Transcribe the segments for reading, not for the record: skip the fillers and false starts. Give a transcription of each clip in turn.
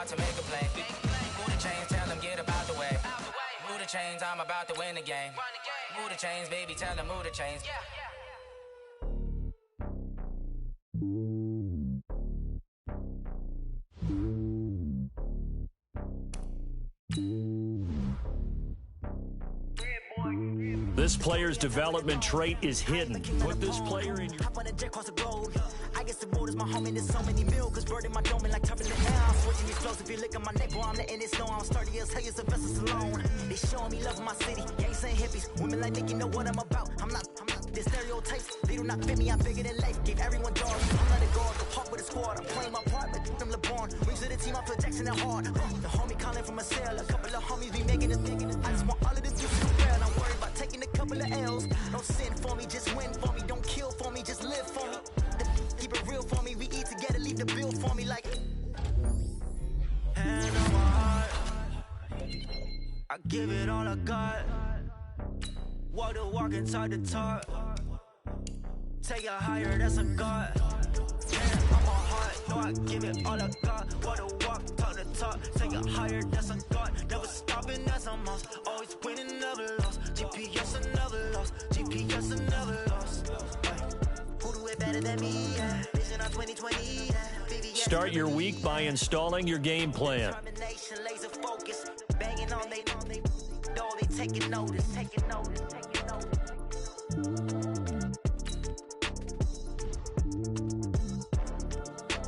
about to make a play. Move the chains, tell them get about the way. Move the chains, I'm about to win the game. Move the chains, baby, tell them move the chains. This player's development trait is hidden. Put this player in your... I guess the road is my home and there's so many mil, cause bird in my dome and like turbulent air. I'm switching explosive, you look at my neck, boy, I'm letting it snow. I'm sturdy as hell, a vessel alone. They showing me love in my city, gangs and hippies. Women like Nick, you know what I'm about. I'm not the stereotypes, they do not fit me, I'm bigger than life. Gave everyone dogs, I'm not a guard, go hawk with a squad. I'm playing my part, but them LeBron. Rings to the team, I feel Jackson and hard. The homie calling from a cell, a couple of homies be making it. I just want all of them to do well, I'm worried about taking a couple of L's. Don't sin for me, just win for me. Don't kill for me, just live for me. Keep it real for me, we eat together, leave the bill for me like. Hand on my heart, I give it all I got. Walk the walk and talk the talk. Take it higher, that's a God. Hand on my heart, no, I give it all I got. Walk the walk, talk the talk. Take it higher, that's a God. Never stopping, that's a must. Always winning, never lost. GPS, I never lost. GPS, I never lost. Who do it better than me? Yeah. Vision on 2020. Yeah. Start your week by installing your game plan. Laser focus, banging on they taking notice, taking notice.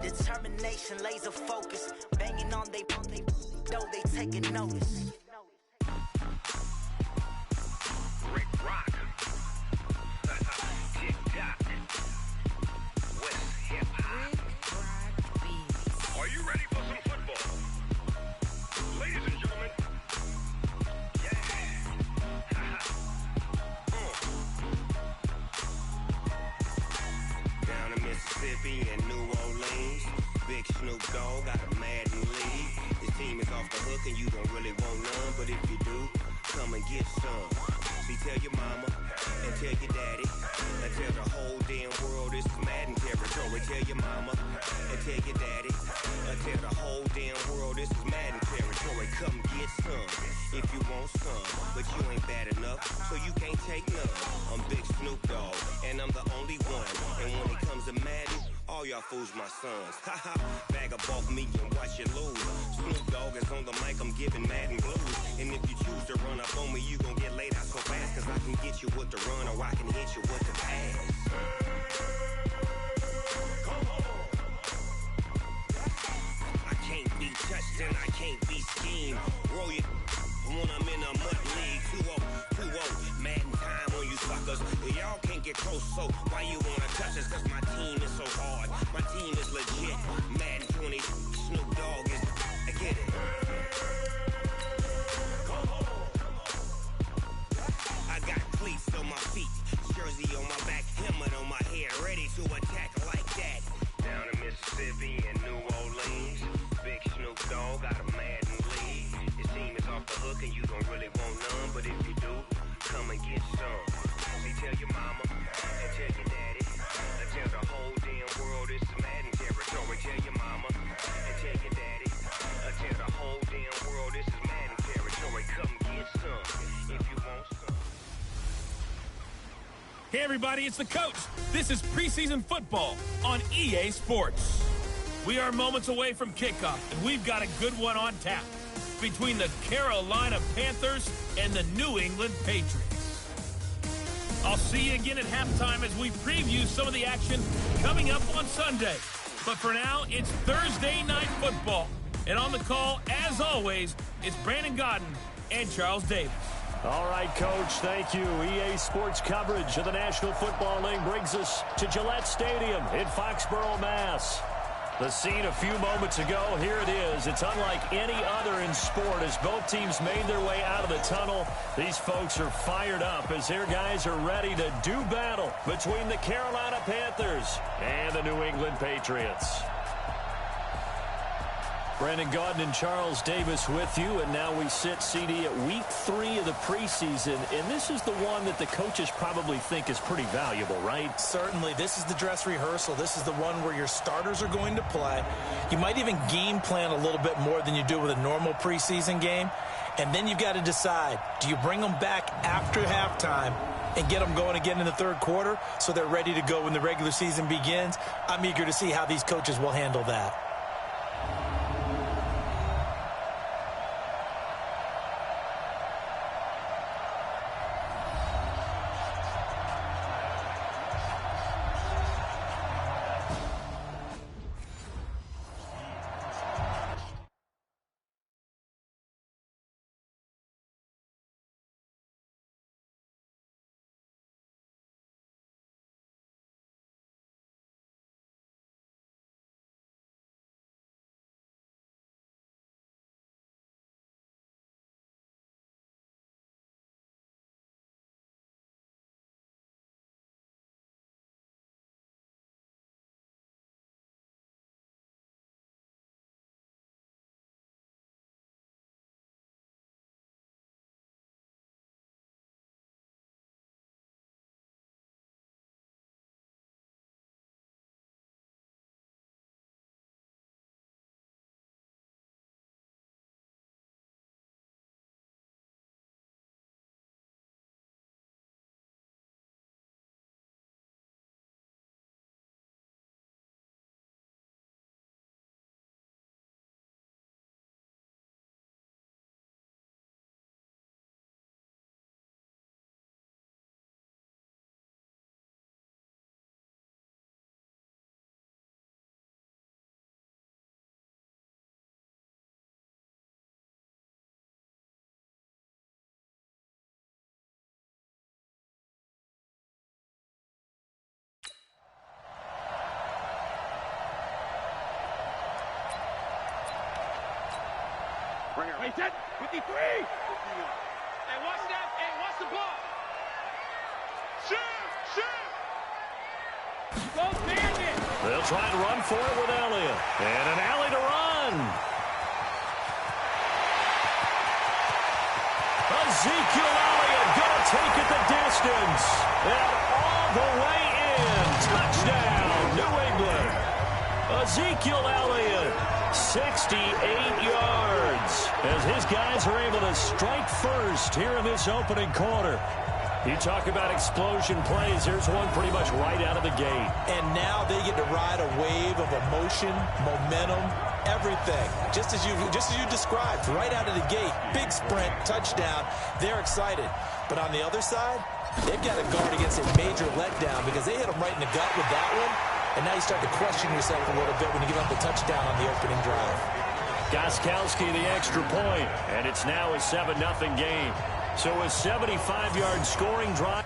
Determination, laser focus, banging on they taking notice. Rick Rock. Tick-tock. West hip-hop. Are you ready for some football? Ladies and gentlemen. Down in Mississippi and New Orleans, Big Snoop Dogg got a Madden league. His team is off the hook and you don't really want none, but if you do, come and get some. See, tell your mama and tell your daddy and tell the whole damn world this is Madden territory. Tell your mama and tell your daddy and tell the whole damn world this is Madden territory. Come get some if you want some, but you ain't bad enough, so you can't take none. I'm Big Snoop Dogg and I'm the only one. And when it comes to Madden, all y'all fools my sons. Haha, bag up off me and watch you lose. Snoop Dogg is on the mic, I'm giving Madden blues. And if you choose to run up on me, you gon' get laid out so fast, cause I can get you with the run or I can hit you with the pass. I can't be touched and I can't be schemed. Roll it when I'm in a mud league. 2-0, Madden time on you suckers. Y'all can't get close, so why you wanna touch us? Cause my team is so hard, my team is legit. Madden 20, Snoop Dogg is, I get it. I got cleats on my feet, jersey on my back, helmet on my head, ready to attack like that. Down in Mississippi and New Orleans, Big Snoop Dogg got a Madden league. His team is off the hook and you don't really want none, but if you do, come and get some. See, tell your mama and tell your daddy and tell the whole damn world this is Madden territory. Tell your mama and tell your daddy and tell the whole damn world this is Madden territory. Come get some if you want some. Hey everybody, it's the coach. This is preseason football on EA Sports. We are moments away from kickoff, and we've got a good one on tap between the Carolina Panthers and the New England Patriots. I'll see you again at halftime as we preview some of the action coming up on Sunday. But for now, it's Thursday Night Football. And on the call, as always, it's Brandon Godden and Charles Davis. All right, Coach, thank you. EA Sports coverage of the National Football League brings us to Gillette Stadium in Foxborough, Mass. The scene a few moments ago, here it is. It's unlike any other in sport as both teams made their way out of the tunnel. These folks are fired up as their guys are ready to do battle between the Carolina Panthers and the New England Patriots. Brandon Gaudin and Charles Davis with you, and now we sit, CD, at week 3 of the preseason, and this is the one that the coaches probably think is pretty valuable, right? Certainly. This is the dress rehearsal. This is the one where your starters are going to play. You might even game plan a little bit more than you do with a normal preseason game, and then you've got to decide, do you bring them back after halftime and get them going again in the third quarter so they're ready to go when the regular season begins? I'm eager to see how these coaches will handle that. Hey, set, 53! Hey, watch that, hey, watch the ball! Shoot! Shoot! Go Bandit! They'll try and run for it with Elliott. And an alley to run. Ezekiel Elliott gonna take it the distance. And all the way in. Touchdown, New England. Ezekiel Elliott, 68 yards, as his guys are able to strike first here in this opening quarter. You talk about explosion plays. Here's one pretty much right out of the gate. And now they get to ride a wave of emotion, momentum, everything. Just as you described, right out of the gate. Big sprint, touchdown. They're excited. But on the other side, they've got to guard against a major letdown because they hit them right in the gut with that one. And now you start to question yourself a little bit when you give up the touchdown on the opening drive. Gostkowski the extra point, and it's now a 7-0 game. So a 75-yard scoring drive.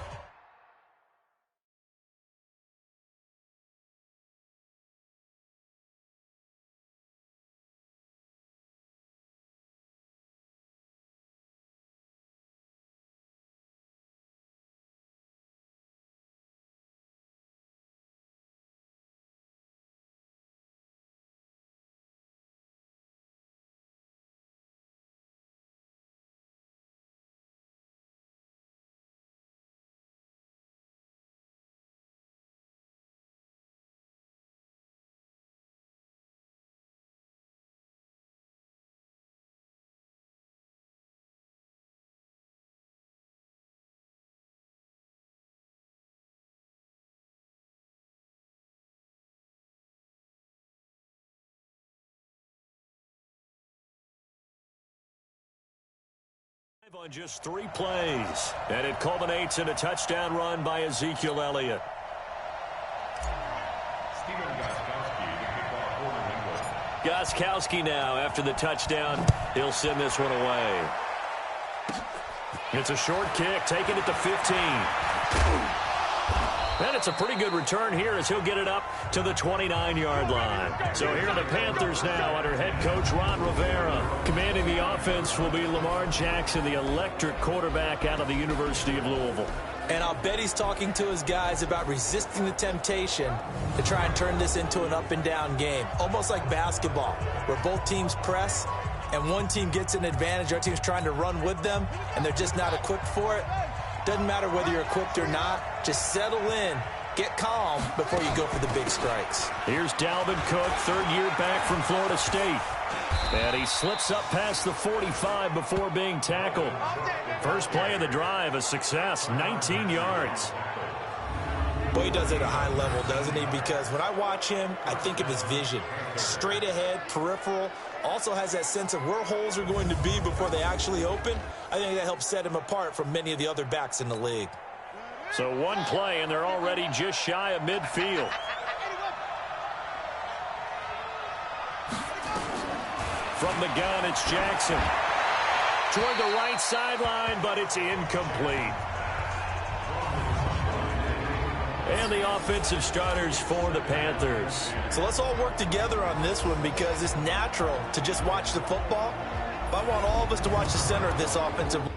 On just 3 plays, and it culminates in a touchdown run by Ezekiel Elliott. Gostkowski now after the touchdown. He'll send this one away. It's a short kick, taking it to 15. And it's a pretty good return here as he'll get it up to the 29-yard line. So here are the Panthers now under head coach Ron Rivera. Commanding the offense will be Lamar Jackson, the electric quarterback out of the University of Louisville. And I'll bet he's talking to his guys about resisting the temptation to try and turn this into an up-and-down game. Almost like basketball, where both teams press, and one team gets an advantage, our team's trying to run with them, and they're just not equipped for it. Doesn't matter whether you're equipped or not. Just settle in, get calm before you go for the big strikes. Here's Dalvin Cook, third year back from Florida State. And he slips up past the 45 before being tackled. First play of the drive, a success, 19 yards. Boy, he does it at a high level, doesn't he? Because when I watch him, I think of his vision. Straight ahead, peripheral. Also has that sense of where holes are going to be before they actually open. I think that helps set him apart from many of the other backs in the league. So one play, and they're already just shy of midfield. From the gun, it's Jackson. Toward the right sideline, but it's incomplete. And the offensive starters for the Panthers. So let's all work together on this one because it's natural to just watch the football. But I want all of us to watch the center of this offensive line.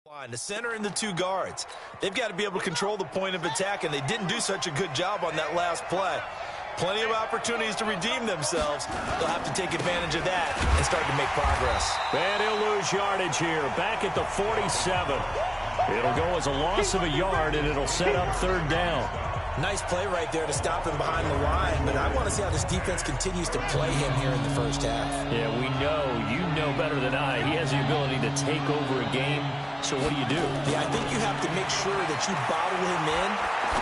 line, the center and the two guards. They've got to be able to control the point of attack, and they didn't do such a good job on that last play. Plenty of opportunities to redeem themselves. They'll have to take advantage of that and start to make progress. And he'll lose yardage here, back at the 47. It'll go as a loss of a yard, and it'll set up third down. Nice play right there to stop him behind the line, but I want to see how this defense continues to play him here in the first half. Yeah, we know, you know better than I, he has the ability to take over a game. So what do you do? Yeah, I think you have to make sure that you bottle him in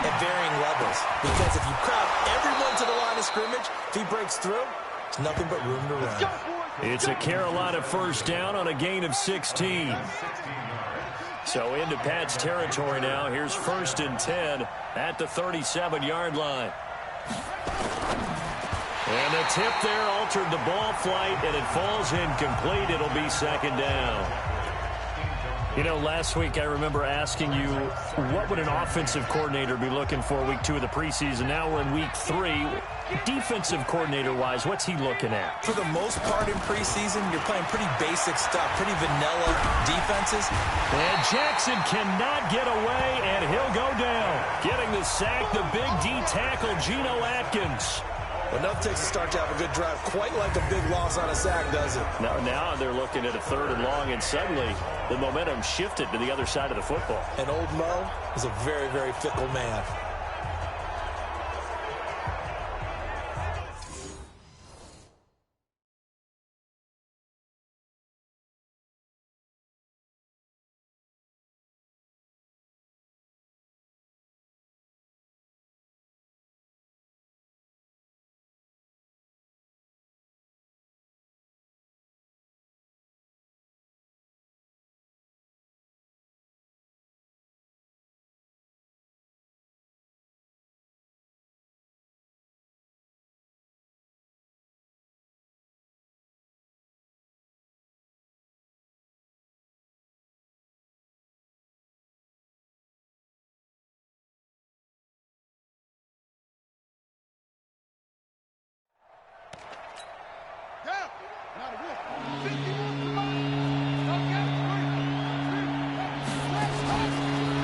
at varying levels, because if you crowd everyone to the line of scrimmage, if he breaks through, it's nothing but room to run. It's a Carolina first down on a gain of 16. So into Pat's territory now. Here's 1st and 10 at the 37-yard line. And the tip there altered the ball flight, and it falls incomplete. It'll be 2nd down. You know, last week I remember asking you, what would an offensive coordinator be looking for week 2 of the preseason? Now we're in week 3. Defensive coordinator-wise, what's he looking at? For the most part in preseason, you're playing pretty basic stuff, pretty vanilla defenses. And Jackson cannot get away, and he'll go down. Getting the sack, the big D tackle, Geno Atkins. Enough takes to start to have a good drive, quite like a big loss on a sack, does it? Now they're looking at a 3rd and long, and suddenly the momentum shifted to the other side of the football. And old Mo is a very, very fickle man.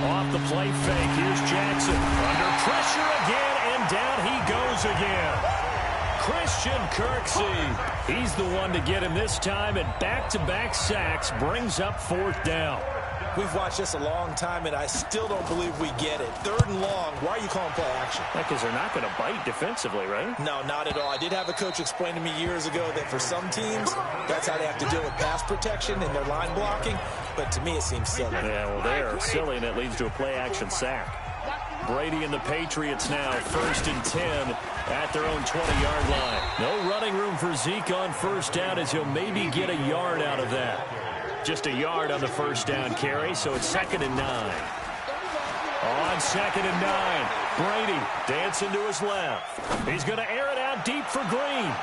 Off the play fake, here's Jackson. Under pressure again, and down he goes again. Christian Kirksey, he's the one to get him this time, and back-to-back sacks brings up 4th down. We've watched this a long time, and I still don't believe we get it. 3rd and long, why are you calling play action? Because they're not going to bite defensively, right? No, not at all. I did have a coach explain to me years ago that for some teams, that's how they have to deal with pass protection and their line blocking. But to me, it seems silly. Yeah, well, they are silly, and it leads to a play-action sack. Brady and the Patriots now, 1st and 10 at their own 20-yard line. No running room for Zeke on 1st down, as he'll maybe get a yard out of that. Just a yard on the 1st down carry, so it's 2nd and 9. On 2nd and 9, Brady dancing to his left. He's going to air it out deep for Green.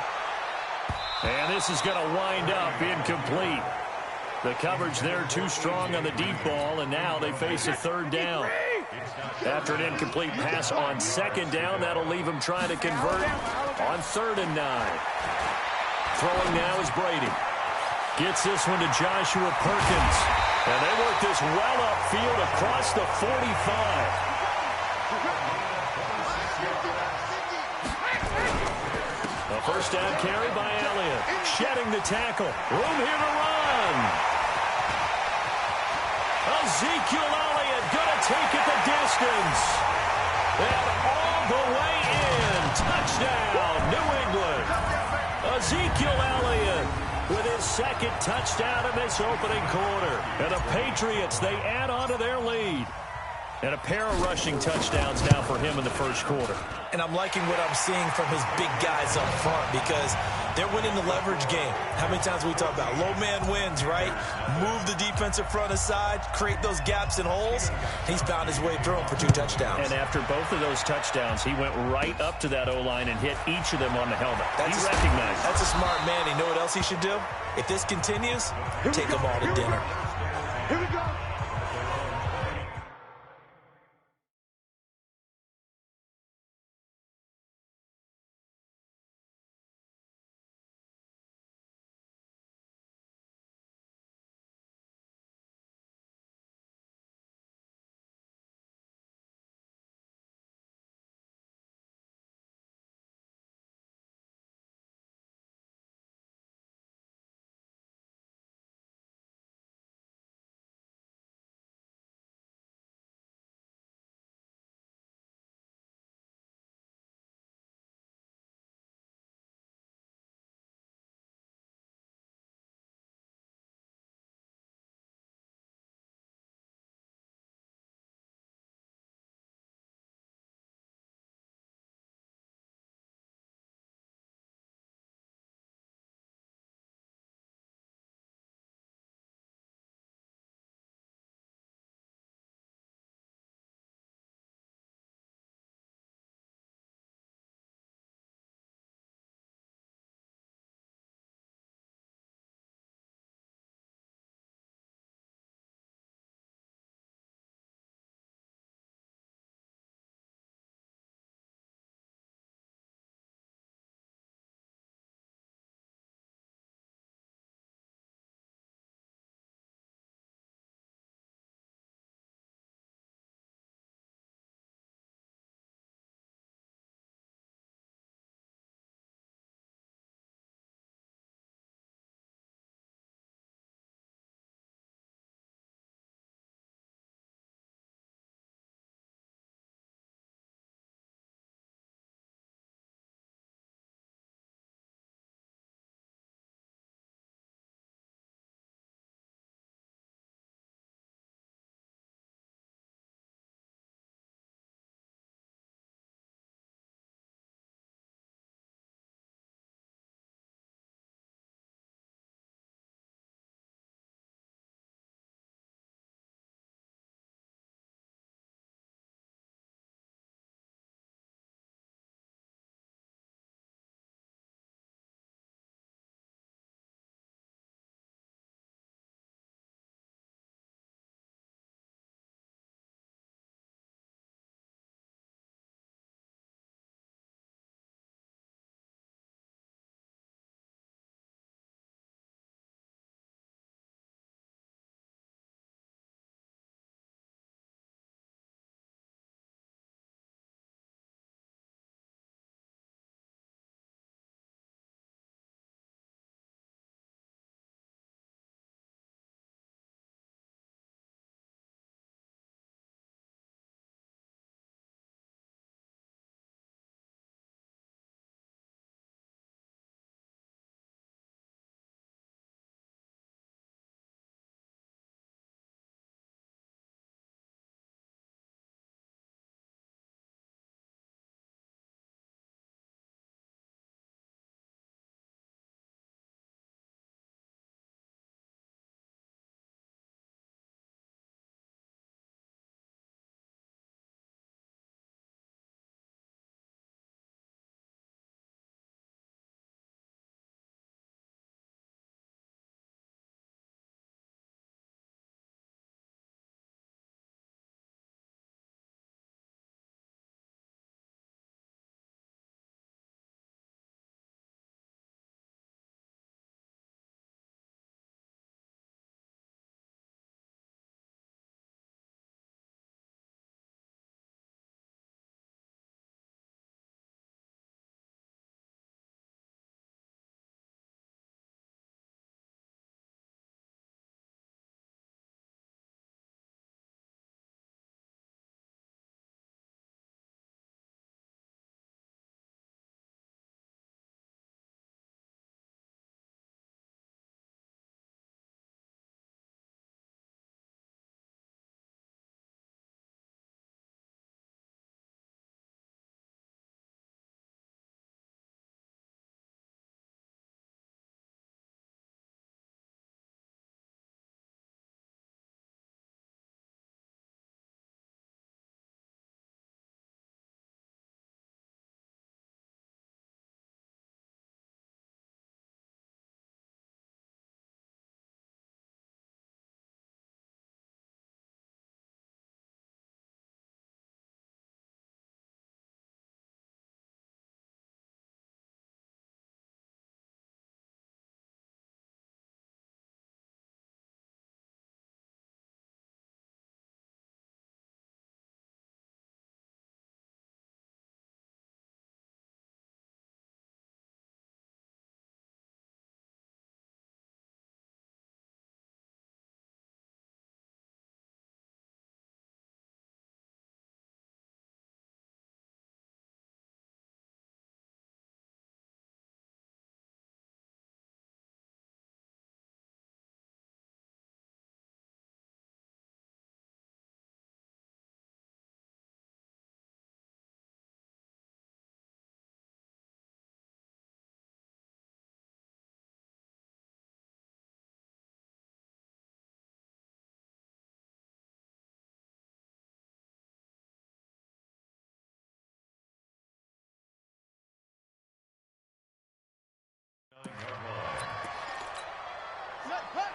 And this is going to wind up incomplete. The coverage there too strong on the deep ball, and now they face a 3rd down. After an incomplete pass on 2nd down, that'll leave him trying to convert on 3rd and 9. Throwing now is Brady. Gets this one to Joshua Perkins. And they work this well upfield across the 45. A 1st down carry by Elliott. Shedding the tackle. Room here to run. Ezekiel Elliott going to take it the distance. And all the way in. Touchdown, New England. Ezekiel Elliott with his 2nd touchdown in this opening quarter. And the Patriots, they add on to their lead. And a pair of rushing touchdowns now for him in the 1st quarter. And I'm liking what I'm seeing from his big guys up front, because they're winning the leverage game. How many times we talk about low man wins, right? Move the defensive front aside, create those gaps and holes. He's found his way through them for 2 touchdowns. And after both of those touchdowns, he went right up to that O-line and hit each of them on the helmet. He recognized it. That's a smart man. You know what else he should do? If this continues, take them all to dinner. Here we go.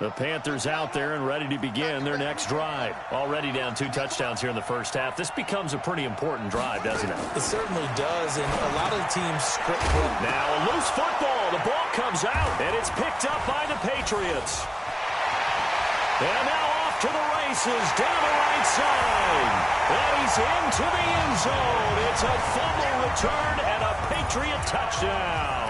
The Panthers out there and ready to begin their next drive. Already down 2 touchdowns here in the first half. This becomes a pretty important drive, doesn't it? It certainly does, and a lot of the teams script. Now a loose football. The ball comes out, and it's picked up by the Patriots. And now off to the races, down the right side. And he's into the end zone. It's a fumble return and a Patriot touchdown.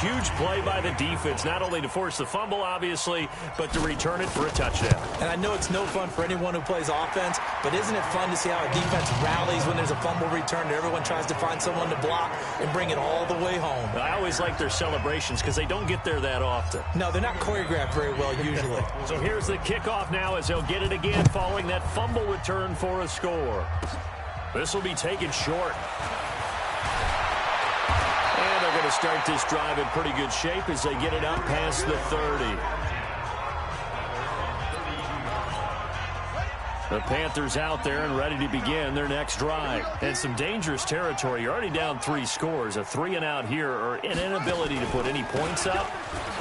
Huge play by the defense, not only to force the fumble, obviously, but to return it for a touchdown. And I know it's no fun for anyone who plays offense, but isn't it fun to see how a defense rallies when there's a fumble return and everyone tries to find someone to block and bring it all the way home? I always like their celebrations because they don't get there that often. No, they're not choreographed very well usually. So here's the kickoff now as they'll get it again following that fumble return for a score. This will be taken short. And they're going to start this drive in pretty good shape as they get it up past the 30. The Panthers out there and ready to begin their next drive. And some dangerous territory. You're already down 3 scores. A 3-and-out here or an inability to put any points up.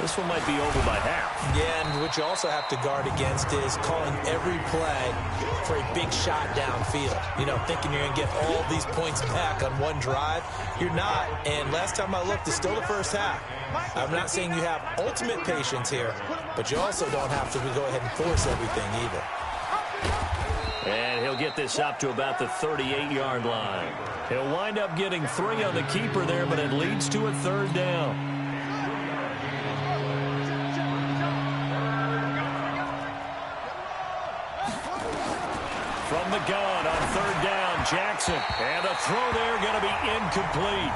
This one might be over by half. Yeah, and what you also have to guard against is calling every play for a big shot downfield. You know, thinking you're going to get all these points back on one drive. You're not. And last time I looked, it's still the first half. I'm not saying you have ultimate patience here, but you also don't have to go ahead and force everything either. And he'll get this up to about the 38-yard line. He'll wind up getting 3 on the keeper there, but it leads to a 3rd down. From the gun on 3rd down, Jackson. And the throw there going to be incomplete.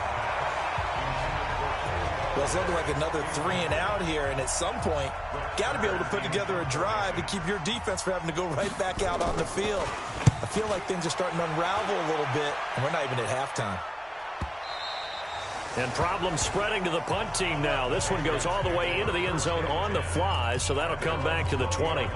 Well, it's looking like another 3-and-out here, and at some point, got to be able to put together a drive to keep your defense from having to go right back out on the field. I feel like things are starting to unravel a little bit, and we're not even at halftime. And problems spreading to the punt team now. This one goes all the way into the end zone on the fly, so that'll come back to the 20.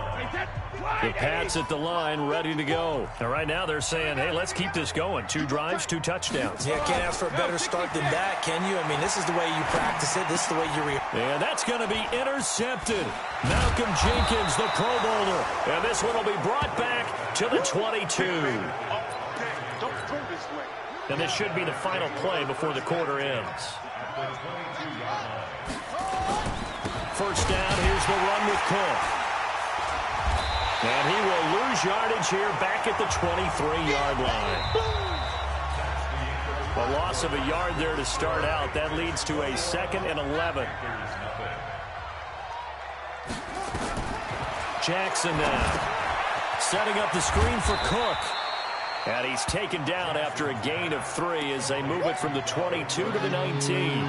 The Pats at the line, ready to go. And right now they're saying, hey, let's keep this going. 2 drives, 2 touchdowns. Yeah, can't ask for a better start than that, can you? I mean, this is the way you practice it. This is the way you react. And that's going to be intercepted. Malcolm Jenkins, the Pro Bowler. And this one will be brought back to the 22. And this should be the final play before the quarter ends. First down, here's the run with Cook. And he will lose yardage here back at the 23-yard line. A loss of a yard there to start out. That leads to a 2nd and 11. Jackson now setting up the screen for Cook. And he's taken down after a gain of 3 as they move it from the 22 to the 19.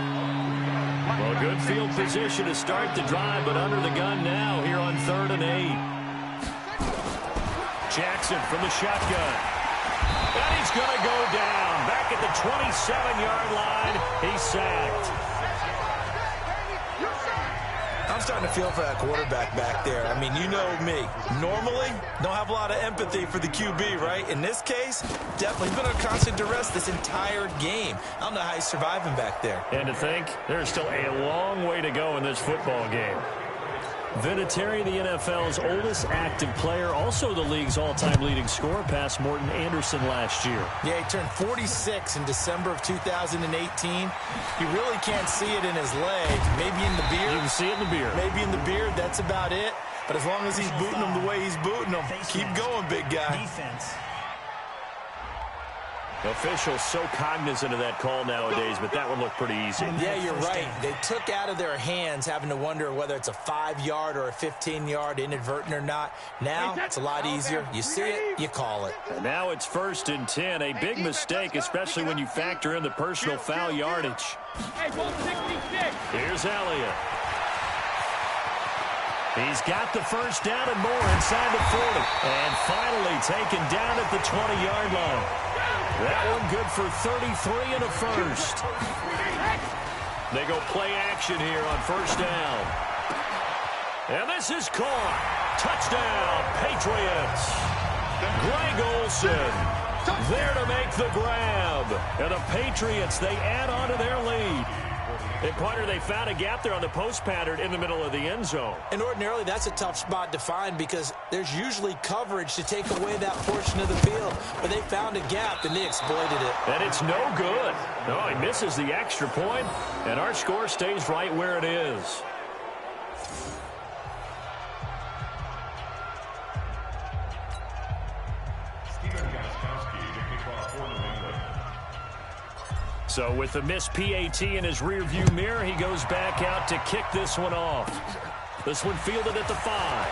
Well, good field position to start the drive, but under the gun now here on 3rd and 8. Jackson from the shotgun. And he's going to go down. Back at the 27-yard line. He's sacked. I'm starting to feel for that quarterback back there. I mean, you know me. Normally, don't have a lot of empathy for the QB, right? In this case, definitely been under constant duress this entire game. I don't know how he's surviving back there. And to think, there's still a long way to go in this football game. Vinatieri, the NFL's oldest active player, also the league's all-time leading scorer, past Morton Anderson last year. Yeah, he turned 46 in December of 2018. You really can't see it in his legs. Maybe in the beard. You can see it in the beard. Maybe in the beard, that's about it. But as long as he's booting them the way he's booting them, keep going, big guy. Defense. Officials so cognizant of that call nowadays, but that one looked pretty easy. Yeah, you're right. They took out of their hands having to wonder whether it's a 5-yard or a 15-yard inadvertent or not. Now, it's a lot easier. You see it, you call it. And now it's 1st and 10. A big mistake, especially when you factor in the personal foul yardage. Here's Elliott. He's got the first down and more inside the 40. And finally taken down at the 20-yard line. That one good for 33 and a first. They go play action here on 1st down. And this is caught. Touchdown, Patriots. Greg Olsen there to make the grab. And the Patriots, they add on to their lead. And, partner, they found a gap there on the post pattern in the middle of the end zone. And ordinarily, that's a tough spot to find because there's usually coverage to take away that portion of the field. But they found a gap, and they exploited it. And it's no good. No, he misses the extra point, and our score stays right where it is. So with the missed PAT in his rearview mirror, he goes back out to kick this one off. This one fielded at the 5.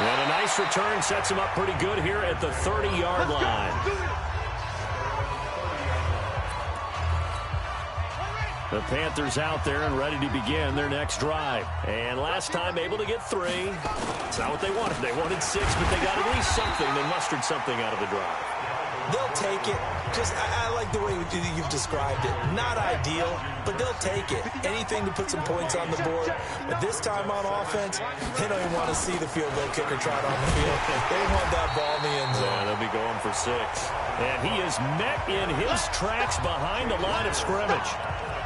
And a nice return sets him up pretty good here at the 30-yard line. The Panthers out there and ready to begin their next drive. And last time able to get 3. It's not what they wanted. They wanted 6, but they got at least something. They mustered something out of the drive. They'll take it. I like the way you've described it. Not ideal, but they'll take it. Anything to put some points on the board. But this time on offense, they don't even want to see the field goal kicker trot on the field. They want that ball in the end zone. Yeah, they'll be going for 6. And he is met in his tracks behind the line of scrimmage.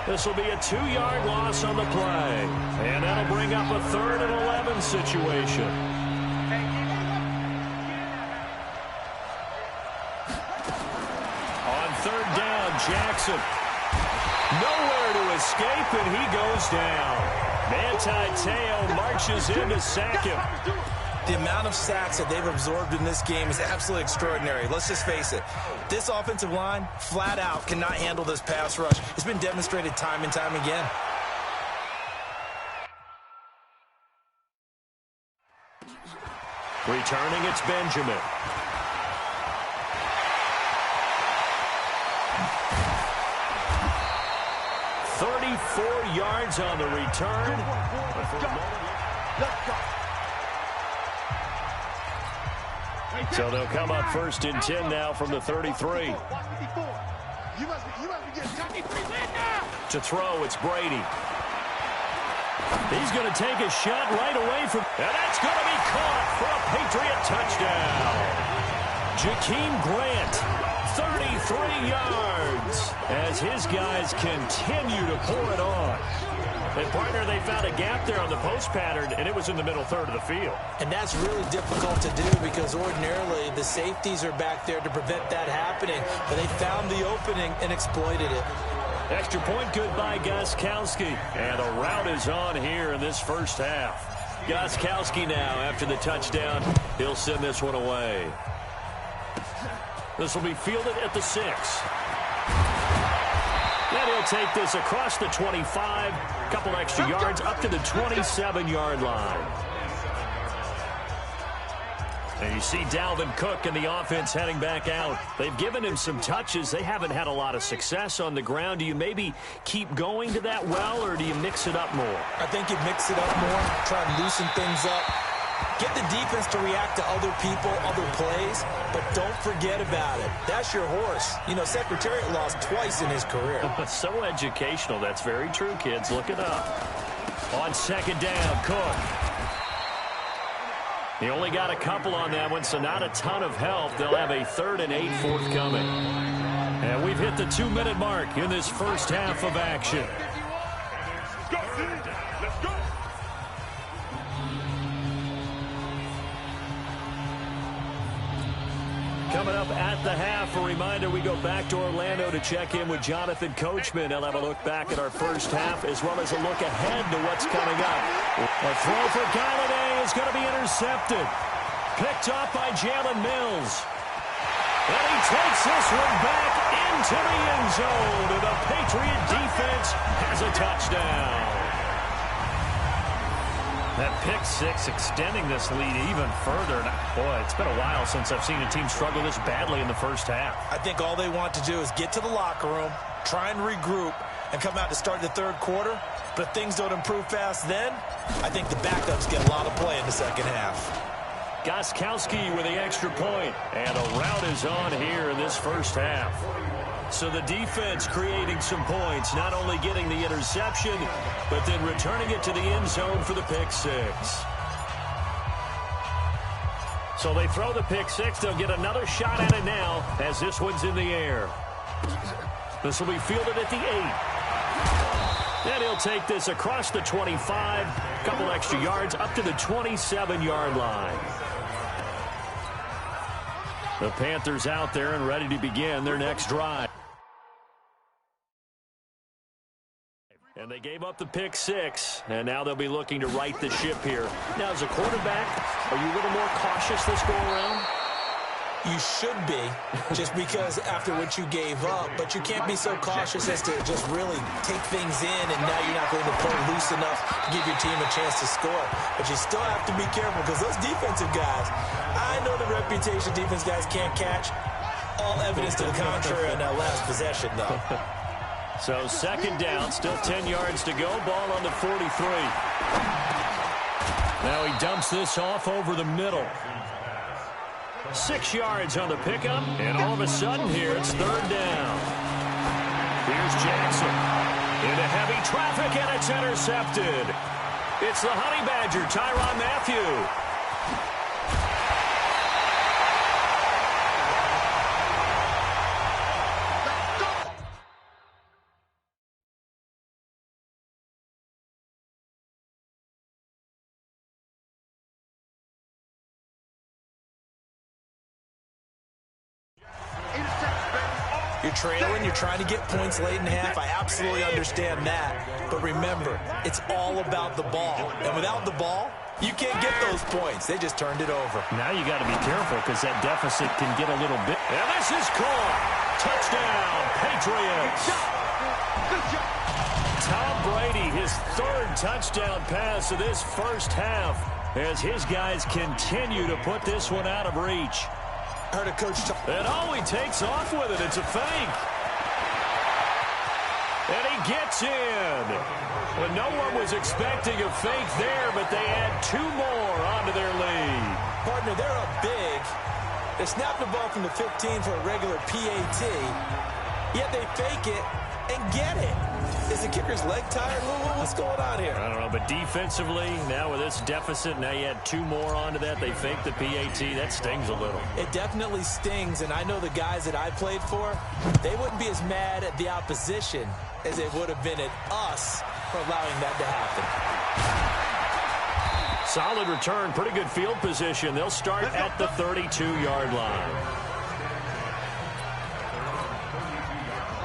This will be a 2-yard loss on the play. And that'll bring up a 3rd and 11 situation. Third down, Jackson. Nowhere to escape, and he goes down. Manti Te'o marches in to sack him. The amount of sacks that they've absorbed in this game is absolutely extraordinary. Let's just face it. This offensive line, flat out, cannot handle this pass rush. It's been demonstrated time and time again. Returning, it's Benjamin. Yards on the return. So they'll come up 1st and 10 now from the 33. To throw, it's Brady. He's going to take a shot right away from, and that's going to be caught for a Patriot touchdown. Jakeem Grant. 33 yards as his guys continue to pour it on. And, partner, they found a gap there on the post pattern, and it was in the middle third of the field. And that's really difficult to do because ordinarily the safeties are back there to prevent that happening, but they found the opening and exploited it. Extra point good by Gostkowski. And a rout is on here in this first half. Gostkowski now after the touchdown. He'll send this one away. This will be fielded at the 6. Then he'll take this across the 25. A couple extra yards up to the 27-yard line. And you see Dalvin Cook and the offense heading back out. They've given him some touches. They haven't had a lot of success on the ground. Do you maybe keep going to that well, or do you mix it up more? I think you mix it up more, try and loosen things up. Get the defense to react to other people, other plays, but don't forget about it. That's your horse. You know, Secretariat lost twice in his career. So educational. That's very true, kids. Look it up. On 2nd down, Cook. He only got a couple on that one, so not a ton of help. They'll have a 3rd and 8 forthcoming. And we've hit the 2-minute mark in this first half of action. Let's go. Coming up at the half, a reminder, we go back to Orlando to check in with Jonathan Coachman. He'll have a look back at our first half as well as a look ahead to what's coming up. A throw for Galladay is going to be intercepted. Picked off by Jalen Mills. And he takes this one back into the end zone. And the Patriot defense has a touchdown. That pick 6 extending this lead even further. Boy, it's been a while since I've seen a team struggle this badly in the first half. I think all they want to do is get to the locker room, try and regroup, and come out to start the 3rd quarter. But if things don't improve fast then, I think the backups get a lot of play in the 2nd half. Gostkowski with the extra point. And a rout is on here in this first half. So the defense creating some points, not only getting the interception, but then returning it to the end zone for the pick 6. So they throw the pick 6. They'll get another shot at it now as this one's in the air. This will be fielded at the 8. And he'll take this across the 25, a couple extra yards, up to the 27-yard line. The Panthers out there and ready to begin their next drive. And they gave up the pick 6, and now they'll be looking to right the ship here. Now, as a quarterback, are you a little more cautious this go-around? You should be, just because after what you gave up, but you can't be so cautious as to just really take things in, and now you're not going to play loose enough to give your team a chance to score. But you still have to be careful, because those defensive guys, I know the reputation defense guys can't catch. All evidence to the contrary on that last possession, though. So second down, still 10 yards to go, ball on the 43. Now he dumps this off over the middle. 6 yards on the pickup, and all of a sudden here it's third down. Here's Jackson into heavy traffic, and it's intercepted. It's the Honey Badger, Tyrann Mathieu. You're trailing, you're trying to get points late in half. I absolutely understand that. But remember, it's all about the ball. And without the ball, you can't get those points. They just turned it over. Now you got to be careful because that deficit can get a little bit. And this is caught. Touchdown, Patriots. Tom Brady, his third touchdown pass of this first half as his guys continue to put this one out of reach. Heard a coach talk. And all he takes off with it, it's a fake. And he gets in. Well, no one was expecting a fake there, but they add 2 more onto their lead. Partner, they're up big. They snap the ball from the 15 for a regular PAT, yet they fake it and get it. Is the kicker's leg tired? What's going on here? I don't know, but defensively, now with this deficit, now you add 2 more onto that. They fake the PAT. That stings a little. It definitely stings, and I know the guys that I played for, they wouldn't be as mad at the opposition as they would have been at us for allowing that to happen. Solid return, pretty good field position. They'll start at the 32-yard line.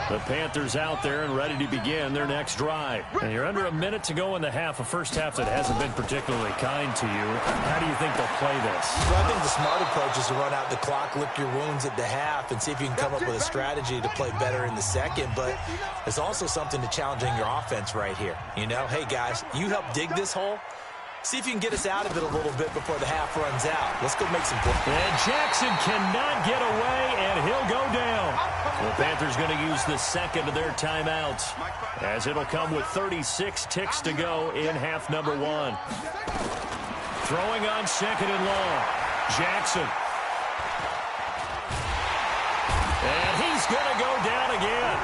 The Panthers out there and ready to begin their next drive. And you're under a minute to go in the half, a first half that hasn't been particularly kind to you. How do you think they'll play this? Well, I think the smart approach is to run out the clock, lick your wounds at the half, and see if you can come up with a strategy to play better in the second. But there's also something to challenging your offense right here. You know, hey, guys, you help dig this hole. See if you can get us out of it a little bit before the half runs out. Let's go make some points. And Jackson cannot get away, and he'll go down. The Panthers going to use the second of their timeouts, as it'll come with 36 ticks to go in half number 1. Throwing on second and long. Jackson. And he's going to go down again.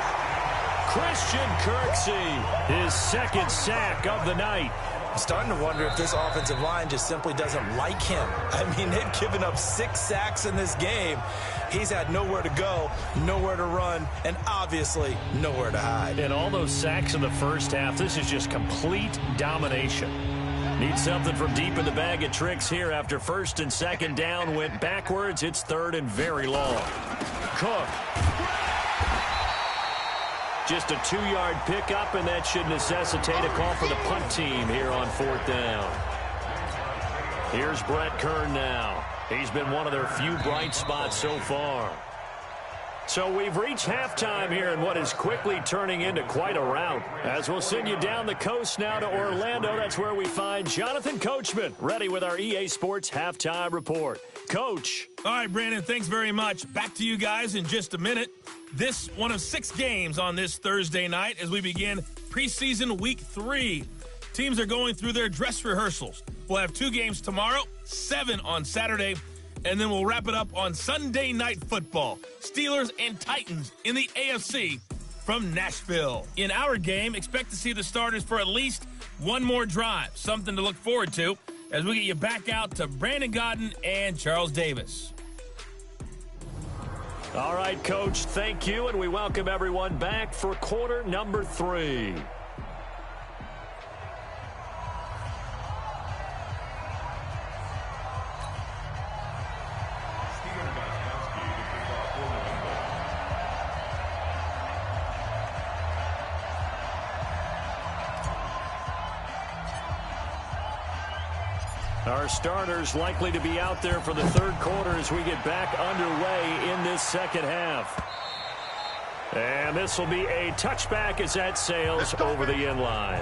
Christian Kirksey, his second sack of the night. I'm starting to wonder if this offensive line just simply doesn't like him. I mean, they've given up 6 sacks in this game. He's had nowhere to go, nowhere to run, and obviously nowhere to hide. And all those sacks in the first half, this is just complete domination. Need something from deep in the bag of tricks here after first and second down went backwards. It's third and very long. Cook. Just a 2-yard pickup, and that should necessitate a call for the punt team here on 4th down. Here's Brett Kern now. He's been one of their few bright spots so far. So we've reached halftime here in what is quickly turning into quite a rout. As we'll send you down the coast now to Orlando, that's where we find Jonathan Coachman, ready with our EA Sports Halftime Report. Coach. All right, Brandon, thanks very much. Back to you guys in just a minute. This one of 6 games on this Thursday night as we begin preseason week 3. Teams are going through their dress rehearsals. We'll have 2 games tomorrow, 7 on Saturday, and then we'll wrap it up on Sunday Night Football. Steelers and Titans in the AFC from Nashville. In our game, expect to see the starters for at least one more drive. Something to look forward to as we get you back out to Brandon Godden and Charles Davis. All right, Coach, thank you, and we welcome everyone back for quarter number 3. Our starters likely to be out there for the third quarter as we get back underway in this second half. And this will be a touchback as that sails over the end line.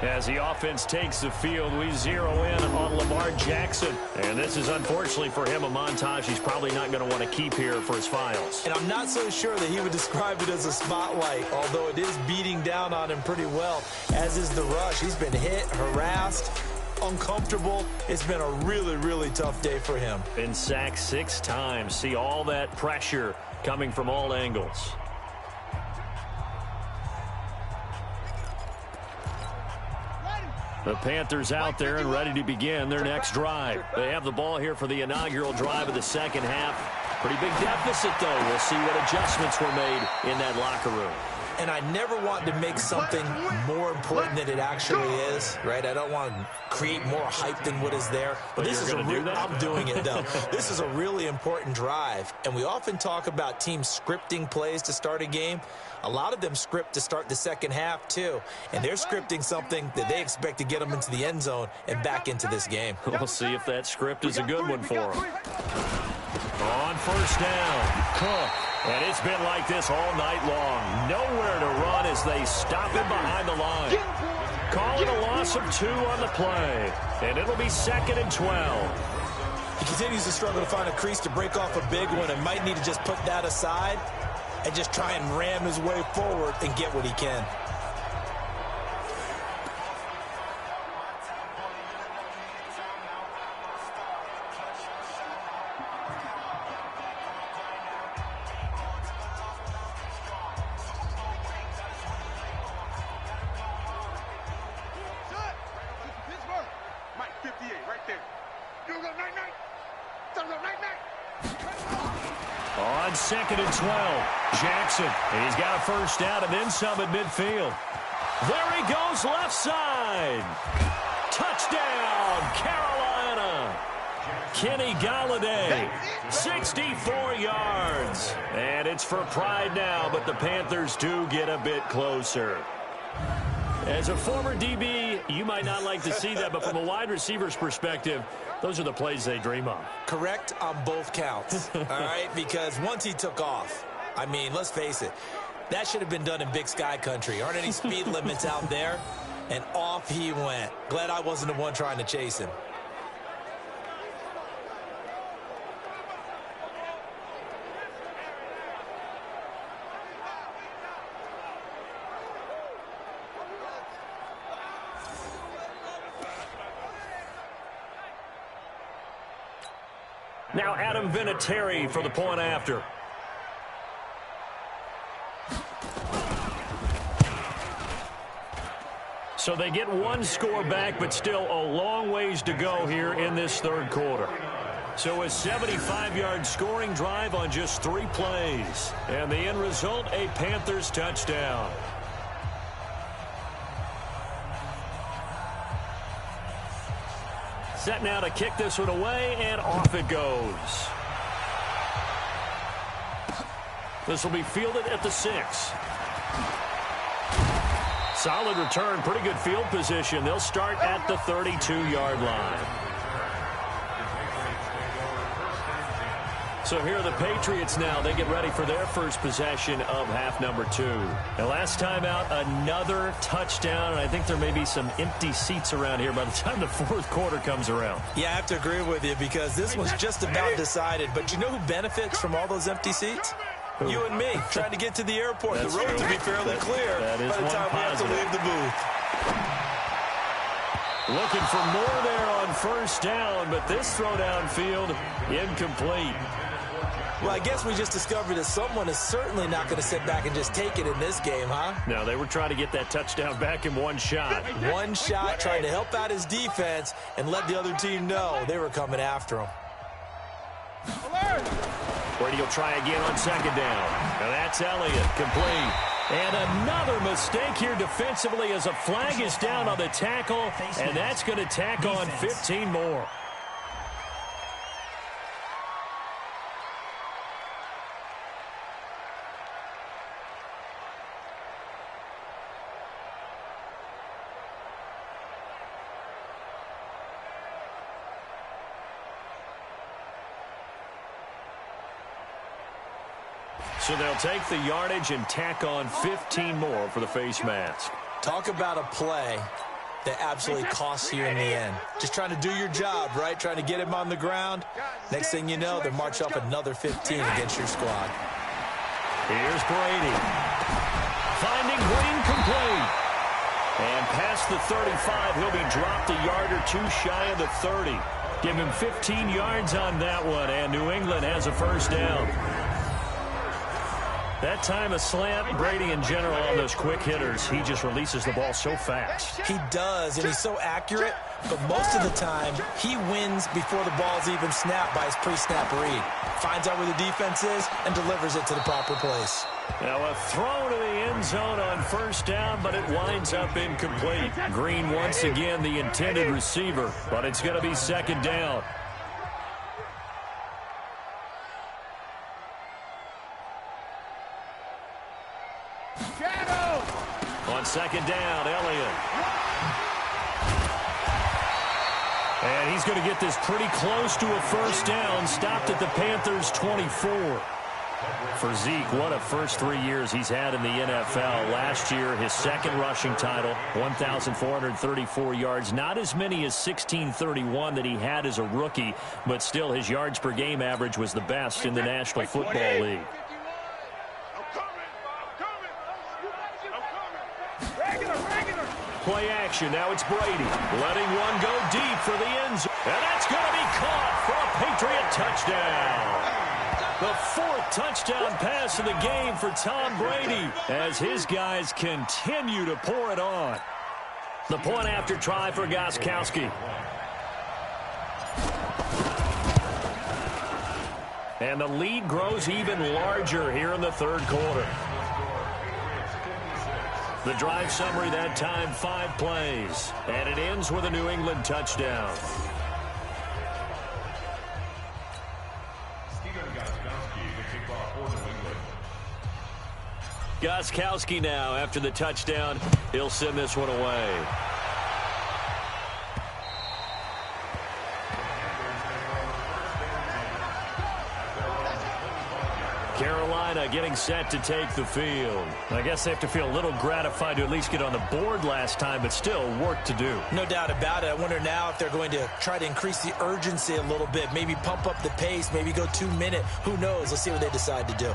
As the offense takes the field, we zero in on Lamar Jackson. And this is, unfortunately for him, a montage he's probably not going to want to keep here for his files. And I'm not so sure that he would describe it as a spotlight, although it is beating down on him pretty well, as is the rush. He's been hit, harassed, uncomfortable. It's been a really, really tough day for him. Been sacked 6 times. See all that pressure coming from all angles. The Panthers out there and ready to begin their next drive. They have the ball here for the inaugural drive of the second half. Pretty big deficit, though. We'll see what adjustments were made in that locker room. And I never want to make something more important than it actually is, right? I don't want to create more hype than what is there. But this is I'm doing it, though. This is a really important drive. And we often talk about teams scripting plays to start a game. A lot of them script to start the second half, too. And they're scripting something that they expect to get them into the end zone and back into this game. We'll see if that script is a good one for them. On first down, Cook. And it's been like this all night long. Nowhere to run as they stop him behind the line. Calling a loss of 2 on the play. And it'll be 2nd and 12. He continues to struggle to find a crease to break off a big one and might need to just put that aside and just try and ram his way forward and get what he can. On 2nd and 12, Jackson. He's got a first down and then some at midfield. There he goes, left side. Touchdown, Carolina. Kenny Golladay, 64 yards. And it's for pride now, but the Panthers do get a bit closer. As a former DB, you might not like to see that, but from a wide receiver's perspective, those are the plays they dream of. Correct on both counts, all right? Because once he took off, I mean, let's face it, that should have been done in Big Sky country. Aren't any speed limits out there? And off he went. Glad I wasn't the one trying to chase him. Now Adam Vinatieri for the point after. So they get one score back, but still a long ways to go here in this third quarter. So a 75-yard scoring drive on just 3 plays. And the end result, a Panthers touchdown. Set now to kick this one away, and off it goes. This will be fielded at the 6. Solid return, pretty good field position. They'll start at the 32-yard line. So here are the Patriots now. They get ready for their first possession of half number 2. And last time out, another touchdown. And I think there may be some empty seats around here by the time the fourth quarter comes around. Yeah, I have to agree with you because this was just about decided. But you know who benefits from all those empty seats? Who? You and me, trying to get to the airport. The road to be fairly clear by the time we have to leave the booth. Looking for more there on first down, but this throw downfield incomplete. Well, I guess we just discovered that someone is certainly not going to sit back and just take it in this game, huh? No, they were trying to get that touchdown back in one shot. One shot, trying to help out his defense and let the other team know they were coming after him. Brady will try again on second down. Now that's Elliott, complete. And another mistake here defensively as a flag is down on the tackle, and that's going to tack on 15 more. So they'll take the yardage and tack on 15 more for the face mask. Talk about a play that absolutely costs you in the end. Just trying to do your job, right? Trying to get him on the ground. Next thing you know, they march up another 15 against your squad. Here's Brady. Finding Green complete. And past the 35, he'll be dropped a yard or two shy of the 30. Give him 15 yards on that one, and New England has a first down. That time a slant, Brady in general on those quick hitters, he just releases the ball so fast. He does, and he's so accurate, but most of the time he wins before the ball's even snapped by his pre-snap read. Finds out where the defense is and delivers it to the proper place. Now a throw to the end zone on first down, but it winds up incomplete. Green once again the intended receiver, but it's going to be second down. On second down, Elliott. And he's going to get this pretty close to a first down, stopped at the Panthers' 24. For Zeke, what a first 3 years he's had in the NFL. Last year, his second rushing title, 1,434 yards. Not as many as 1,631 that he had as a rookie, but still his yards per game average was the best in the National Football League. Play action. Now it's Brady. Letting one go deep for the end zone. And that's going to be caught for a Patriot touchdown. The fourth touchdown pass of the game for Tom Brady as his guys continue to pour it on. The point after try for Gostkowski. And the lead grows even larger here in the third quarter. The drive summary that time, 5 plays. And it ends with a New England touchdown. Gostkowski now after the touchdown. He'll send this one away. Carolina getting set to take the field. I guess they have to feel a little gratified to at least get on the board last time, but still work to do. No doubt about it. I wonder now if they're going to try to increase the urgency a little bit, maybe pump up the pace, maybe go 2 minute. Who knows? Let's see what they decide to do.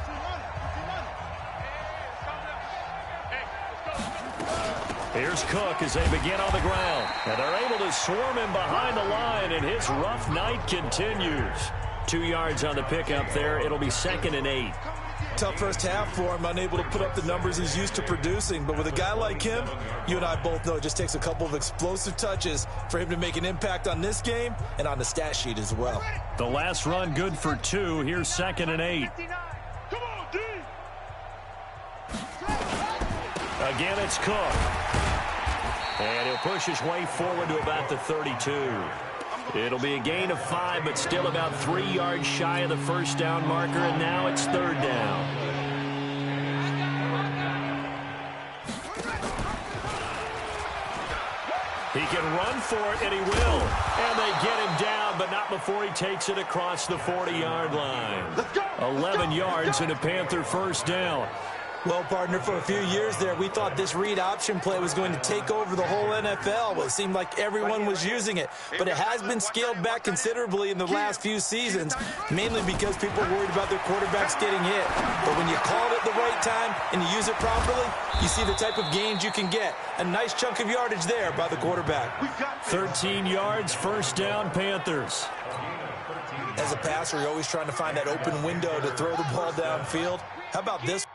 Here's Cook as they begin on the ground. And they're able to swarm him behind the line, and his rough night continues. 2 yards on the pickup there. It'll be 2nd and 8. Tough first half for him, unable to put up the numbers he's used to producing. But with a guy like him, you and I both know it just takes a couple of explosive touches for him to make an impact on this game and on the stat sheet as well. The last run good for 2. Here's 2nd and 8. Again, it's Cook. And he'll push his way forward to about the 32. It'll be a gain of 5, but still about 3 yards shy of the first down marker, and now it's 3rd down. He can run for it, and he will. And they get him down, but not before he takes it across the 40-yard line. 11 yards and a Panther first down. Well, partner, for a few years there, we thought this read option play was going to take over the whole NFL. Well, it seemed like everyone was using it, but it has been scaled back considerably in the last few seasons, mainly because people are worried about their quarterbacks getting hit. But when you call it at the right time and you use it properly, you see the type of gains you can get. A nice chunk of yardage there by the quarterback. 13 yards, first down, Panthers. As a passer, you're always trying to find that open window to throw the ball downfield. How about this?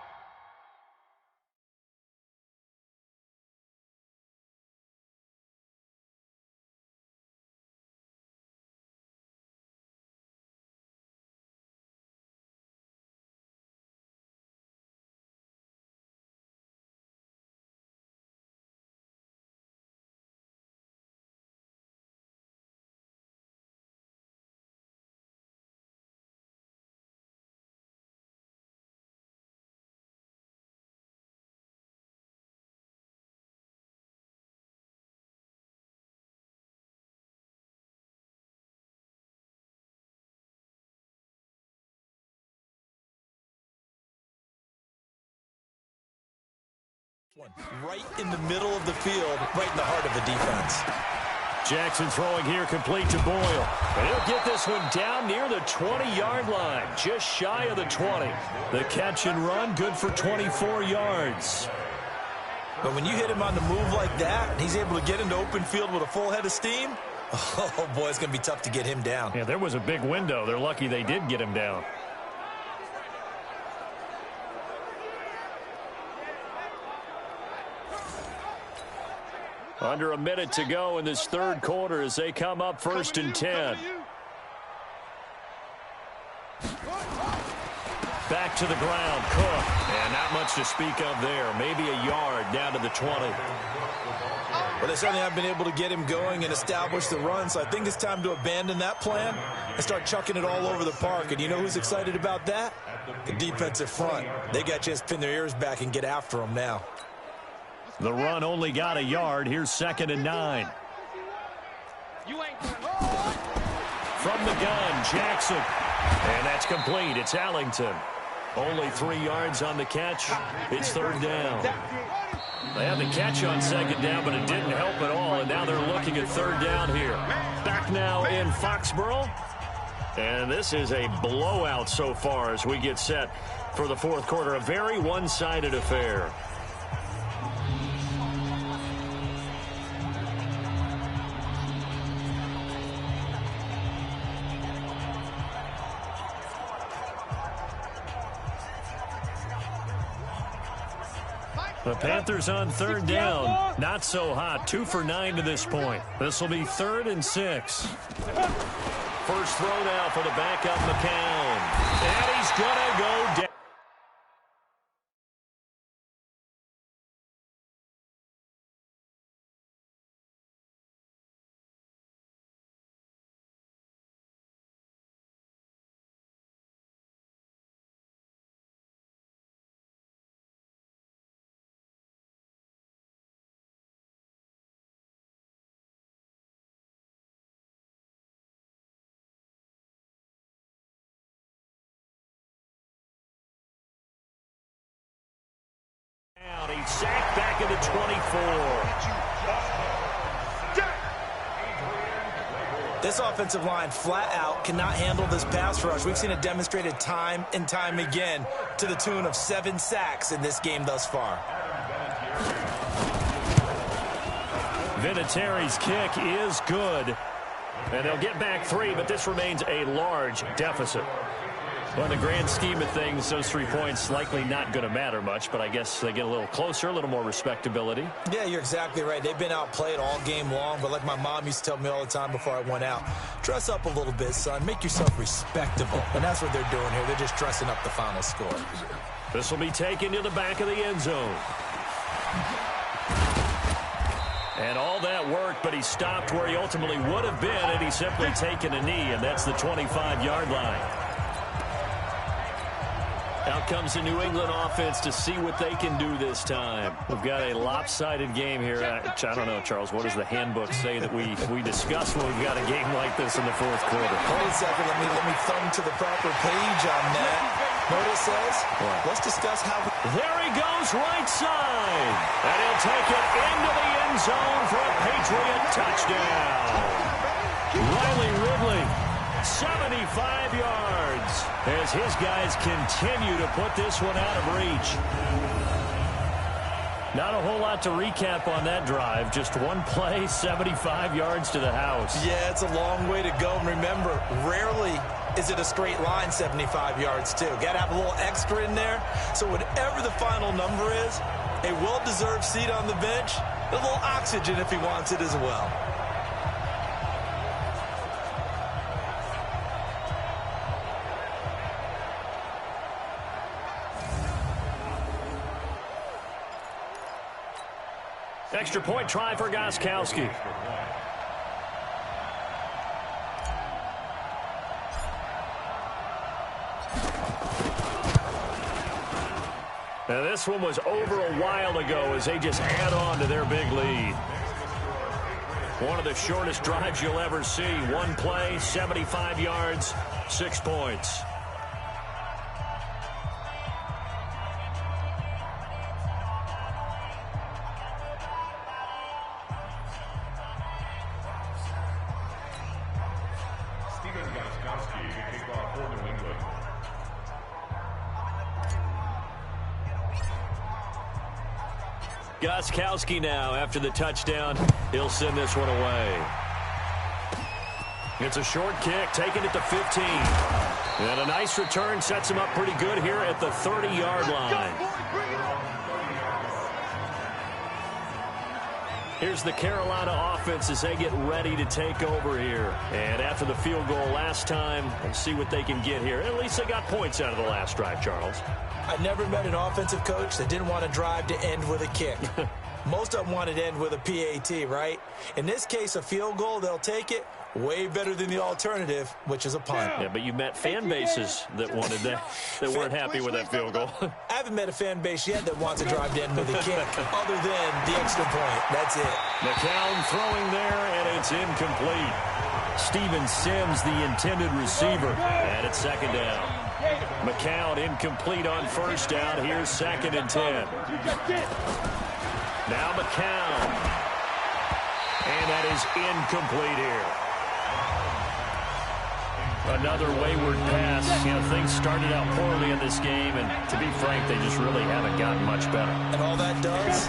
Right in the middle of the field, right in the heart of the defense. Jackson throwing here, complete to Boyle. And he'll get this one down near the 20-yard line, just shy of the 20. The catch and run, good for 24 yards. But when you hit him on the move like that, and he's able to get into open field with a full head of steam, oh, boy, it's going to be tough to get him down. Yeah, there was a big window. They're lucky they did get him down. Under a minute to go in this third quarter as they come up 1st and 10. Back to the ground, Cook. And not much to speak of there. Maybe a yard down to the 20. Well, they certainly have been able to get him going and establish the run, so I think it's time to abandon that plan and start chucking it all over the park. And you know who's excited about that? The defensive front. They got a chance to pin their ears back and get after him now. The run only got a yard. Here's 2nd and 9. From the gun, Jackson. And that's complete. It's Allington. Only 3 yards on the catch. It's 3rd down. They had the catch on 2nd down, but it didn't help at all. And now they're looking at 3rd down here. Back now in Foxborough. And this is a blowout so far as we get set for the 4th quarter. A very one-sided affair. The Panthers on 3rd down. Not so hot. 2 for 9 to this point. This will be 3rd and 6. First throw now for the backup McCown. And he's going to go down. He's sacked back at the 24. This offensive line flat out cannot handle this pass rush. We've seen it demonstrated time and time again to the tune of 7 sacks in this game thus far. Vinatieri's kick is good. And they'll get back 3, but this remains a large deficit. Well, in the grand scheme of things, those 3 points likely not going to matter much, but I guess they get a little closer, a little more respectability. Yeah, you're exactly right. They've been outplayed all game long, but like my mom used to tell me all the time before I went out, dress up a little bit, son. Make yourself respectable. And that's what they're doing here. They're just dressing up the final score. This will be taken to the back of the end zone. And all that worked, but he stopped where he ultimately would have been, and he's simply taken a knee, and that's the 25-yard line. Out comes the New England offense to see what they can do this time. We've got a lopsided game here. I don't know, Charles, what does the handbook say that we discuss when we've got a game like this in the 4th quarter? Hold a second. Let me thumb to the proper page on that. Notice says, let's discuss how... There he goes, right side. And he'll take it into the end zone for a Patriot touchdown. Riley Ridley, 75 yards, as his guys continue to put this one out of reach. Not a whole lot to recap on that drive. Just one play, 75 yards to the house. Yeah, it's a long way to go. And remember, rarely is it a straight line 75 yards, too. Got to have a little extra in there. So whatever the final number is, a well-deserved seat on the bench, a little oxygen if he wants it as well. Extra point try for Gostkowski. Now this one was over a while ago as they just add on to their big lead. One of the shortest drives you'll ever see. One play, 75 yards, 6 points. Gostkowski now after the touchdown. He'll send this one away. It's a short kick, taking it to 15. And a nice return sets him up pretty good here at the 30-yard line. Here's the Carolina offense as they get ready to take over here. And after the field goal last time, let's see what they can get here. At least they got points out of the last drive, Charles. I never met an offensive coach that didn't want to drive to end with a kick. Most of them wanted to end with a PAT, right? In this case, a field goal, they'll take it. Way better than the alternative, which is a punt. Yeah, but you met fan bases that wanted that, that weren't happy with that field goal. I haven't met a fan base yet that wants to drive to end with a kick, other than the extra point. That's it. McCown throwing there, and it's incomplete. Steven Sims, the intended receiver, and it's second down. McCown incomplete on first down. Here's 2nd and 10. Now McCown. And that is incomplete here. Another wayward pass. You know, things started out poorly in this game, and to be frank, they just really haven't gotten much better. And all that does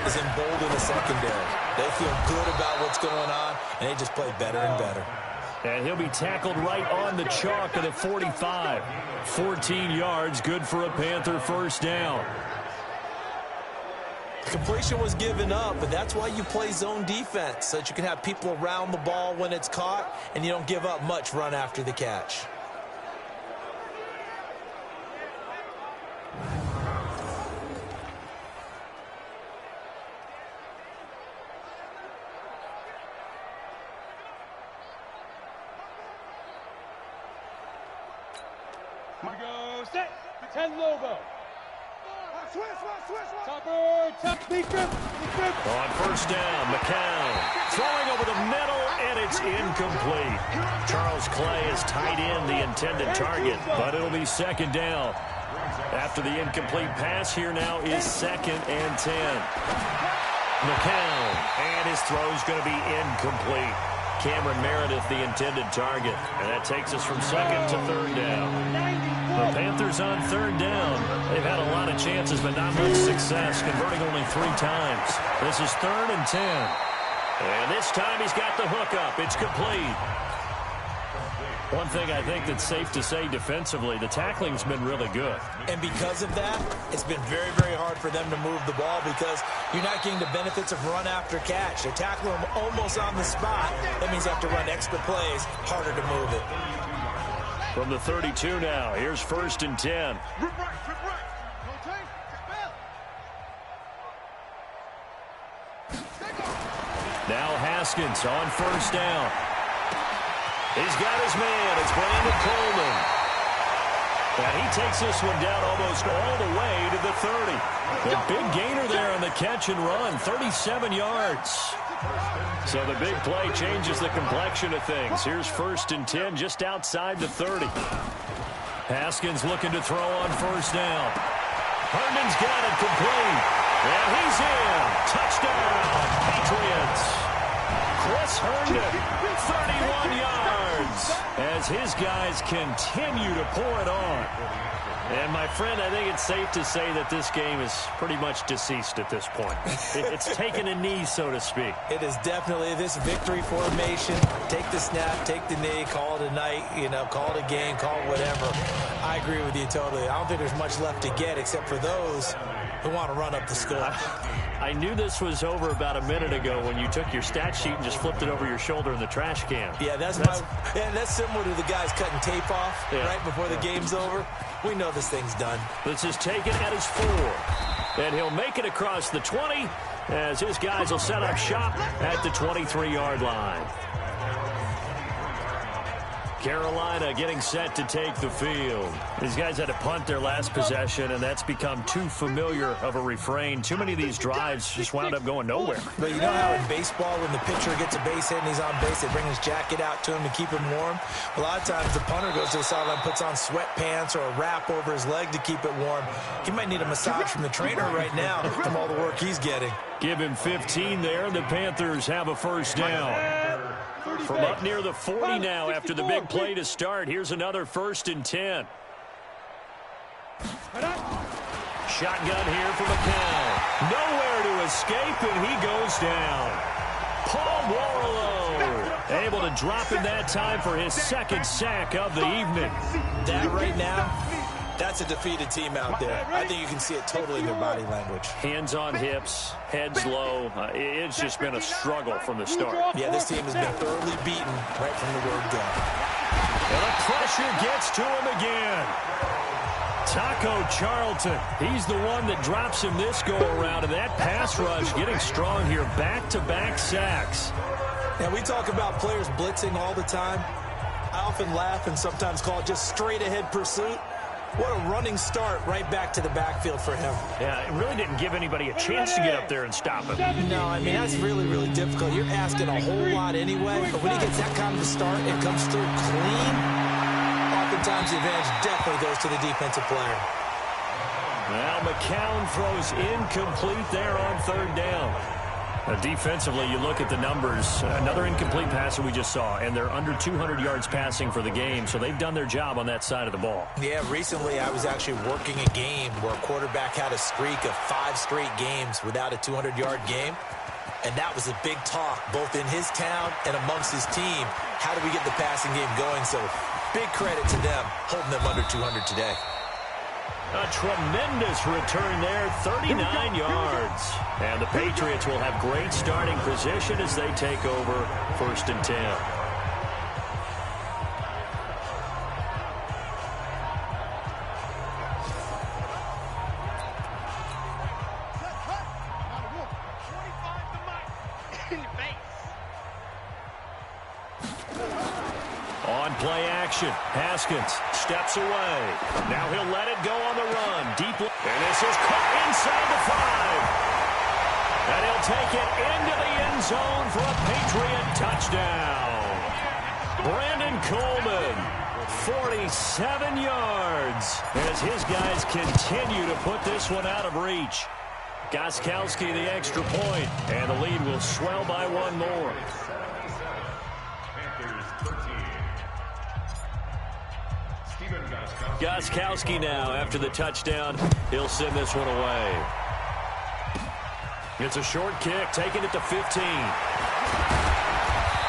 is embolden the secondary. They feel good about what's going on, and they just play better and better. And he'll be tackled right on the chalk at the 45. 14 yards, good for a Panther first down. Completion was given up, but that's why you play zone defense, so that you can have people around the ball when it's caught, and you don't give up much run after the catch. Here we go, set, 10 logo. Top, deep grip. On first down, McCown throwing over the middle, and it's incomplete. Charles Clay has tied in the intended target, but it'll be second down. After the incomplete pass, here now is 2nd and 10. McCown, and his throw's going to be incomplete. Cameron Meredith, the intended target, and that takes us from 2nd to 3rd down. The Panthers on 3rd down. They've had a lot of chances, but not much success, converting only 3 times. This is 3rd and 10. And this time he's got the hook up. It's complete. One thing I think that's safe to say defensively, the tackling's been really good. And because of that, it's been very, very hard for them to move the ball because you're not getting the benefits of run after catch. They're tackling them almost on the spot. That means you have to run extra plays, harder to move it. From the 32 now, here's 1st and 10. Now Haskins on first down. He's got his man. It's Brandon Coleman. And he takes this one down almost all the way to the 30. The big gainer there on the catch and run, 37 yards. So the big play changes the complexion of things. Here's 1st and 10 just outside the 30. Haskins looking to throw on first down. Herndon's got it complete. And he's in. Touchdown, Patriots. Chris Herndon, 31 yards, as his guys continue to pour it on. And, my friend, I think it's safe to say that this game is pretty much deceased at this point. It's taken a knee, so to speak. It is definitely this victory formation. Take the snap, take the knee, call it a night, call it a game, call it whatever. I agree with you totally. I don't think there's much left to get except for those who want to run up the score. I knew this was over about a minute ago when you took your stat sheet and just flipped it over your shoulder in the trash can. Yeah, that's similar to the guys cutting tape off right before the game's over. We know this thing's done. This is taken at his 4. And he'll make it across the 20 as his guys will set up shop at the 23-yard line. Carolina getting set to take the field. These guys had to punt their last possession, and that's become too familiar of a refrain. Too many of these drives just wound up going nowhere. But you know how in baseball, when the pitcher gets a base hit and he's on base, they bring his jacket out to him to keep him warm? A lot of times the punter goes to the sideline, puts on sweatpants or a wrap over his leg to keep it warm. He might need a massage from the trainer right now from all the work he's getting. Give him 15 there. The Panthers have a first down. From up near the 40 now after the big play to start. Here's another 1st and 10. Shotgun here for McCown. Nowhere to escape, and he goes down. Paul Warlow able to drop in that time for his 2nd sack of the evening. That right now, that's a defeated team out there. I think you can see it totally in their body language. Hands on hips, heads low. It's just been a struggle from the start. Yeah, this team has been thoroughly beaten right from the word go. And the pressure gets to him again. Taco Charlton, he's the one that drops him this go-around, and that pass rush getting strong here. Back-to-back sacks. And we talk about players blitzing all the time. I often laugh and sometimes call it just straight-ahead pursuit. What a running start right back to the backfield for him. Yeah, it really didn't give anybody a chance to get up there and stop him. No, I mean, that's really, really difficult. You're asking a whole lot anyway, but when he gets that kind of a start and comes through clean, oftentimes the advantage definitely goes to the defensive player. Well, McCown throws incomplete there on 3rd down. Defensively, you look at the numbers. Another incomplete pass that we just saw, and they're under 200 yards passing for the game, so they've done their job on that side of the ball. Yeah, recently I was actually working a game where a quarterback had a streak of 5 straight games without a 200-yard game, and that was a big talk, both in his town and amongst his team. How do we get the passing game going? So big credit to them, holding them under 200 today. A tremendous return there, 39 yards. And the Patriots will have great starting position as they take over 1st and 10. On play action, Haskins steps away. Now he'll let it go on the run. Deep, and this is caught inside the 5. And he'll take it into the end zone for a Patriot touchdown. Brandon Coleman, 47 yards, as his guys continue to put this one out of reach. Gostkowski the extra point, and the lead will swell by 1 more. Gostkowski now after the touchdown. He'll send this one away. It's a short kick, taking it to 15.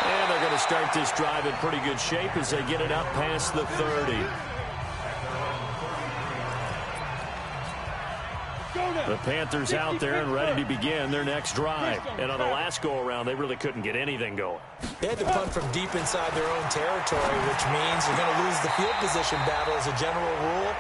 And they're going to start this drive in pretty good shape as they get it up past the 30. The Panthers out there and ready to begin their next drive. And on the last go-around, they really couldn't get anything going. They had to punt from deep inside their own territory, which means they're going to lose the field position battle as a general rule.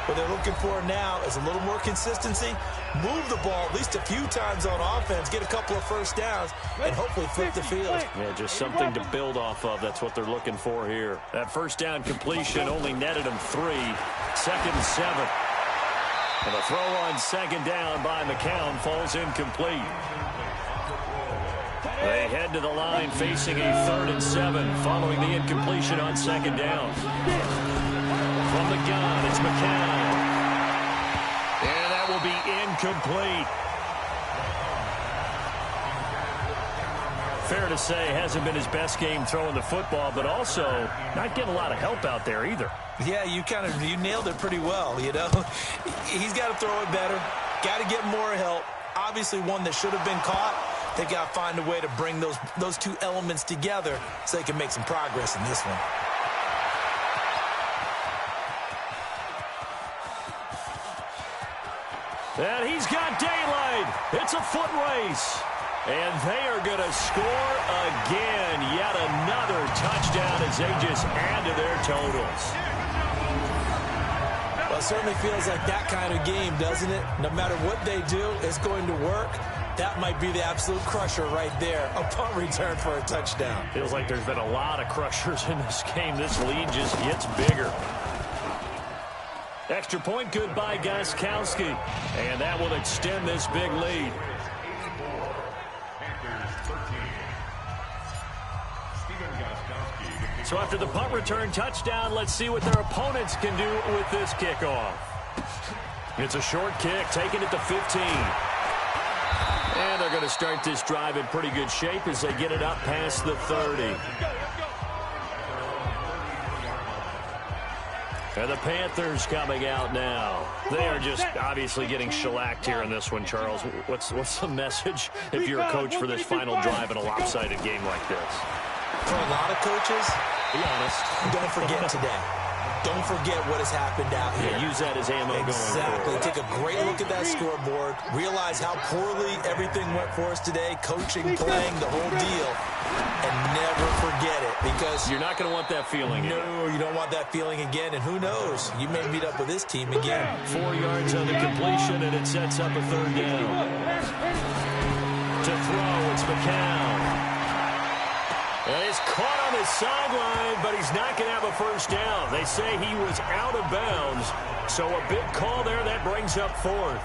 What they're looking for now is a little more consistency, move the ball at least a few times on offense, get a couple of 1st downs, and hopefully flip the field. Yeah, just something to build off of. That's what they're looking for here. That 1st down completion only netted them 3. 2nd and 7. And the throw on 2nd down by McCown falls incomplete. They head to the line facing a 3rd and 7 following the incompletion on 2nd down. From the gun, it's McCown. And that will be incomplete. Fair to say, hasn't been his best game throwing the football, but also not getting a lot of help out there either. Yeah, you nailed it pretty well, you know. He's got to throw it better, got to get more help. Obviously one that should have been caught. They've got to find a way to bring those 2 elements together so they can make some progress in this one. And he's got daylight. It's a foot race. And they are going to score again. Yet another touchdown as they just add to their totals. Well, it certainly feels like that kind of game, doesn't it? No matter what they do, it's going to work. That might be the absolute crusher right there. A punt return for a touchdown. Feels like there's been a lot of crushers in this game. This lead just gets bigger. Extra point good by Gostkowski. And that will extend this big lead. So after the punt return touchdown, let's see what their opponents can do with this kickoff. It's a short kick, taking it to 15. And they're going to start this drive in pretty good shape as they get it up past the 30. And the Panthers coming out now. They are just obviously getting shellacked here in this one, Charles. What's the message if you're a coach for this final drive in a lopsided game like this? For a lot of coaches, be honest, don't forget today. Don't forget what has happened out here. Yeah, use that as ammo going forward. Exactly. Take a great look at that scoreboard. Realize how poorly everything went for us today. Coaching, playing, the whole deal. And never forget it, because you're not going to want that feeling again. No, you don't want that feeling again. And who knows? You may meet up with this team again. 4 yards on the completion, and it sets up a third down. To throw, it's McCown. And he's caught on his sideline, but he's not going to have a first down. They say he was out of bounds, so a big call there. That brings up fourth.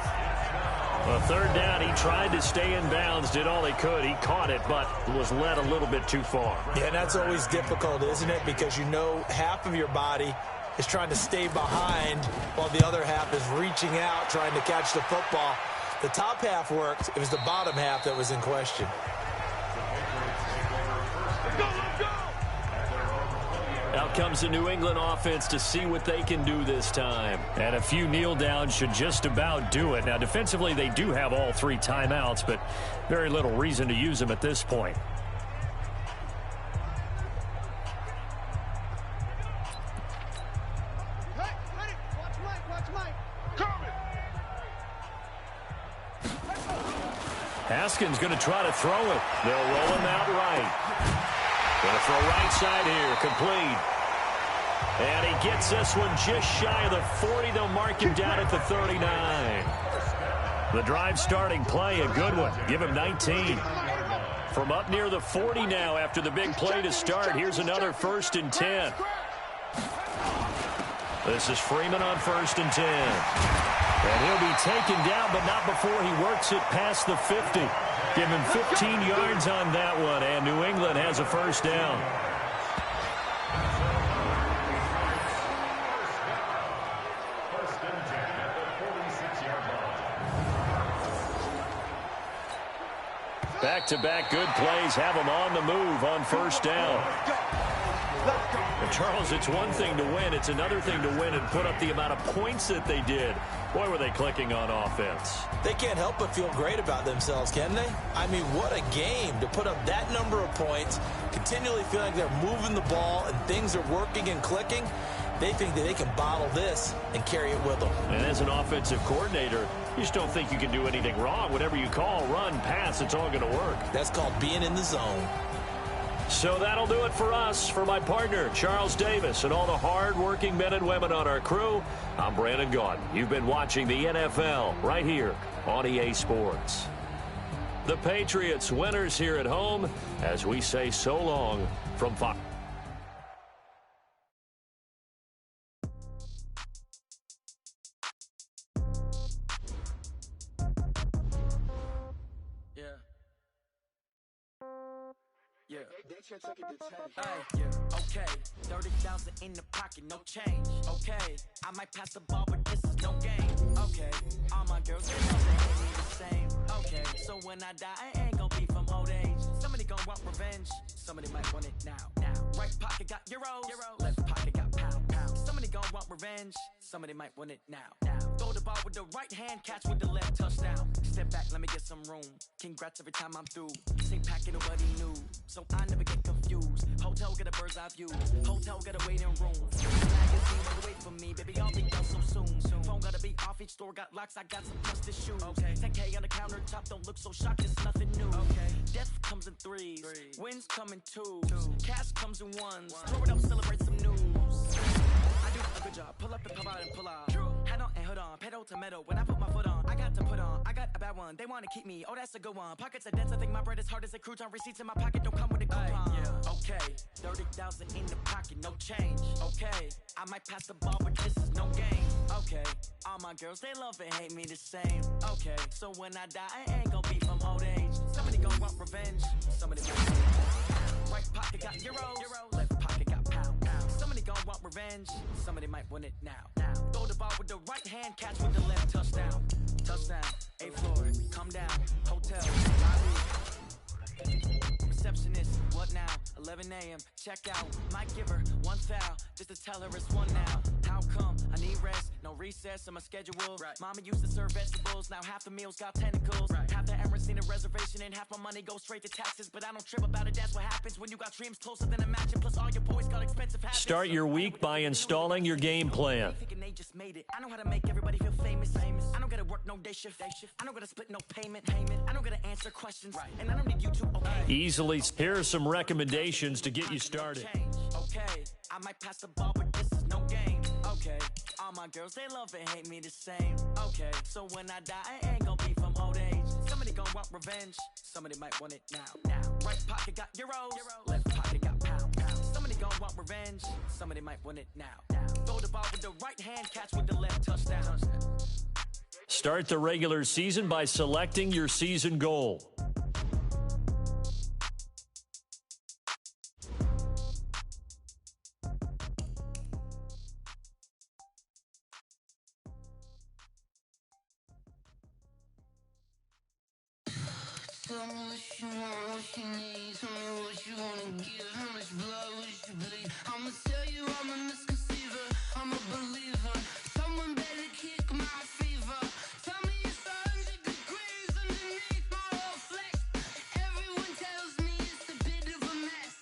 A third down, he tried to stay in bounds, did all he could. He caught it, but was led a little bit too far. Yeah, and that's always difficult, isn't it? Because you know half of your body is trying to stay behind while the other half is reaching out, trying to catch the football. The top half worked. It was the bottom half that was in question. Out comes the New England offense to see what they can do this time. And a few kneel downs should just about do it. Now, defensively, they do have all 3 timeouts, but very little reason to use them at this point. Haskins going to try to throw it. They'll roll him out right. Going to throw right side here, complete. And he gets this one just shy of the 40. They'll mark him down at the 39. The drive starting play, a good one. Give him 19. From up near the 40 now after the big play to start. Here's another 1st and 10. This is Freeman on 1st and 10. And he'll be taken down, but not before he works it past the 50. Give him 15 yards on that one, and New England has a first down. Back-to-back good plays have them on the move on first down. And Charles, it's one thing to win. It's another thing to win and put up the amount of points that they did. Boy, were they clicking on offense. They can't help but feel great about themselves, can they? I mean, what a game to put up that number of points, continually feeling they're moving the ball and things are working and clicking. They think that they can bottle this and carry it with them. And as an offensive coordinator, you just don't think you can do anything wrong. Whatever you call, run, pass, it's all going to work. That's called being in the zone. So that'll do it for us. For my partner, Charles Davis, and all the hard-working men and women on our crew, I'm Brandon Gaudin. You've been watching the NFL right here on EA Sports. The Patriots winners here at home as we say so long from Fox. Okay, 30,000 in the pocket, no change. Okay, I might pass the ball, but this is no game. Okay, all my girls, they know they hate me the same. Okay, so when I die, I ain't gonna be from old age. Somebody gonna want revenge, somebody might want it now. Right pocket got euros, left pocket got pounds. Somebody gonna want revenge, somebody might want it now. Throw the ball with the right hand, catch with the left, touchdown. Step back, let me get some room. Congrats every time I'm through. Same packet of what he knew, so I never get confused. Hotel get a bird's eye view. Hotel get a waiting room. Magazine wanna wait for me, baby. I'll be done so soon. Phone gotta be off. Each store got locks. I got some trusted shoes. Okay. 10K on the countertop. Don't look so shocked. It's nothing new. Okay. Death comes in threes. Wins come in twos. Cash comes in ones. Throw it up, celebrate some news. I do a good job. Pull up and pop out and pull out. Head on and hood on. Pedal to metal. When I put my foot on, I got to put on. I got a bad one. They wanna keep me. Oh, that's a good one. Pockets are dense. I think my bread is hard as a crouton. Receipts in my pocket don't come with a coupon. Okay, 30,000 in the pocket, no change. Okay, I might pass the ball, but this is no game. Okay, all my girls, they love and hate me the same. Okay, so when I die, I ain't gonna be from old age. Somebody gonna want revenge, somebody might. Right pocket got euros, left pocket got pounds. Somebody gonna want revenge, somebody might want it now. Throw the ball with the right hand, catch with the left, touchdown. Touchdown, 8th floor, come down, hotel, lobby. Receptionist, what now? 11 a.m., check out. Might give her one foul, just to tell her it's one now. How come? I need rest, no recess in my schedule. Right. Mama used to serve vegetables, now half the meals got tentacles. Right. Half the Emirates need a reservation and half my money goes straight to taxes. But I don't trip about it, that's what happens when you got dreams closer than a mansion. Plus all your boys got expensive habits. Start your week by installing your game plan. They just made it. I know how to make everybody feel famous. I don't gotta work no day shift. I don't gotta split no payment. I don't gotta answer questions. Right. And I don't need you to, okay. Easily, here are some recommendations to get you started. Okay, I might pass the ball, but this is no game. Okay, all my girls, they love and hate me the same. Okay, so when I die, I ain't gonna be from old age. Somebody gonna want revenge. Somebody might want it now. Right pocket got euros. Left pocket got pound. Somebody gonna want revenge. Somebody might want it now. Throw the ball with the right hand, catch with the left, touchdown. Start the regular season by selecting your season goal. Tell me what you want, what you need. Tell me what you wanna give. How much blood would you bleed? I'ma tell you I'm a misconceiver. I'm a believer. Someone better kick my fever. Tell me it's 100 degrees underneath my whole flesh. Everyone tells me it's a bit of a mess.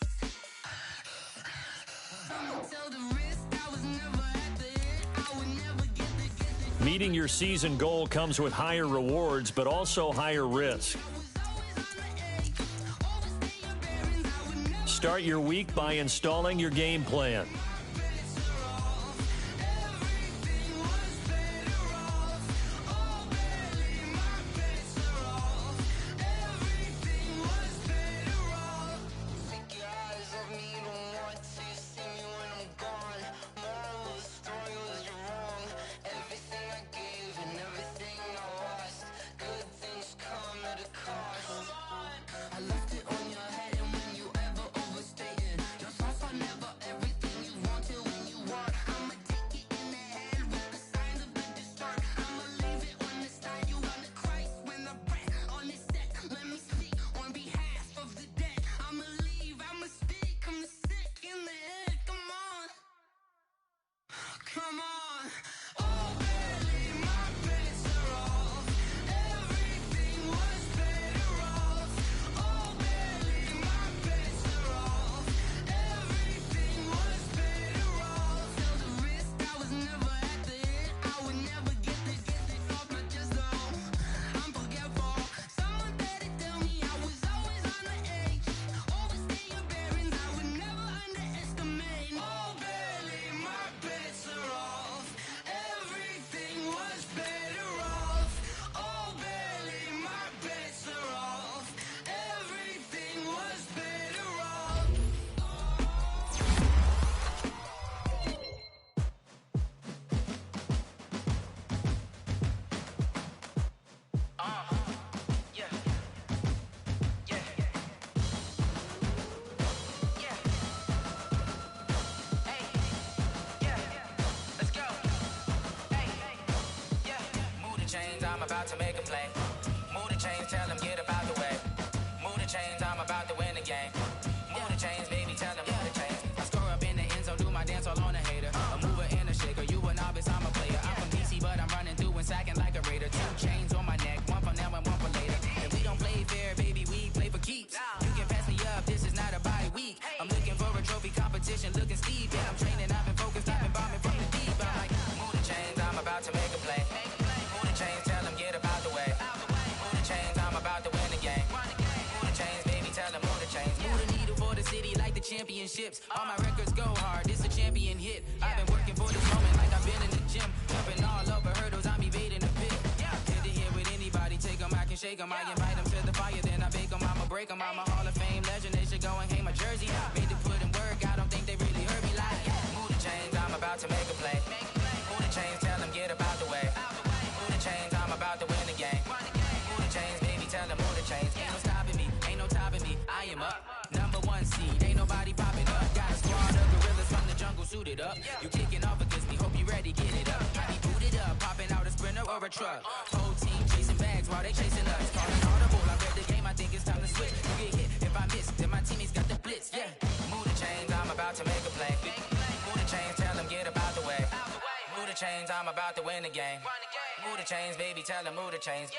I'ma tell the risk I was never at the end. I would never get the Meeting your season goal comes with higher rewards, but also higher risk. Start your week by installing your game plan. Come on. Oh, barely, my bets are off. Everything was better off. Oh, barely, my bets are off. Everything was better off. Tell the risk I was never at the end. I would never get this off my chest though. I'm forgetful. Someone better tell me I was always on the edge. Overstay your bearings, I would never underestimate. Oh, barely, my bets are off. Everything was better off. Oh, barely, my bets are off. Everything was better off. Yeah. Yeah. Yeah. Hey. Yeah. Let's go. Hey. Yeah. Move the chains, I'm about to make a play. Move the chains, tell them get about the way. Move the chains, I'm about to win the game. Move the chains, baby, tell them move the chains. I score up in the end zone, do my dance all on a hater. A mover and a shaker, you a novice, I'm a player. I'm from DC, but I'm running through and sacking like a raider. 2 chains on my neck, one for now and one for later. And we don't play fair, baby, we play for keeps. You can pass me up, this is not a bye week. I'm looking for a trophy competition, looking steep. Yeah, I'm training, I've been focused, I've been bombing from the deep. I'm like, move the chains, I'm about to make a play. Move the chains, tell them get about the way. Move the chains, I'm about to win the game. Move the chains, baby, tell them move the chains. Move the needle for the city like the championships. All my records go hard, this a champion hit. I've been working for this moment like I've been in the gym. Jumping all over hurdles, I'm evading the pit. Head to head with anybody, take them, I can shake them. I invite them to the fire, then I bake them, I'ma break them. I'm a Hall of Fame legend, they should go and hang my jersey. Made to put in work, I don't think they really heard me like. Move the chains, I'm about to make a play. Move the chains, tell them get about the way. Move the chains, I'm about to win the game. Move the chains, baby, tell them move the chains. Ain't no stopping me, ain't no topping me. I am up, #1 seed, ain't nobody popping up. Got a squad of gorillas from the jungle suited up. You kicking off against me, hope you ready, get it up. I be booted up, popping out a sprinter or a truck. Whole team friends while they chasing us. Call it audible, I read the game, I think it's time to switch. You get hit if I miss, then my teammates got the blitz, yeah. Move the chains, I'm about to make a play. Move the chains, tell them get about the way. Move the chains, I'm about to win the game. Move the chains, baby, tell them move the chains.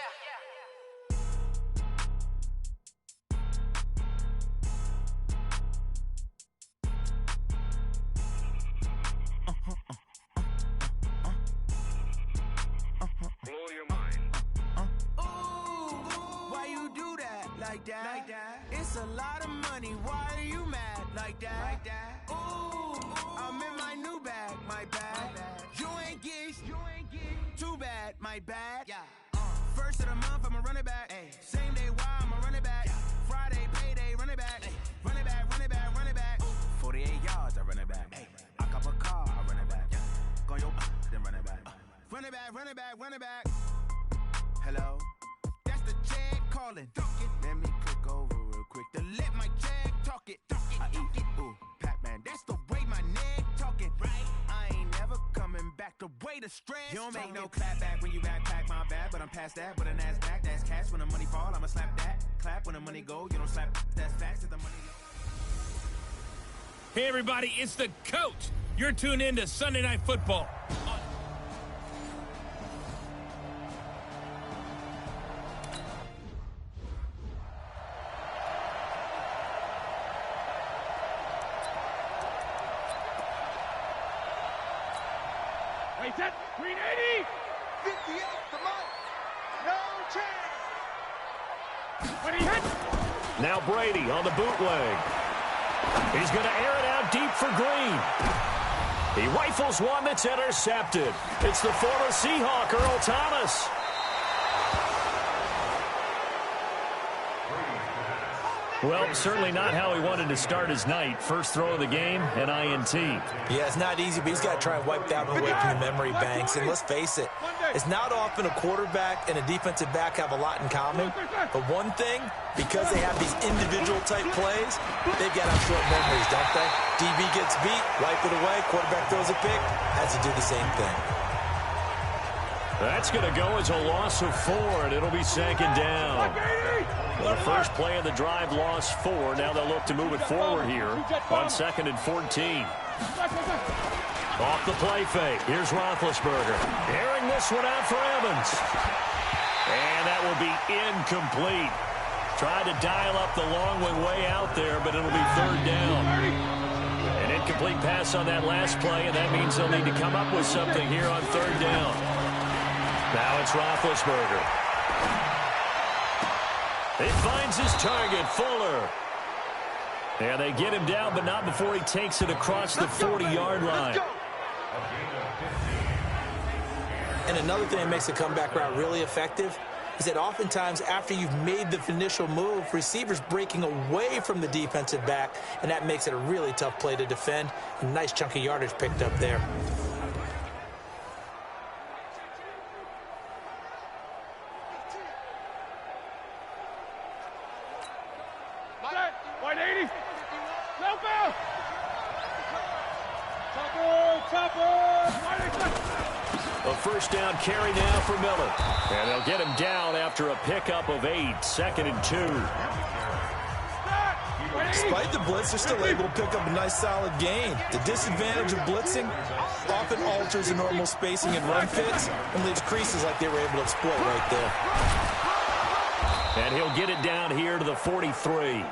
Like that. It's a lot of money. Why are you mad like that? Ooh, I'm in my new bag, my bad. You ain't geeks, too bad, my bad. First of the month, I'ma run it back. Same day, why I'ma run it back. Friday, payday, run it back. Run it back, run it back, run it back. 48 yards, I run it back. I cop a car, I run it back. Go your then run it back. Run it back, run it back, run it back. Hello? That's the check calling. Let me click over real quick to let my check talk it. I eat, ooh, Pac-Man, that's the way my neck talking. I ain't never coming back the way the stress. You don't make no clap back when you backpack, my bad, but I'm past that. With an ass back, that's cash. When the money fall, I'ma slap that. Clap when the money go, you don't slap. That's facts if the money go. Hey, everybody, it's the coach. You're tuned in to Sunday Night Football. Set, 380, 58, the mark, no chance. When he hits. Now Brady on the bootleg. He's going to air it out deep for Green. He rifles one that's intercepted. It's the former Seahawk, Earl Thomas. Well, certainly not how he wanted to start his night. First throw of the game, an INT. Yeah, it's not easy, but he's got to try and wipe that one away from the memory banks. And let's face it, it's not often a quarterback and a defensive back have a lot in common. But one thing, because they have these individual type plays, they've got to have short memories, don't they? DB gets beat, wipe it away, quarterback throws a pick, has to do the same thing. That's going to go as a loss of 4, and it'll be second down. Well, the first play of the drive lost 4. Now they'll look to move it forward here on 2nd and 14. Off the play fake. Here's Roethlisberger. Airing this one out for Evans. And that will be incomplete. Tried to dial up the long one way out there, but it'll be third down. An incomplete pass on that last play, and that means they'll need to come up with something here on third down. Now it's Roethlisberger. He finds his target, Fuller. And they get him down, but not before he takes it across the 40-yard line. And another thing that makes a comeback route really effective is that oftentimes after you've made the initial move, receivers breaking away from the defensive back, and that makes it a really tough play to defend. A nice chunk of yardage picked up there. A first down carry now for Miller. And they'll get him down after a pickup of 8, 2nd and 2. Despite the blitz, they're still able to pick up a nice solid gain. The disadvantage of blitzing often alters the normal spacing and run fits and leaves creases like they were able to exploit right there. And he'll get it down here to the 43.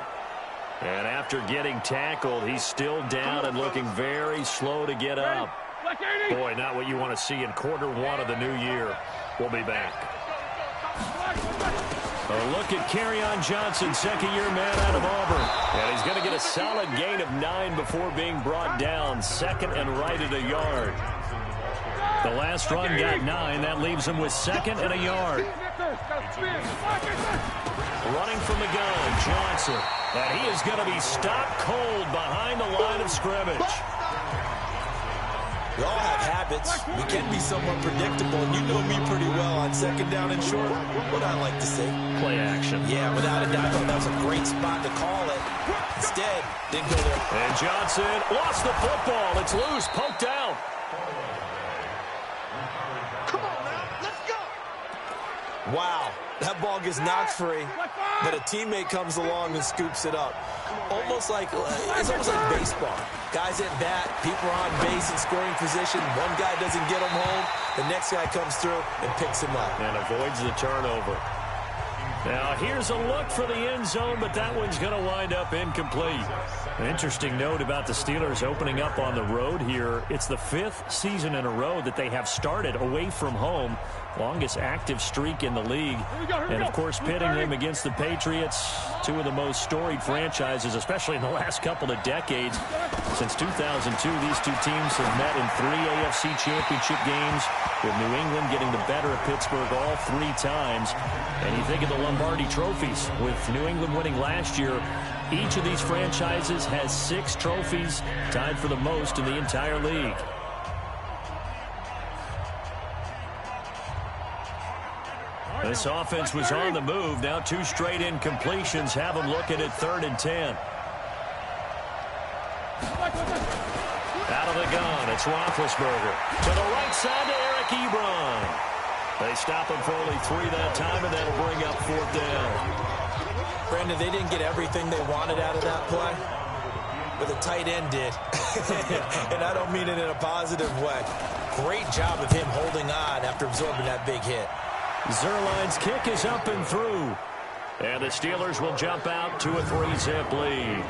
And after getting tackled, he's still down and looking very slow to get up. Boy, not what you want to see in quarter 1 of the new year. We'll be back. A look at Kerryon Johnson, second-year man out of Auburn. And he's going to get a solid gain of 9 before being brought down. 2nd and right at a yard. The last run got 9. That leaves him with 2nd and a yard. Running from the gun, Johnson. And he is going to be stopped cold behind the line of scrimmage. We all have habits. We can be somewhat predictable, and you know me pretty well on 2nd down and short. What I like to say. Play action. Yeah, without a doubt, that was a great spot to call it. Instead, didn't go there. And Johnson lost the football. It's loose, poked out. Wow. That ball gets knocked free, but a teammate comes along and scoops it up. It's almost like baseball. Guys at bat, people are on base in scoring position. One guy doesn't get him home. The next guy comes through and picks him up. And avoids the turnover. Now, here's a look for the end zone, but that one's going to wind up incomplete. An interesting note about the Steelers opening up on the road here. It's the 5th season in a row that they have started away from home. Longest active streak in the league. And, of course, pitting them against the Patriots, two of the most storied franchises, especially in the last couple of decades. Since 2002, these two teams have met in 3 AFC championship games, with New England getting the better of Pittsburgh all 3 times. And you think of the Lombardi trophies, with New England winning last year. Each of these franchises has 6 trophies, tied for the most in the entire league. This offense was on the move. Now 2 straight incompletions have them looking at 3rd and 10. Out of the gun, it's Roethlisberger. To the right side to Eric Ebron. They stop him for only 3 that time, and that'll bring up 4th down. Brandon, they didn't get everything they wanted out of that play, but the tight end did. And I don't mean it in a positive way. Great job of him holding on after absorbing that big hit. Zerline's kick is up and through. And the Steelers will jump out to a 3-zip lead.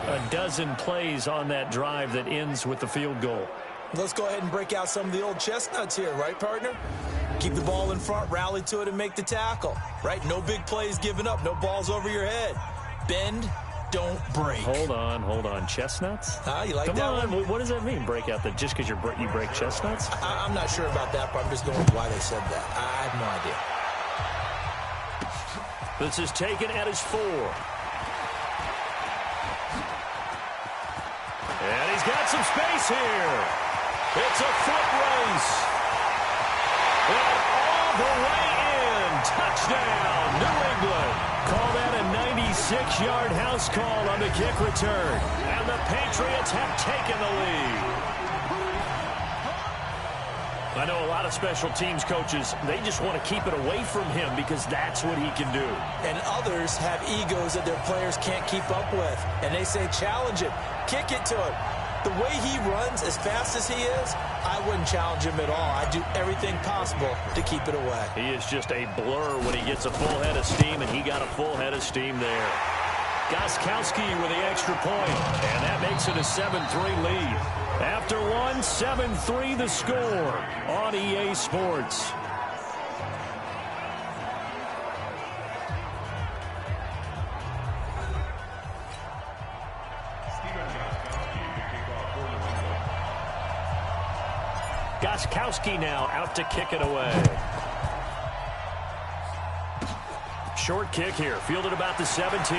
A dozen plays on that drive that ends with the field goal. Let's go ahead and break out some of the old chestnuts here, right, partner? Keep the ball in front, rally to it, and make the tackle, right? No big plays given up, no balls over your head. Bend, don't break. Hold on. Chestnuts? You like Come that on. one? What does that mean, break out? That just because you break chestnuts? I'm not sure about that, but I'm just going with why they said that. I have no idea. This is taken at his 4. And he's got some space here. It's a foot race. And all the way in. Touchdown, New England. Call that a 96-yard house call on the kick return. And the Patriots have taken the lead. I know a lot of special teams coaches, they just want to keep it away from him because that's what he can do. And others have egos that their players can't keep up with. And they say, challenge him, kick it to him. The way he runs, as fast as he is, I wouldn't challenge him at all. I'd do everything possible to keep it away. He is just a blur when he gets a full head of steam, and he got a full head of steam there. Gostkowski with the extra point, and that makes it a 7-3 lead. After 1, 7-3 the score on EA Sports. Gostkowski now out to kick it away. Short kick here, fielded about the 17.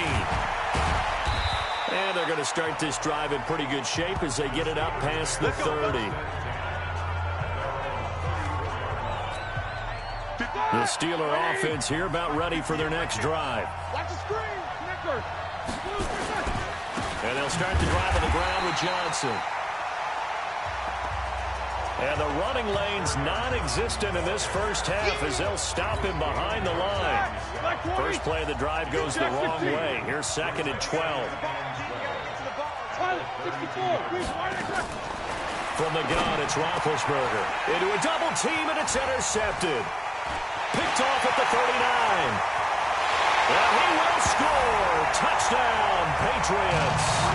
And they're going to start this drive in pretty good shape as they get it up past the 30. The Steeler offense here about ready for their next drive. Watch the screen. Nicker. And they'll start the drive on the ground with Johnson. And the running lane's non-existent in this first half as they'll stop him behind the line. First play of the drive goes the wrong way. Here's 2nd and 12. From the gun, it's Roethlisberger. Into a double team, and it's intercepted. Picked off at the 39. And he will score. Touchdown, Patriots.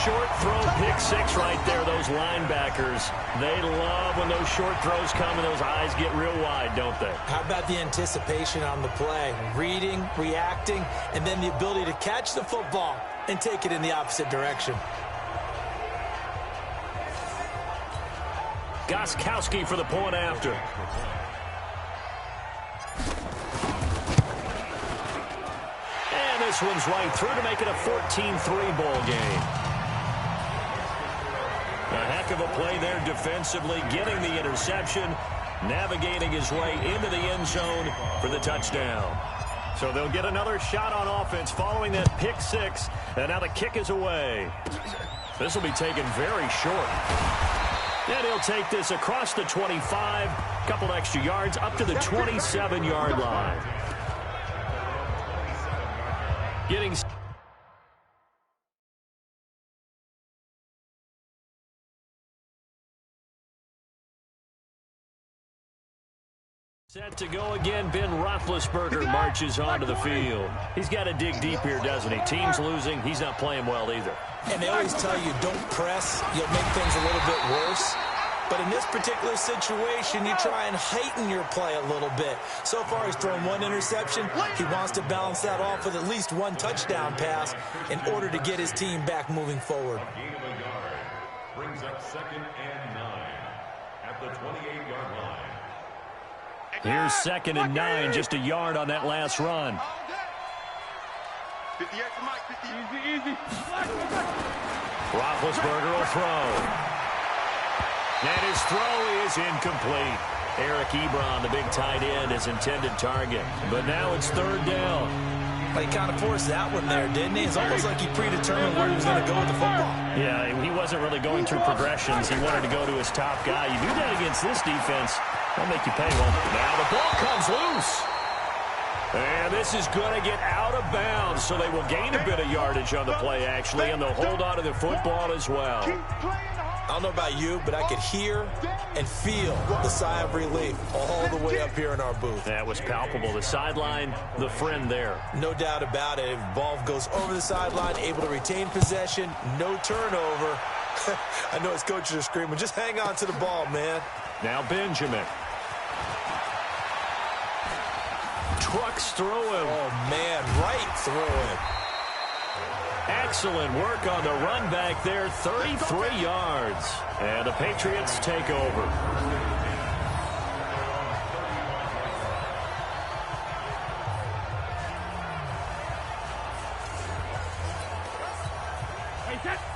Short throw, pick 6 right there. Those linebackers, they love when those short throws come and those eyes get real wide, don't they? How about the anticipation on the play? Reading, reacting, and then the ability to catch the football and take it in the opposite direction. Gostkowski for the point after. And this one's right through to make it a 14-3 ball game. A heck of a play there defensively, getting the interception, navigating his way into the end zone for the touchdown. So they'll get another shot on offense following that pick 6, and now the kick is away. This will be taken very short. And he'll take this across the 25, a couple extra yards, up to the 27-yard line. Getting set to go again. Ben Roethlisberger marches onto the field. He's got to dig deep here, doesn't he? Team's losing. He's not playing well either. And they always tell you, don't press. You'll make things a little bit worse. But in this particular situation, you try and heighten your play a little bit. So far, he's thrown one interception. He wants to balance that off with at least one touchdown pass in order to get his team back moving forward. Gain of a yard brings up 2nd and 9 at the 28-yard line. Here's 2nd and 9, just a yard on that last run. 58 to Mike, 50. Easy. Roethlisberger will throw. And his throw is incomplete. Eric Ebron, the big tight end, his intended target. But now it's 3rd down. He kind of forced that one there, didn't he? It's almost like he predetermined where he was going to go with the football. Yeah, he wasn't really going through progressions. He wanted to go to his top guy. You do that against this defense, they'll make you pay one. Now the ball comes loose. And this is going to get out of bounds, so they will gain a bit of yardage on the play, actually, and they'll hold on to the football as well. I don't know about you, but I could hear and feel the sigh of relief all the way up here in our booth. That was palpable. The sideline, the friend there. No doubt about it. If the ball goes over the sideline, able to retain possession, no turnover. I know his coaches are screaming, just hang on to the ball, man. Now Benjamin. Trucks through him. Oh, man, right through him. Excellent work on the run back there, 33 yards. And the Patriots take over.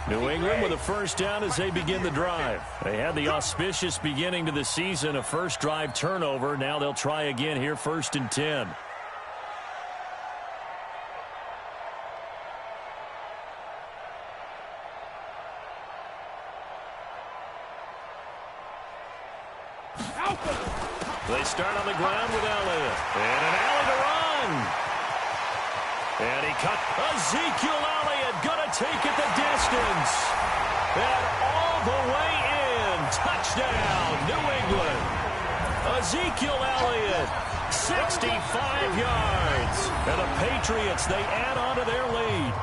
New England with a first down as they begin the drive. They had the auspicious beginning to the season, a first drive turnover. Now they'll try again here, 1st and 10. They start on the ground with Elliott. And an alley to run. And he cut. Ezekiel Elliott going to take it the distance. And all the way in. Touchdown, New England. Ezekiel Elliott, 65 yards. And the Patriots, they add on to their lead.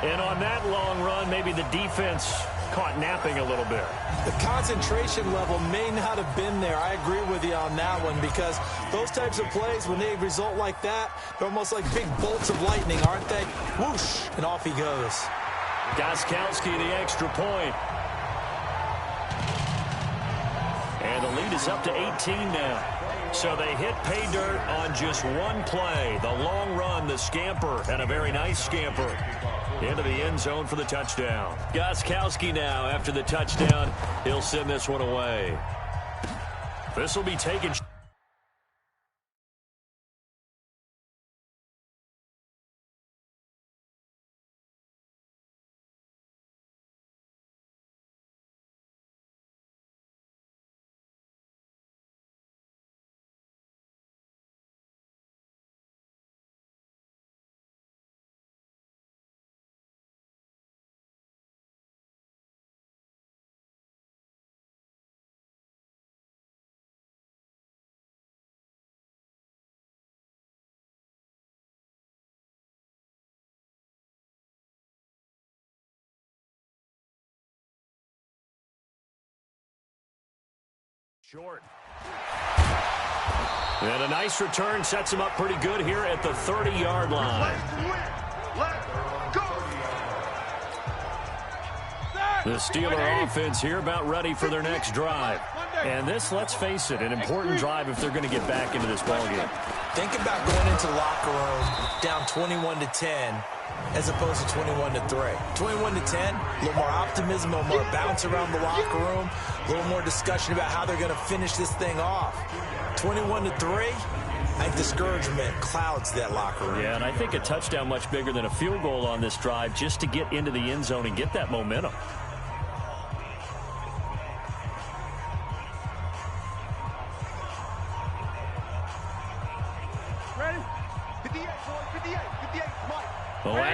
And on that long run, maybe the defense caught napping a little bit. The concentration level may not have been there. I agree with you on that one, because those types of plays, when they result like that, they're almost like big bolts of lightning, aren't they? Whoosh, and off he goes. Gostkowski, the extra point. And the lead is up to 18 now. So they hit pay dirt on just one play. The long run, the scamper, and a very nice scamper into the end zone for the touchdown. Gostkowski now, after the touchdown, he'll send this one away. This will be taken. Short. And a nice return sets him up pretty good here at the 30-yard line. The Steeler offense here about ready for their next drive. And this, let's face it, an important drive if they're going to get back into this ballgame. Think about going into the locker room down 21-10 as opposed to 21-3. 21-10, a little more optimism, a little more bounce around the locker room, a little more discussion about how they're going to finish this thing off. 21-3, I think discouragement clouds that locker room. Yeah, and I think a touchdown much bigger than a field goal on this drive just to get into the end zone and get that momentum.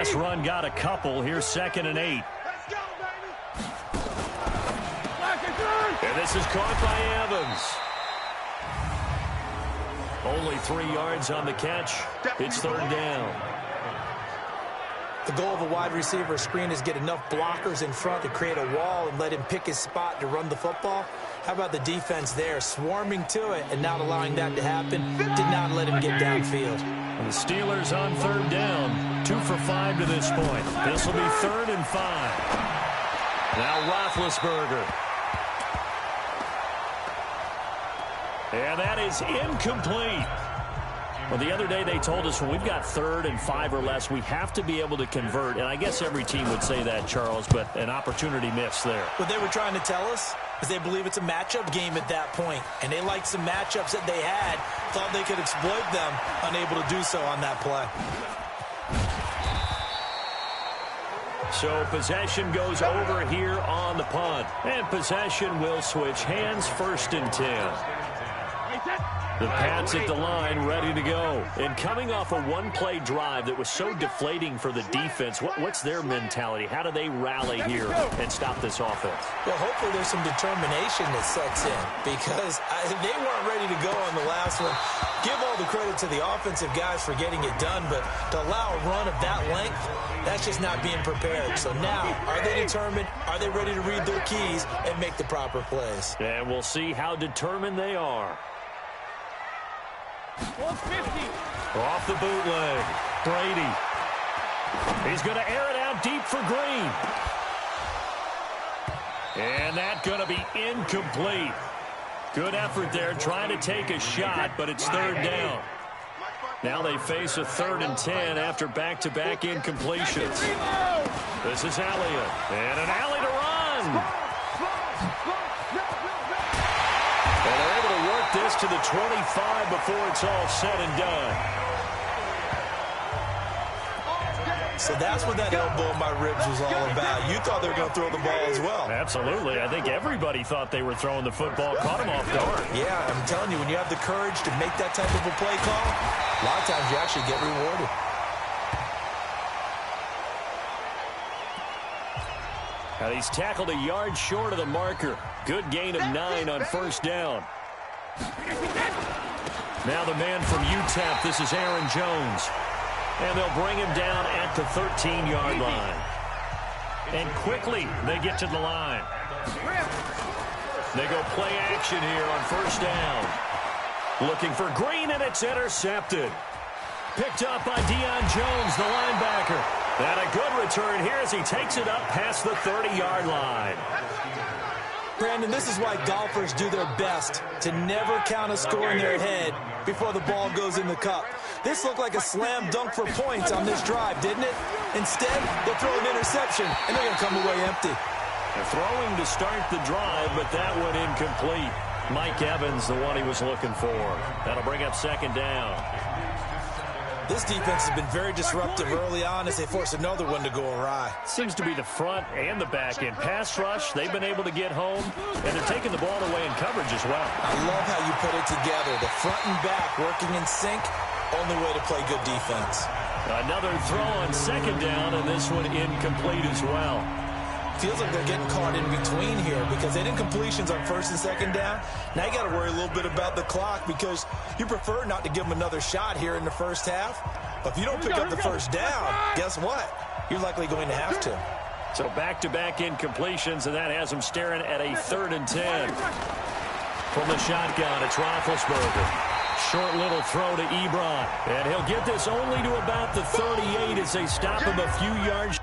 Pass run got a couple. Here's 2nd and 8. Let's go, baby. And this is caught by Evans. Only 3 yards on the catch. It's 3rd down. The goal of a wide receiver screen is get enough blockers in front to create a wall and let him pick his spot to run the football. How about the defense there, swarming to it and not allowing that to happen? Did not let him get downfield. And the Steelers on 3rd down. 2 for 5 to this point. This will be 3rd and 5. Now Roethlisberger. And that is incomplete. Well, the other day they told us when we've got 3rd and 5 or less, we have to be able to convert. And I guess every team would say that, Charles, but an opportunity missed there. What they were trying to tell us is they believe it's a matchup game at that point. And they liked some matchups that they had, thought they could exploit them, unable to do so on that play. So possession goes over here on the punt. And possession will switch hands, 1st and 10. The Pats at the line, ready to go. And coming off a one-play drive that was so deflating for the defense, what's their mentality? How do they rally here and stop this offense? Well, hopefully there's some determination that sets in because they weren't ready to go on the last one. Give all the credit to the offensive guys for getting it done, but to allow a run of that length, that's just not being prepared. So now, are they determined? Are they ready to read their keys and make the proper plays? And we'll see how determined they are. 150. Off the bootleg. Brady. He's going to air it out deep for Green. And that's going to be incomplete. Good effort there trying to take a shot, but it's 3rd down. Now they face a 3rd and 10 after back-to-back incompletions. This is Elliott. And an alley to run. And they're able to work this to the 25 before it's all said and done. So that's what that elbow in my ribs was all about. You thought they were going to throw the ball as well. Absolutely. I think everybody thought they were throwing the football. Caught him off guard. Yeah, I'm telling you, when you have the courage to make that type of a play call, a lot of times you actually get rewarded. Now he's tackled a yard short of the marker. Good gain of 9 on 1st down. Now the man from UTEP, this is Aaron Jones. And they'll bring him down at the 13-yard line. And quickly they get to the line. They go play action here on 1st down. Looking for Green, and it's intercepted. Picked up by Deion Jones, the linebacker. And a good return here as he takes it up past the 30-yard line. Brandon, this is why golfers do their best to never count a score in their head before the ball goes in the cup. This looked like a slam dunk for points on this drive, didn't it? Instead, they'll throw an interception, and they're going to come away empty. They're throwing to start the drive, but that one incomplete. Mike Evans, the one he was looking for. That'll bring up 2nd down. This defense has been very disruptive early on as they force another one to go awry. Seems to be the front and the back end. Pass rush, they've been able to get home, and they're taking the ball away in coverage as well. I love how you put it together. The front and back working in sync, only way to play good defense. Another throw on 2nd down, and this one incomplete as well. Feels like they're getting caught in between here because they did incompletions on 1st and 2nd down. Now you got to worry a little bit about the clock because you prefer not to give them another shot here in the 1st half. But if you don't pick up the 1st down, guess what? You're likely going to have to. So back-to-back incompletions, and that has them staring at a 3rd and 10. From the shotgun, it's Roethlisberger. Short little throw to Ebron. And he'll get this only to about the 38 as they stop him a few yards.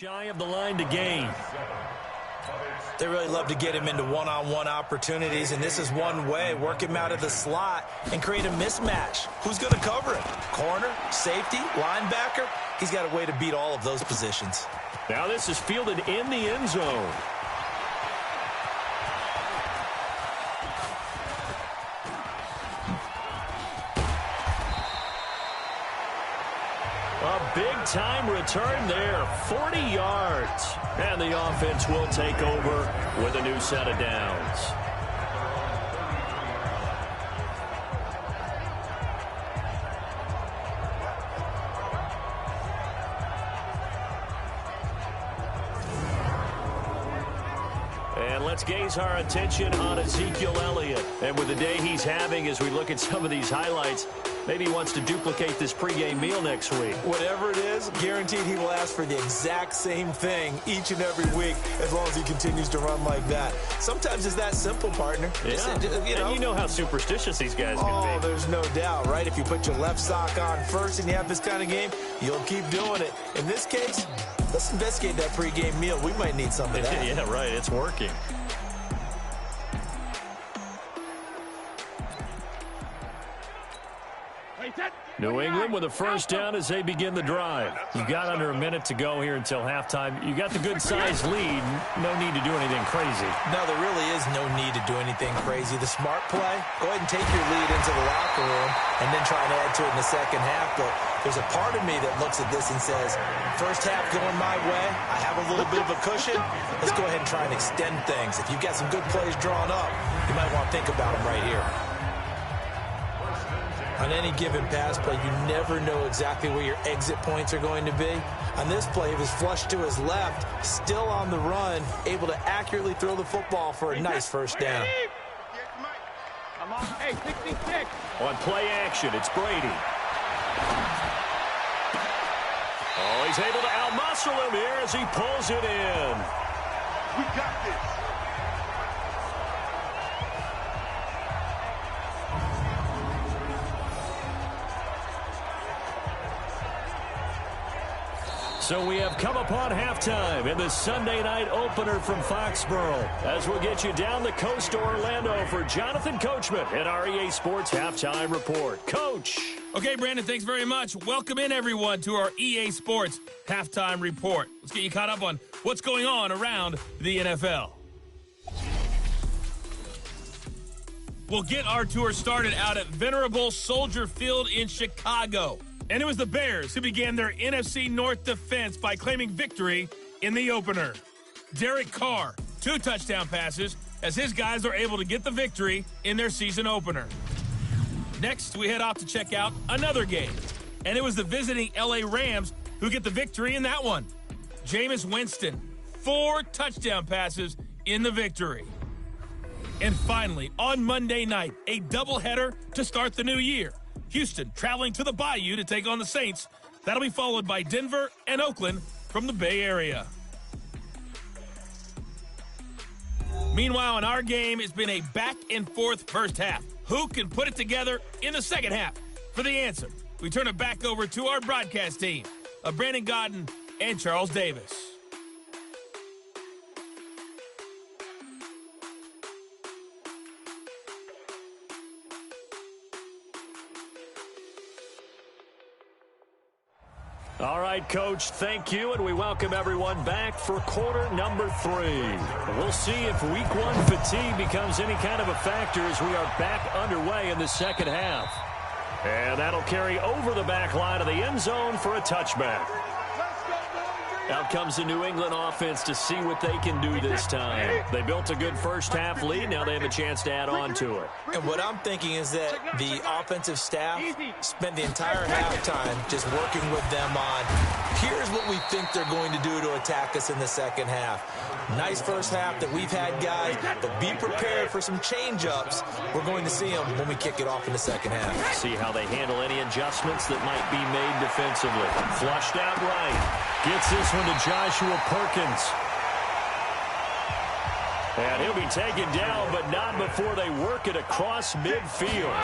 Shy of the line to gain. They really love to get him into one-on-one opportunities, and this is one way. Work him out of the slot and create a mismatch. Who's going to cover him? Corner, safety, linebacker? He's got a way to beat all of those positions. Now this is fielded in the end zone. A big-time return there, 40 yards. And the offense will take over with a new set of downs. And let's gaze our attention on Ezekiel Elliott. And with the day he's having, as we look at some of these highlights, maybe he wants to duplicate this pregame meal next week. Whatever it is, guaranteed he will ask for the exact same thing each and every week as long as he continues to run like that. Sometimes it's that simple, partner. Yeah. And you know how superstitious these guys can be. Oh, there's no doubt, right? If you put your left sock on first and you have this kind of game, you'll keep doing it. In this case, let's investigate that pregame meal. We might need some of that. Yeah, right. It's working. New England with a first down as they begin the drive. You've got under a minute to go here until halftime. You got the good-sized lead. No need to do anything crazy. No, there really is no need to do anything crazy. The smart play, go ahead and take your lead into the locker room and then try and add to it in the second half. But there's a part of me that looks at this and says, first half going my way, I have a little bit of a cushion. Let's go ahead and try and extend things. If you've got some good plays drawn up, you might want to think about them right here. On any given pass play, you never know exactly where your exit points are going to be. On this play, he was flushed to his left, still on the run, able to accurately throw the football for a nice first down. Hey, 66. On play action, it's Brady. Oh, he's able to outmuscle him here as he pulls it in. We got this. So we have come upon halftime in the Sunday night opener from Foxborough, as we'll get you down the coast to Orlando for Jonathan Coachman at our EA Sports Halftime Report. Coach. Okay, Brandon, thanks very much. Welcome in, everyone, to our EA Sports Halftime Report. Let's get you caught up on what's going on around the NFL. We'll get our tour started out at Venerable Soldier Field in Chicago. And it was the Bears who began their NFC North defense by claiming victory in the opener. Derek Carr, 2 touchdown passes, as his guys are able to get the victory in their season opener. Next, we head off to check out another game. And it was the visiting LA Rams who get the victory in that one. Jameis Winston, 4 touchdown passes in the victory. And finally, on Monday night, a doubleheader to start the new year. Houston traveling to the Bayou to take on the Saints. That'll be followed by Denver and Oakland from the Bay Area. Meanwhile, in our game, it's been a back-and-forth first half. Who can put it together in the second half? For the answer, we turn it back over to our broadcast team of Brandon Godden and Charles Davis. All right, Coach, thank you, and we welcome everyone back for quarter number 3. We'll see if week 1 fatigue becomes any kind of a factor as we are back underway in the second half. And that'll carry over the back line of the end zone for a touchback. Out comes the New England offense to see what they can do this time. They built a good first half lead. Now they have a chance to add on to it. And what I'm thinking is that the offensive staff spent the entire halftime just working with them on, here's what we think they're going to do to attack us in the second half. Nice first half that we've had, guys, but be prepared for some change-ups. We're going to see them when we kick it off in the second half. See how they handle any adjustments that might be made defensively. Flushed out right. Gets this one to Joshua Perkins. And he'll be taken down, but not before they work it across midfield.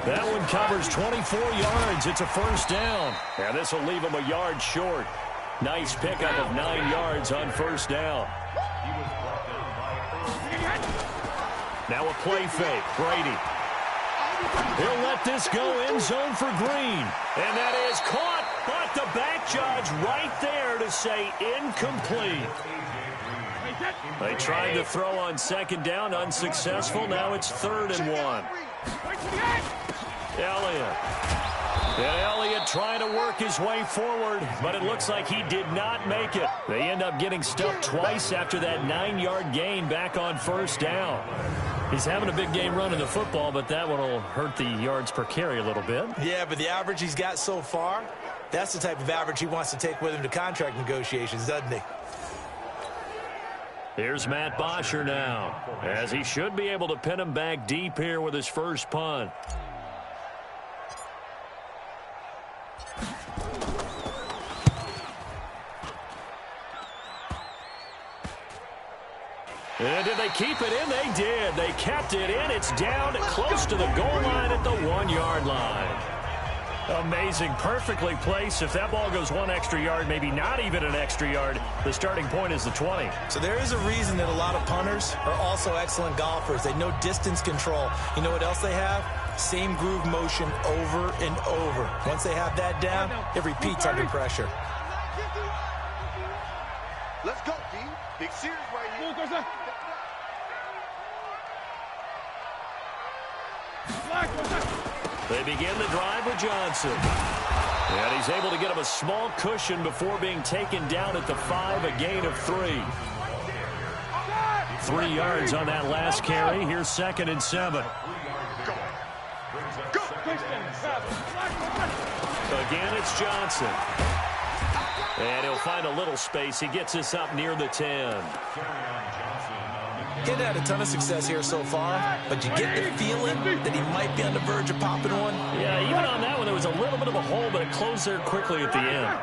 That one covers 24 yards. It's a first down. And this will leave him a yard short. Nice pickup of 9 yards on first down. Now a play fake. Brady. He'll let this go end zone for Green. And that is caught, but the back judge right there to say incomplete. They tried to throw on second down, unsuccessful. Now it's 3rd and 1. Elliott. And Elliott trying to work his way forward, but it looks like he did not make it. They end up getting stuffed twice after that 9-yard gain back on first down. He's having a big game running the football, but that one will hurt the yards per carry a little bit. Yeah, but the average he's got so far, that's the type of average he wants to take with him to contract negotiations, doesn't he? Here's Matt Bosher now, as he should be able to pin him back deep here with his first punt. And did they keep it in? They did. They kept it in. It's down close to the goal line at the 1-yard line. Amazing. Perfectly placed. If that ball goes 1 extra yard, maybe not even an extra yard, the starting point is the 20. So there is a reason that a lot of punters are also excellent golfers. They know distance control. You know what else they have? Same groove motion over and over. Once they have that down, it repeats under pressure. Let's go, D. Big series right here. They begin the drive with Johnson. And he's able to get him a small cushion before being taken down at the 5, a gain of 3. 3 yards on that last carry. Here's 2nd and 7. Again, it's Johnson. And he'll find a little space. He gets us up near the 10. He's had a ton of success here so far, but you get the feeling that he might be on the verge of popping one. Yeah, even on that one, there was a little bit of a hole, but it closed there quickly at the end.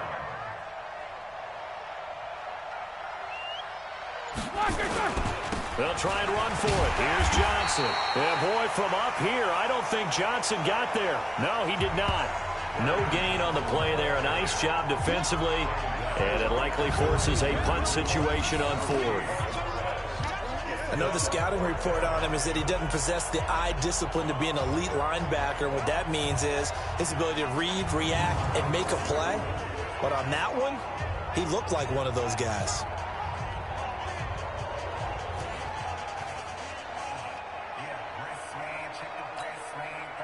They'll try and run for it. Here's Johnson. And boy, from up here, I don't think Johnson got there. No, he did not. No gain on the play there. A nice job defensively, and it likely forces a punt situation on 4th. I know the scouting report on him is that he doesn't possess the eye discipline to be an elite linebacker. What that means is his ability to read, react, and make a play. But on that one, he looked like one of those guys.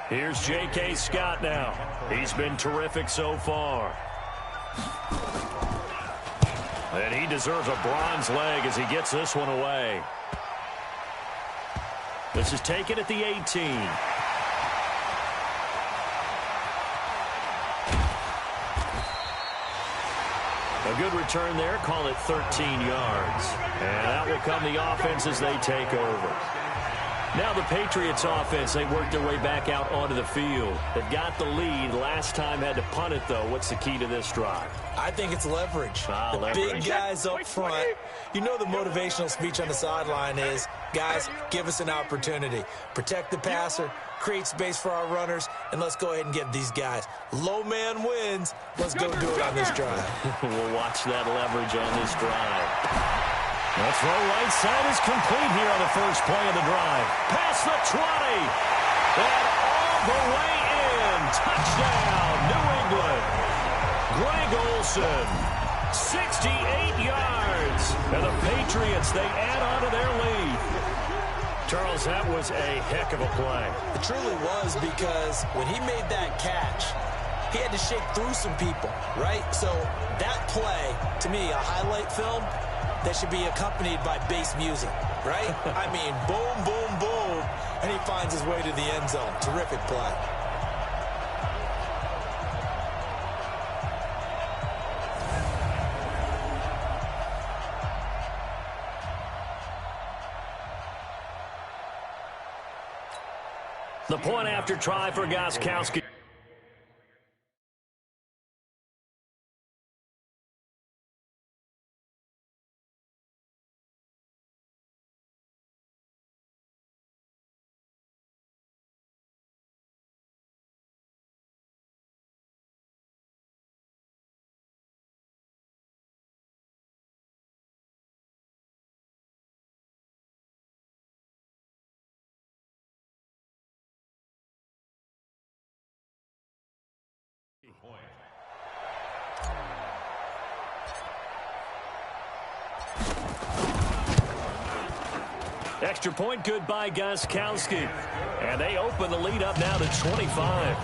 Here's J.K. Scott now. He's been terrific so far. And he deserves a bronze leg as he gets this one away. This is taken at the 18. A good return there. Call it 13 yards. And that will come the offense as they take over. Now the Patriots offense, they worked their way back out onto the field. They've got the lead. Last time had to punt it, though. What's the key to this drive? I think it's leverage. The big guys up front. You know the motivational speech on the sideline is, guys, give us an opportunity. Protect the passer, create space for our runners, and let's go ahead and give these guys. Low man wins. Let's go do it on this drive. We'll watch that leverage on this drive. The throw right side is complete here on the first play of the drive. Past the 20. And all the way in. Touchdown, New England. Greg Olsen, 68 yards. And the Patriots, they add on to their lead. Charles, that was a heck of a play. It truly was, because when he made that catch, he had to shake through some people, right? So that play, to me, a highlight film that should be accompanied by bass music, right? I mean, boom, boom, boom, and he finds his way to the end zone. Terrific play. The point after try for Gostkowski. point. Extra point good by Gostkowski. And they open the lead up now to 25.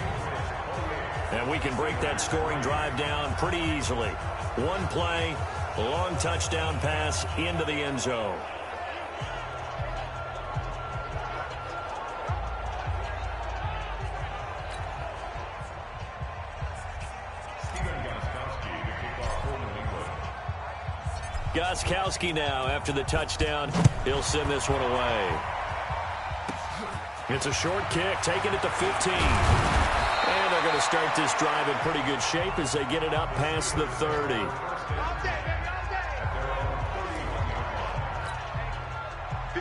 And we can break that scoring drive down pretty easily. One play, long touchdown pass into the end zone. Gostkowski now after the touchdown. He'll send this one away. It's a short kick, taking it to 15. And they're going to start this drive in pretty good shape as they get it up past the 30.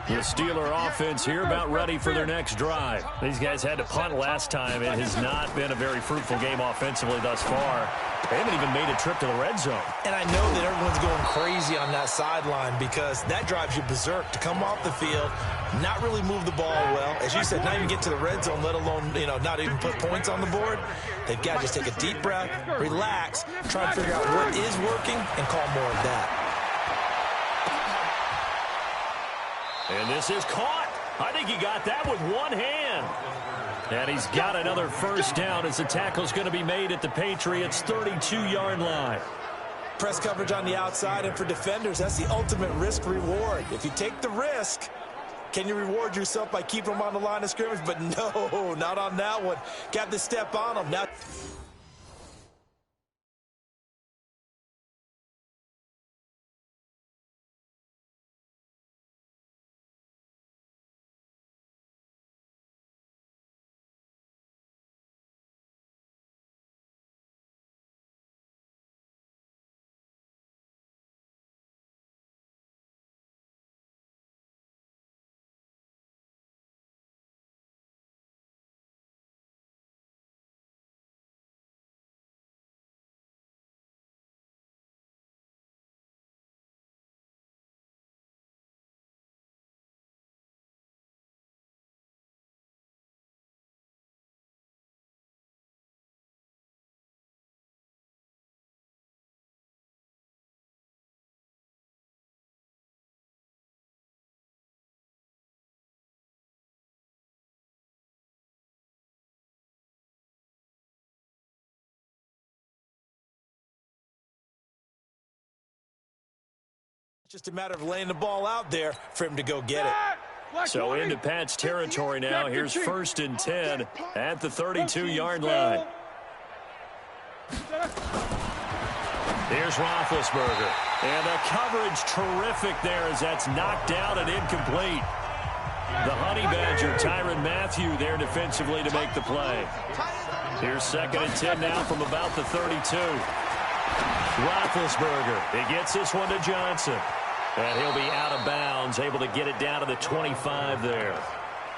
The Steeler offense here about ready for their next drive. These guys had to punt last time. It has not been a very fruitful game offensively thus far. They haven't even made a trip to the red zone. And I know that everyone's going crazy on that sideline because that drives you berserk to come off the field, not really move the ball well. As you said, not even get to the red zone, let alone, not even put points on the board. They've got to just take a deep breath, relax, try to figure out what is working, and call more of that. And this is caught. I think he got that with one hand. And he's got another first down as the tackle's going to be made at the Patriots' 32-yard line. Press coverage on the outside, and for defenders, that's the ultimate risk-reward. If you take the risk, can you reward yourself by keeping them on the line of scrimmage? But no, not on that one. Got to step on them. Now. Just a matter of laying the ball out there for him to go get it. So into Pat's territory now. Here's 1st and 10 at the 32-yard line. Here's Roethlisberger. And the coverage terrific there as that's knocked out and incomplete. The Honey Badger, Tyrann Mathieu, there defensively to make the play. Here's 2nd and 10 now from about the 32. Roethlisberger. He gets this one to Johnson. And he'll be out of bounds, able to get it down to the 25 there.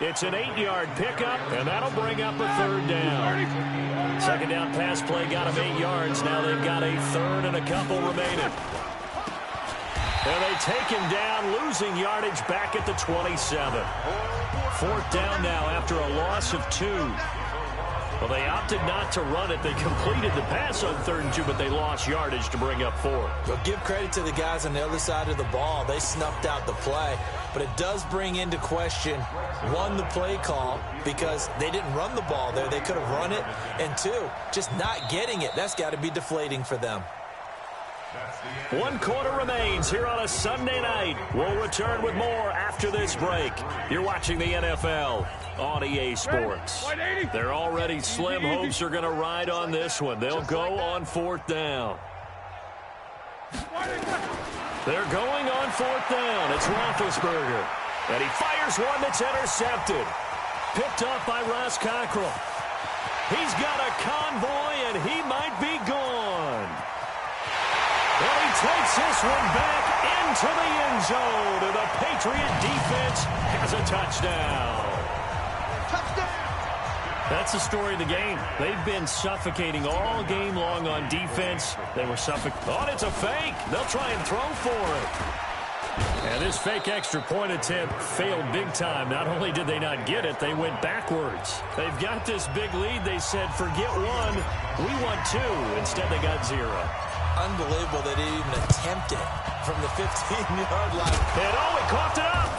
It's an 8-yard pickup, and that'll bring up a 3rd down. 2nd down pass play got him 8 yards. Now they've got a 3rd and a couple remaining. And they take him down, losing yardage back at the 27. 4th down now after a loss of 2. Well, they opted not to run it. They completed the pass on 3rd and 2, but they lost yardage to bring up 4. Well, give credit to the guys on the other side of the ball. They snuffed out the play. But it does bring into question, 1, the play call, because they didn't run the ball there. They could have run it. And 2, just not getting it. That's got to be deflating for them. 1 quarter remains here on a Sunday night. We'll return with more after this break. You're watching the NFL on EA Sports. They're already slim. Hopes are going to ride on this one. They'll go on 4th down. They're going on 4th down. It's Roethlisberger. And he fires one that's intercepted. Picked off by Ross Cockrell. He's got a convoy, and he might be gone. Well, he takes this one back into the end zone, and the Patriot defense has a touchdown. That's the story of the game. They've been suffocating all game long on defense. They were suffocating. Oh, it's a fake. They'll try and throw for it. And this fake extra point attempt failed big time. Not only did they not get it, they went backwards. They've got this big lead. They said, forget one, we want two. Instead, they got 0. Unbelievable they didn't even attempt it from the 15-yard line. And he coughed it up.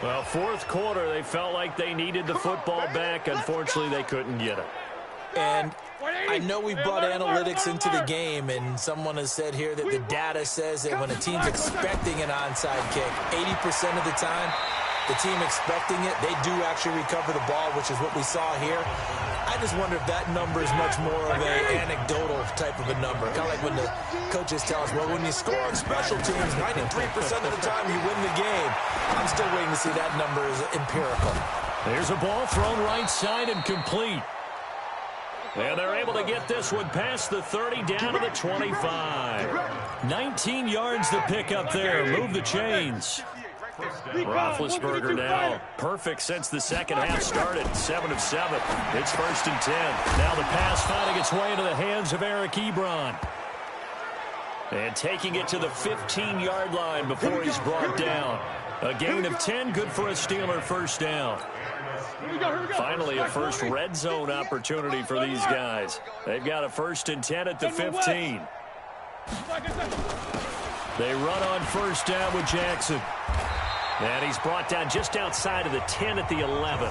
Well, fourth quarter, they felt like they needed the football back. Unfortunately, they couldn't get it. And I know we brought analytics into the game, and someone has said here that the data says that when a team's expecting an onside kick, 80% of the time, the team expecting it, they do actually recover the ball, which is what we saw here. I just wonder if that number is much more of an anecdotal type of a number. Kind of like when the coaches tell us, well, when you score on special teams, 93% of the time you win the game. I'm still waiting to see that number is empirical. There's a ball thrown right side and complete. And they're able to get this one past the 30 down to the 25. 19 yards to pick up there. Move the chains. Roethlisberger now perfect since the second half started. 7 of 7. It's 1st and 10. Now the pass finding its way into the hands of Eric Ebron. And taking it to the 15-yard line before he's brought down. A gain of 10, good for a Steeler first down. Finally, a first red zone opportunity for these guys. They've got a 1st and 10 at the 15. They run on first down with Jackson. And he's brought down just outside of the 10 at the 11.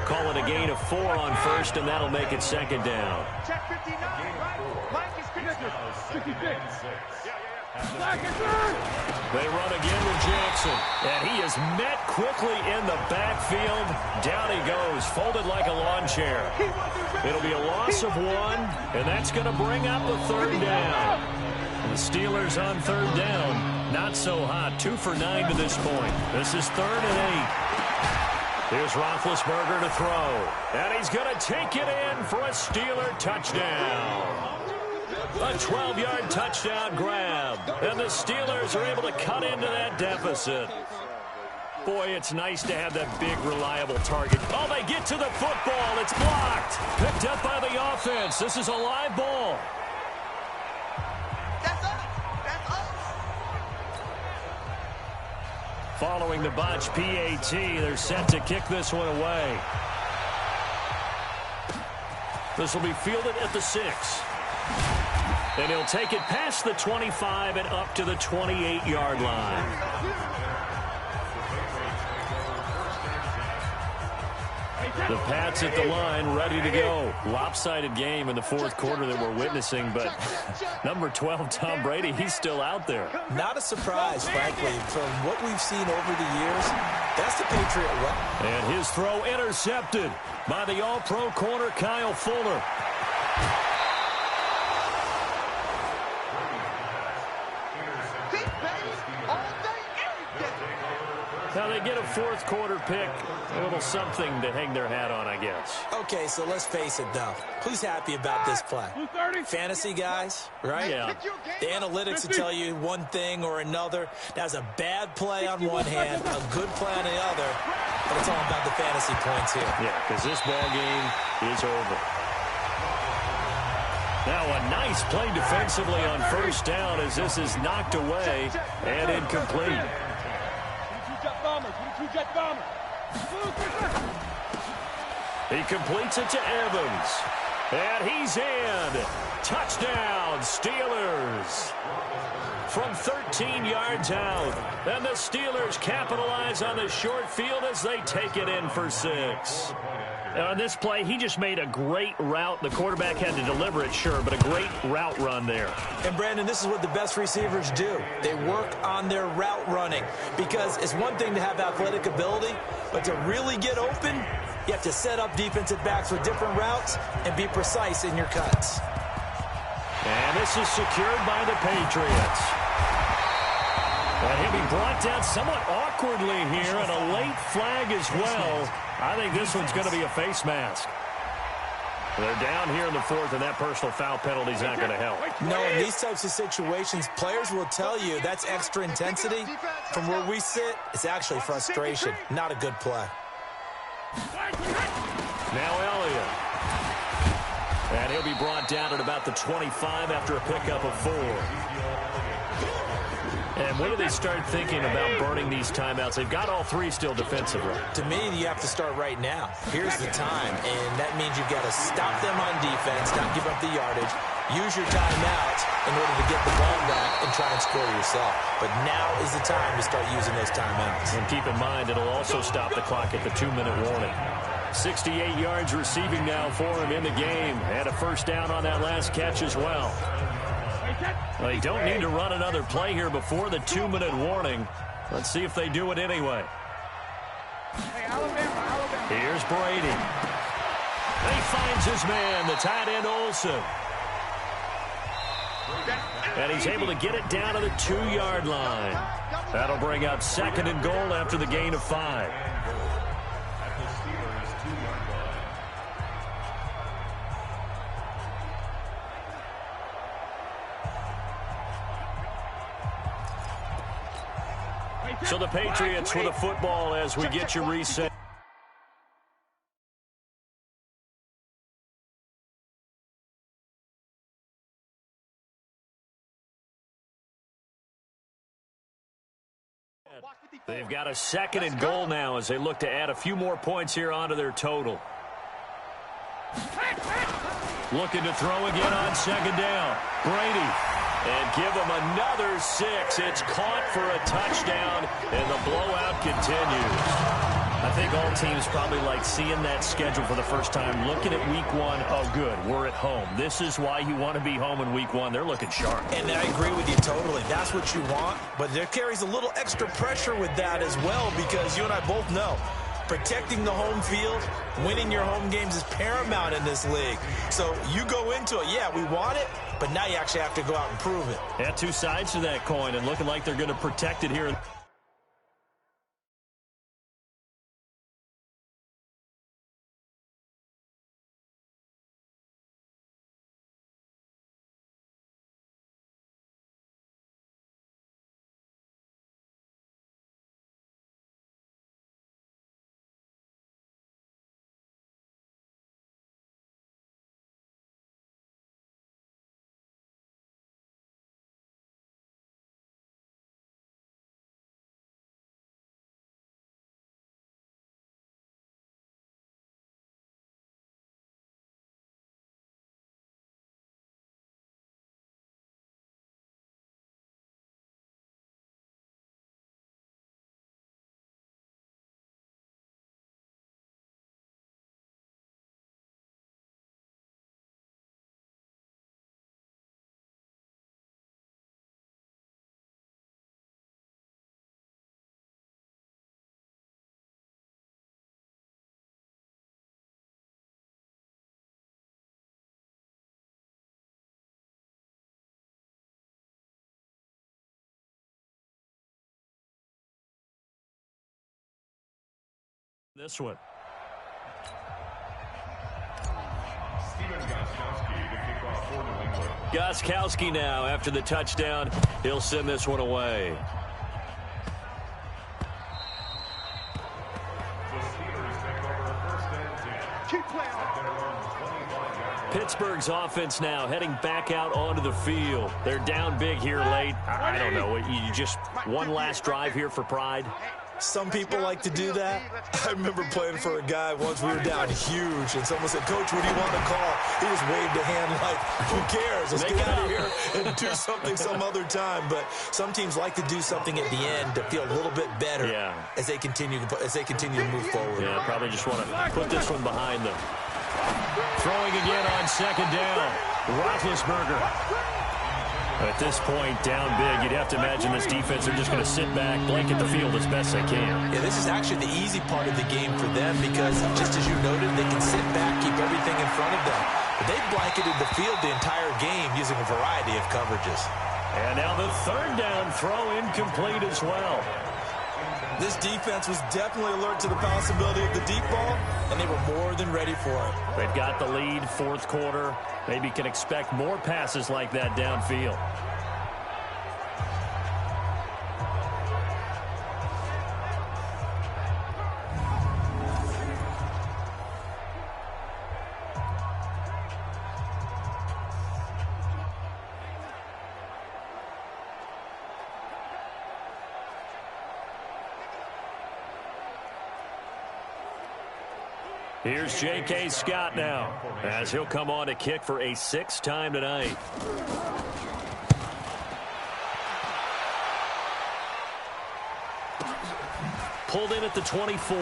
Call it a gain of 4 on first, and that'll make it 2nd down. Check 59, right? Mike is connected. 66. They run again with Jackson, and he is met quickly in the backfield. Down he goes, folded like a lawn chair. It'll be a loss of 1, and that's going to bring up a 3rd down. The Steelers on 3rd down, not so hot. 2 for 9 to this point. This is 3rd and 8. Here's Roethlisberger to throw, and he's going to take it in for a Steeler touchdown. A 12-yard touchdown grab, and the Steelers are able to cut into that deficit. Boy, it's nice to have that big, reliable target. Oh, they get to the football. It's blocked. Picked up by the offense. This is a live ball. That's us. That's us. Following the botch PAT, they're set to kick this one away. This will be fielded at the 6. And he'll take it past the 25 and up to the 28-yard line. The Pats at the line, ready to go. Lopsided game in the fourth quarter that we're witnessing, but number 12, Tom Brady, he's still out there. Not a surprise, frankly, from what we've seen over the years. That's the Patriot way. And his throw intercepted by the all-pro corner, Kyle Fuller. Now they get a fourth quarter pick, a little something to hang their hat on, I guess. Okay, so let's face it, though. Who's happy about this play? Fantasy guys, right? Yeah. The analytics will tell you one thing or another. That's a bad play on one hand, a good play on the other, but it's all about the fantasy points here. Yeah, because this ball game is over. Now a nice play defensively on first down as this is knocked away and incomplete. He completes it to Evans. And he's in. Touchdown, Steelers. From 13 yards out. And the Steelers capitalize on the short field as they take it in for 6. On this play, he just made a great route. The quarterback had to deliver it, sure, but a great route run there. And, Brandon, this is what the best receivers do. They work on their route running because it's one thing to have athletic ability, but to really get open, you have to set up defensive backs with different routes and be precise in your cuts. And this is secured by the Patriots. And he'll be brought down somewhat awkwardly here, and a late flag as well. I think this one's going to be a face mask. They're down here in the fourth, and that personal foul penalty is not going to help. No, in these types of situations, players will tell you that's extra intensity. From where we sit, it's actually frustration. Not a good play. Now Elliott. And he'll be brought down at about the 25 after a pickup of 4. And when do they start thinking about burning these timeouts? They've got all three still defensively. To me, you have to start right now. Here's the time, and that means you've got to stop them on defense, not give up the yardage, use your timeouts in order to get the ball back and try and score yourself. But now is the time to start using those timeouts. And keep in mind, it'll also stop the clock at the 2-minute warning. 68 yards receiving now for him in the game. Had a first down on that last catch as well. Well, they don't need to run another play here before the 2-minute warning. Let's see if they do it anyway. Here's Brady. He finds his man, the tight end Olsen. And he's able to get it down to the 2-yard line. That'll bring up 2nd and goal after the gain of 5. So the Patriots with a football as we get you reset. They've got a 2nd and goal now as they look to add a few more points here onto their total. Looking to throw again on 2nd down. Brady. And give them another 6. It's caught for a touchdown, and the blowout continues. I think all teams probably like seeing that schedule for the first time, looking at week 1. Oh, good, we're at home. This is why you want to be home in week 1. They're looking sharp. And I agree with you totally. That's what you want, but there carries a little extra pressure with that as well, because you and I both know protecting the home field, winning your home games is paramount in this league. So you go into it, yeah, we want it, but now you actually have to go out and prove it. Yeah, two sides to that coin, and looking like they're going to protect it here. This one. Gostkowski now after the touchdown. He'll send this one away. Pittsburgh's offense now heading back out onto the field. They're down big here late. I don't know. You just one last drive here for pride. Some people like to do that. I remember playing for a guy once. We were down huge, and someone said, "Coach, what do you want to call?" He just waved a hand like, "Who cares? Let's get out of here and do something some other time." But some teams like to do something at the end to feel a little bit better as they continue to move forward. Yeah, probably just want to put this one behind them. Throwing again on 2nd down. Roethlisberger. At this point, down big, you'd have to imagine this defense are just going to sit back, blanket the field as best they can. Yeah, this is actually the easy part of the game for them because, just as you noted, they can sit back, keep everything in front of them. But they've blanketed the field the entire game using a variety of coverages. And now the 3rd down throw incomplete as well. This defense was definitely alert to the possibility of the deep ball, and they were more than ready for it. They've got the lead, 4th quarter. Maybe can expect more passes like that downfield. Here's J.K. Scott now, as he'll come on to kick for a 6th time tonight. Pulled in at the 24.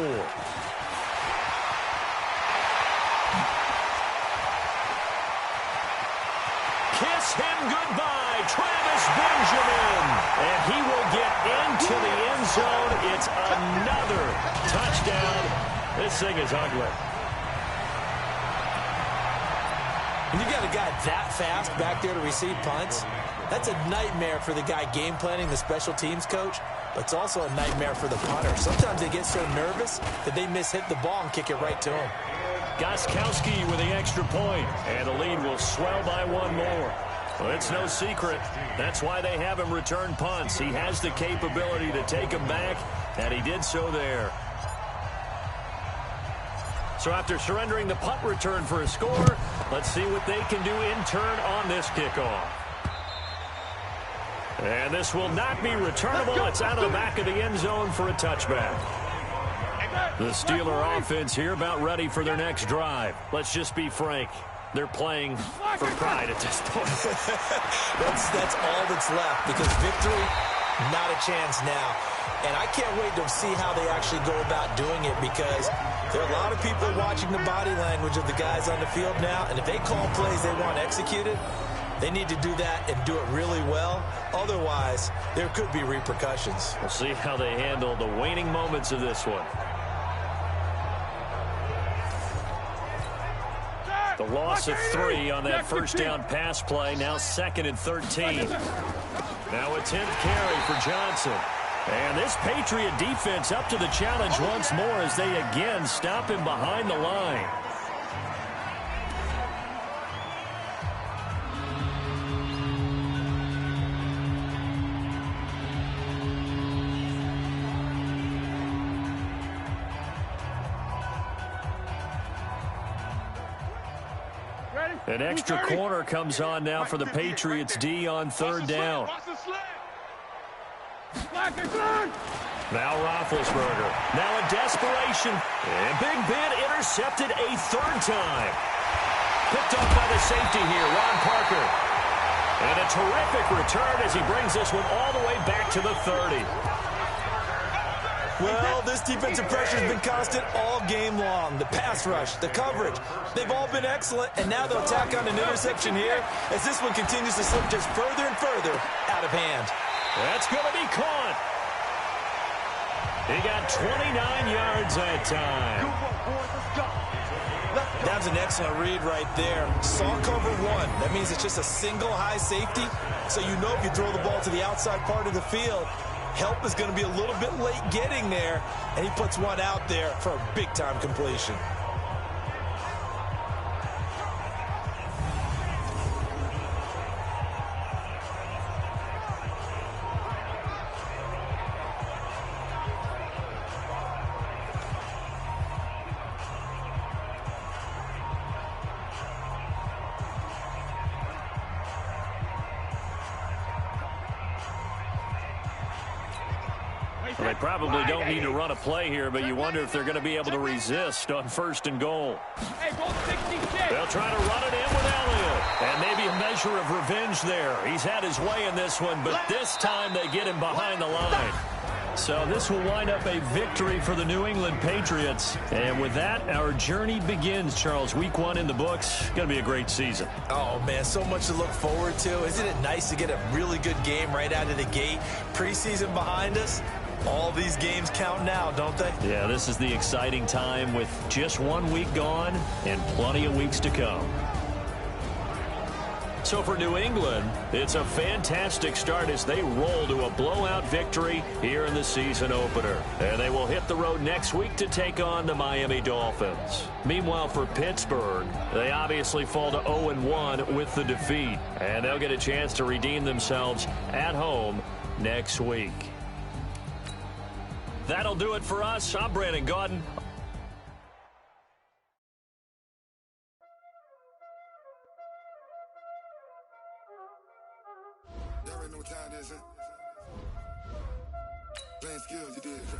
Kiss him goodbye, Travis Benjamin. And he will get into the end zone. It's another touchdown. This thing is ugly. When you got a guy that fast back there to receive punts, that's a nightmare for the guy game planning, the special teams coach, but it's also a nightmare for the punter. Sometimes they get so nervous that they mishit the ball and kick it right to him. Gostkowski with the extra point, and the lead will swell by one more. Well, it's no secret. That's why they have him return punts. He has the capability to take them back, and he did so there. So after surrendering the punt return for a score, let's see what they can do in turn on this kickoff. And this will not be returnable. It's out of the back of the end zone for a touchback. The Steeler offense here about ready for their next drive. Let's just be frank. They're playing for pride at this point. that's all that's left, because victory, not a chance now. And I can't wait to see how they actually go about doing it, because there are a lot of people watching the body language of the guys on the field now, and if they call plays they want executed, they need to do that and do it really well. Otherwise, there could be repercussions. We'll see how they handle the waning moments of this one. The loss of 3 on that first down pass play. Now 2nd and 13. Now a 10th carry for Johnson. And this Patriot defense up to the challenge once more as they again stop him behind the line. An extra corner comes on now for the Patriots D on 3rd down. Now Roethlisberger. Now a desperation. And Big Ben intercepted a 3rd time. Picked up by the safety here, Ron Parker. And a terrific return as he brings this one all the way back to the 30. Well, this defensive pressure has been constant all game long. The pass rush, the coverage, they've all been excellent, and now they'll tack on an interception here as this one continues to slip just further and further out of hand. That's going to be caught. He got 29 yards that time. That's an excellent read right there. Saw cover 1. That means it's just a single high safety, so you know if you throw the ball to the outside part of the field, help is going to be a little bit late getting there, and he puts one out there for a big-time completion. They probably don't need to run a play here, but you wonder if they're going to be able to resist on 1st and goal. They'll try to run it in with Elliott. And maybe a measure of revenge there. He's had his way in this one, but this time they get him behind the line. So this will wind up a victory for the New England Patriots. And with that, our journey begins, Charles. Week 1 in the books. Going to be a great season. Oh, man, so much to look forward to. Isn't it nice to get a really good game right out of the gate? Preseason behind us. All these games count now, don't they? Yeah, this is the exciting time with just 1 week gone and plenty of weeks to come. So for New England, it's a fantastic start as they roll to a blowout victory here in the season opener. And they will hit the road next week to take on the Miami Dolphins. Meanwhile, for Pittsburgh, they obviously fall to 0-1 with the defeat. And they'll get a chance to redeem themselves at home next week. That'll do it for us. I'm Brandon Gaudin. Y'all already know what time it is, huh? Playing skills, you did, huh?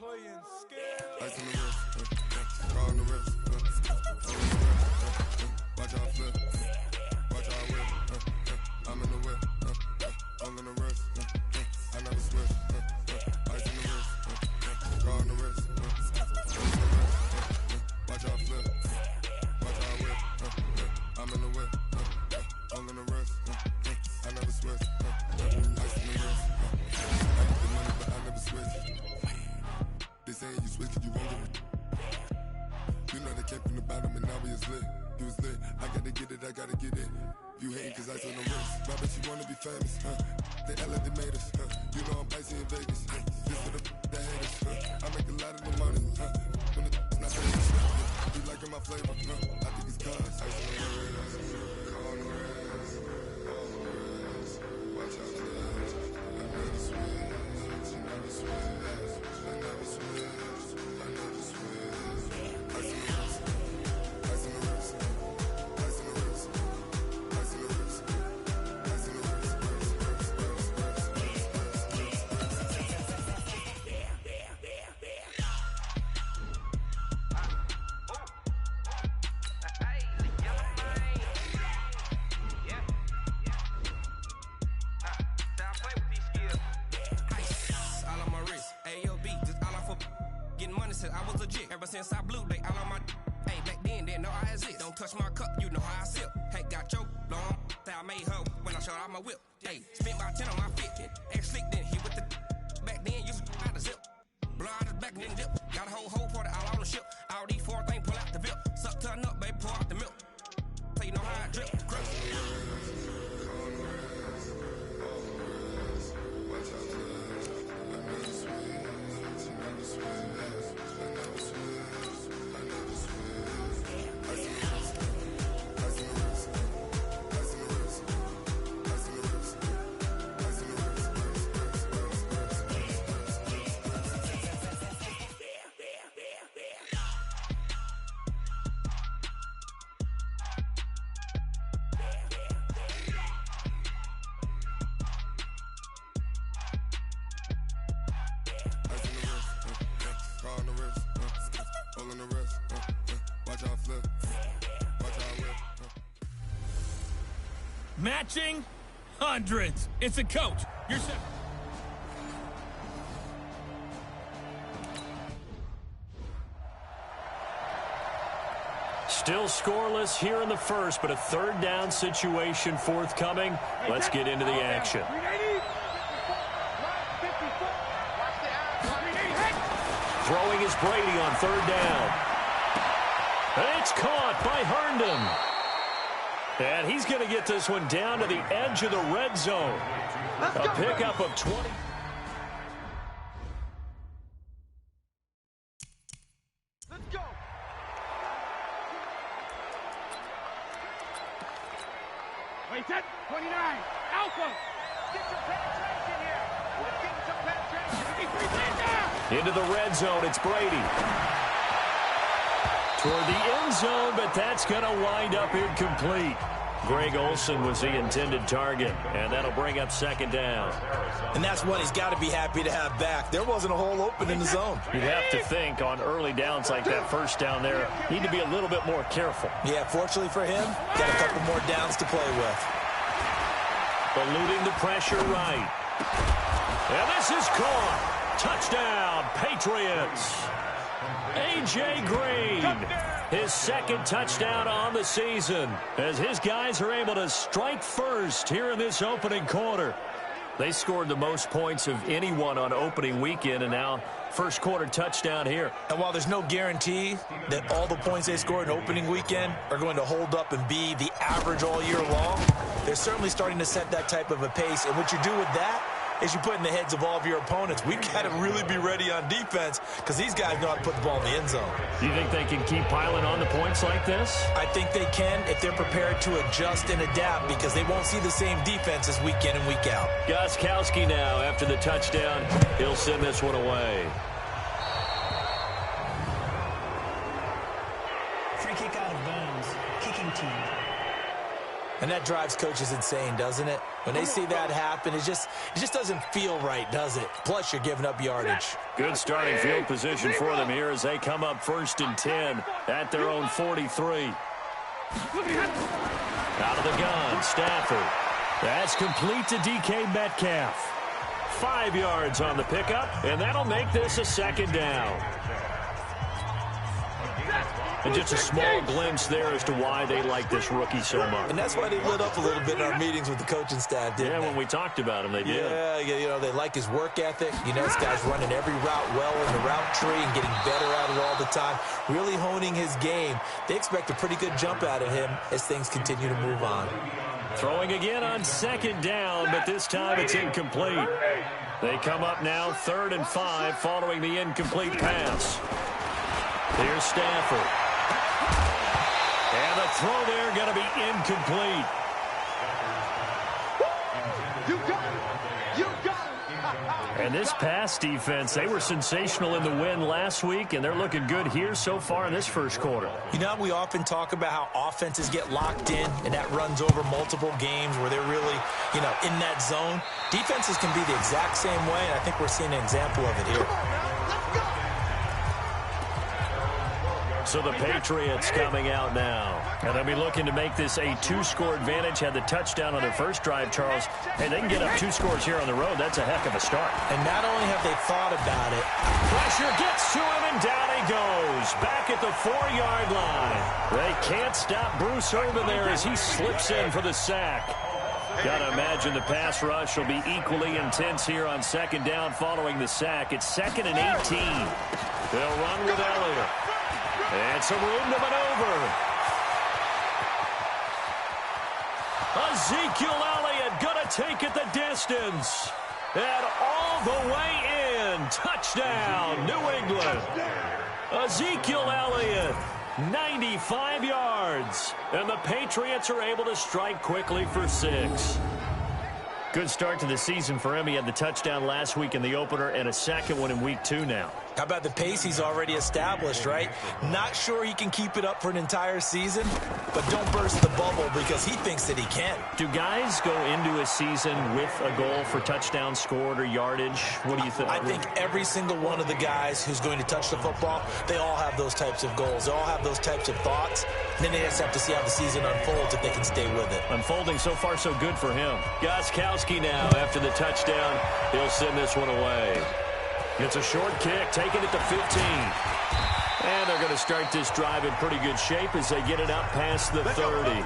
Playing skills. Ice on the wrist, You was lit, I gotta get it, I gotta get it. You hating cause ice on the wrist. I bet you wanna be famous, They LA they made us, You know I'm icy in Vegas, This for the haters, I make a lot of the money, When the not famous, You liking my flavor, I think it's cause ice on the wrist, ice on the wrist, on the wrist, on the wrist. Watch out for this, I never switch, I never switch, I never switch, I never switch. Ice on the wrist, ice on the wrist, ice on the wrist, ice on the wrist, ice on the wrist, all on my wrist, AOB, just all off of getting money since I was legit. Ever since I blew, they all on my hey, back then didn't know I exist. Don't touch my cup, you know how I sip. Hey, got your long that I made her when I showed out my whip. Hey, spent about 10 on my fit. Ex slick then he with the back then used to out the zip. Blow out his back and then dip. Got a whole party all on the ship. All these four things pull out the VIP. Suck turn up, baby, pour out the milk. So you know how I drip. Grip. Matching hundreds. It's a coach. You're set. Still scoreless here in the first, but a third down situation forthcoming. Let's get into the action. Throwing is Brady on third down. And it's caught by Herndon. And he's going to get this one down to the edge of the red zone. A pickup of 20. Let's go. Wait, set. 29. Alpha. Get some penetration here. Let's get some penetration. Into the red zone, it's Brady. Toward the end zone, but that's going to wind up incomplete. Greg Olsen was the intended target, and that'll bring up second down. And that's what he's got to be happy to have back. There wasn't a hole open in the zone. You'd have to think on early downs like that first down there, need to be a little bit more careful. Yeah, fortunately for him, got a couple more downs to play with. Eluding the pressure right. And this is caught. Touchdown, Patriots. A.J. Green, his second touchdown on the season, as his guys are able to strike first here in this opening quarter. They scored the most points of anyone on opening weekend, and now first quarter touchdown here. And while there's no guarantee that all the points they scored in opening weekend are going to hold up and be the average all year long, they're certainly starting to set that type of a pace. And what you do with that is you put in the heads of all of your opponents, we've got to really be ready on defense because these guys know how to put the ball in the end zone. Do you think they can keep piling on the points like this? I think they can if they're prepared to adjust and adapt because they won't see the same defenses week in and week out. Gostkowski now after the touchdown. He'll send this one away. Free kick out of bounds. Kicking team. And that drives coaches insane, doesn't it? When they see that happen, it just doesn't feel right, does it? Plus, you're giving up yardage. Good starting field position for them here as they come up 1st and 10 at their own 43. Out of the gun, Stafford. That's complete to DK Metcalf. 5 yards on the pickup, and that'll make this a second down. And just a small glimpse there as to why they like this rookie so much. And that's why they lit up a little bit in our meetings with the coaching staff, didn't they? When we talked about him, they did. Yeah, they like his work ethic. This guy's running every route well in the route tree and getting better at it all the time, really honing his game. They expect a pretty good jump out of him as things continue to move on. Throwing again on second down, but this time it's incomplete. They come up now 3rd and 5 following the incomplete pass. Here's Stafford. And the throw there going to be incomplete. You got it. You got it. And this pass defense, they were sensational in the win last week, and they're looking good here so far in this first quarter. We often talk about how offenses get locked in, and that runs over multiple games where they're really, in that zone. Defenses can be the exact same way, and I think we're seeing an example of it here. So the Patriots coming out now. And they'll be looking to make this a 2-score advantage. Had the touchdown on their first drive, Charles. Hey, they can get up 2 scores here on the road. That's a heck of a start. And not only have they thought about it. Pressure gets to him, and down he goes. Back at the 4-yard line. They can't stop Bruce Irvin there as he slips in for the sack. Got to imagine the pass rush will be equally intense here on second down following the sack. It's 2nd and 18. They'll run with Elliott. And some room to maneuver. Ezekiel Elliott going to take it the distance. And all the way in. Touchdown, New England. Ezekiel Elliott, 95 yards. And the Patriots are able to strike quickly for 6. Good start to the season for him. He had the touchdown last week in the opener and a second one in week 2 now. How about the pace he's already established, right? Not sure he can keep it up for an entire season, but don't burst the bubble because he thinks that he can. Do guys go into a season with a goal for touchdown scored or yardage? What do you think? I think every single one of the guys who's going to touch the football, they all have those types of goals. They all have those types of thoughts. And then they just have to see how the season unfolds if they can stay with it. Unfolding so far so good for him. Gostkowski now after the touchdown. He'll send this one away. It's a short kick, taking it to 15. And they're going to start this drive in pretty good shape as they get it out past the 30.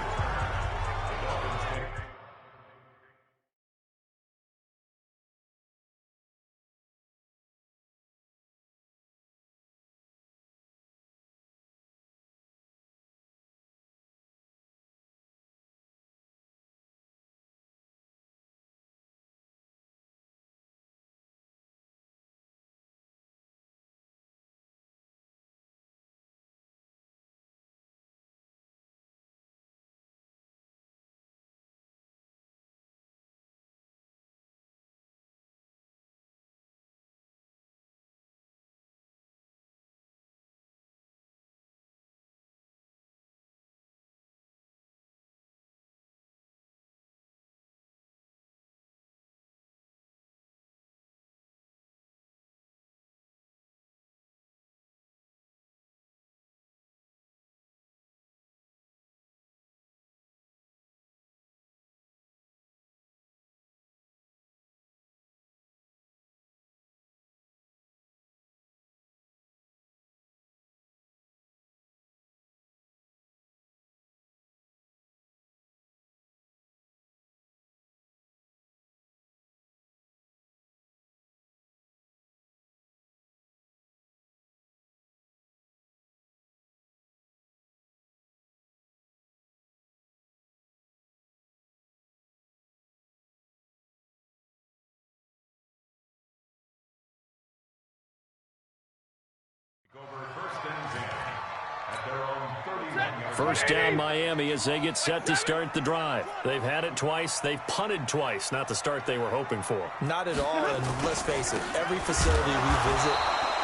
First down, Miami, as they get set to start the drive. They've had it twice. They've punted twice. Not the start they were hoping for. Not at all, and let's face it, every facility we visit,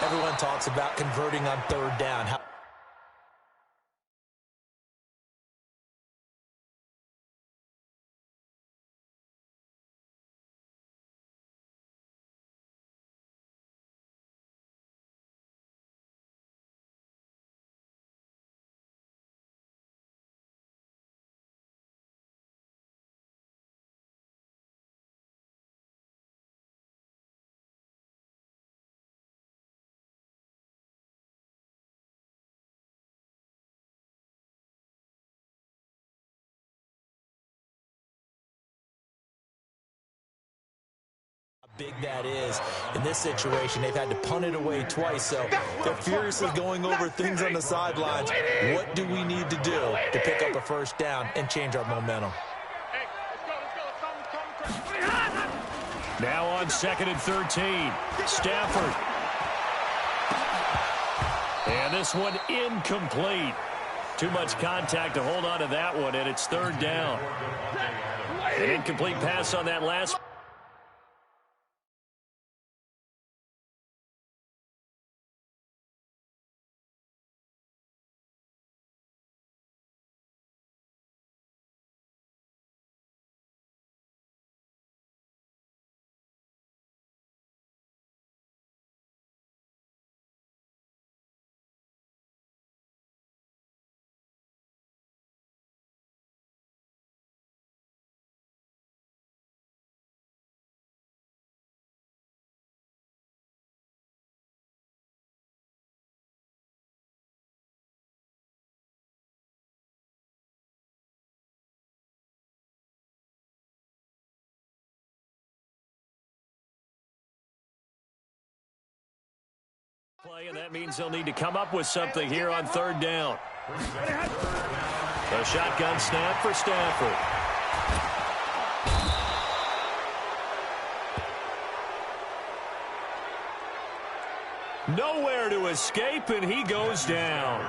everyone talks about converting on 3rd down. big that is. In this situation, they've had to punt it away twice, so they're furiously going over things on the sidelines. What do we need to do to pick up a first down and change our momentum? Now on 2nd and 13, Stafford. And this one incomplete. Too much contact to hold on to that one, and it's 3rd down. An incomplete pass on that last. Play, and that means they'll need to come up with something here on 3rd down. A shotgun snap for Stafford. Nowhere to escape, and he goes down.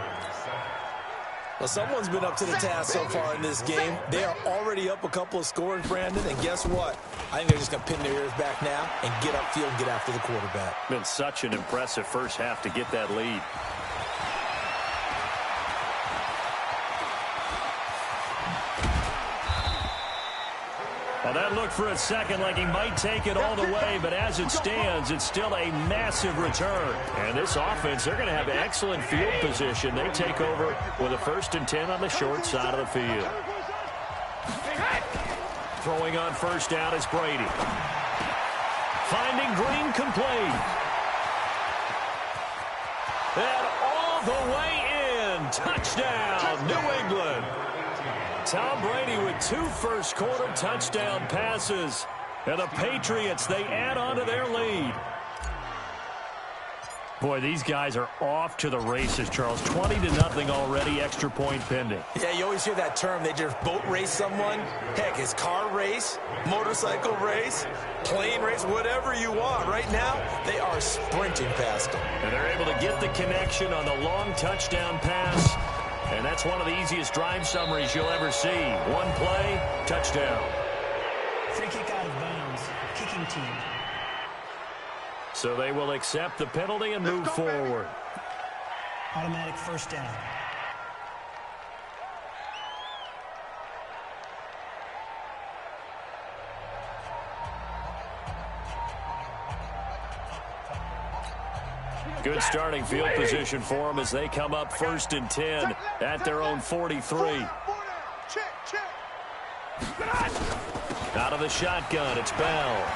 Well, someone's been up to the task so far in this game. They are already up a couple of scores, Brandon, and guess what? I think they're just going to pin their ears back now and get upfield and get after the quarterback. Been such an impressive first half to get that lead. Well, that looked for a second like he might take it all the way, but as it stands, it's still a massive return. And this offense, they're going to have excellent field position. They take over with a 1st and 10 on the short side of the field. Throwing on 1st down is Brady. Finding Green complete. And all the way in. Touchdown, New England. Tom Brady with 2 first-quarter touchdown passes. And the Patriots, they add on to their lead. Boy, these guys are off to the races, Charles. 20-0 already, extra point pending. Yeah, you always hear that term. They just boat race someone. Heck, it's car race, motorcycle race, plane race, whatever you want. Right now, they are sprinting past them. And they're able to get the connection on the long touchdown pass. And that's one of the easiest drive summaries you'll ever see. One play, touchdown. Free kick out of bounds. Kicking team. So they will accept the penalty and move forward. Automatic first down. Good starting field position for them as they come up 1st and 10 at their own 43. Out of the shotgun, it's Bell.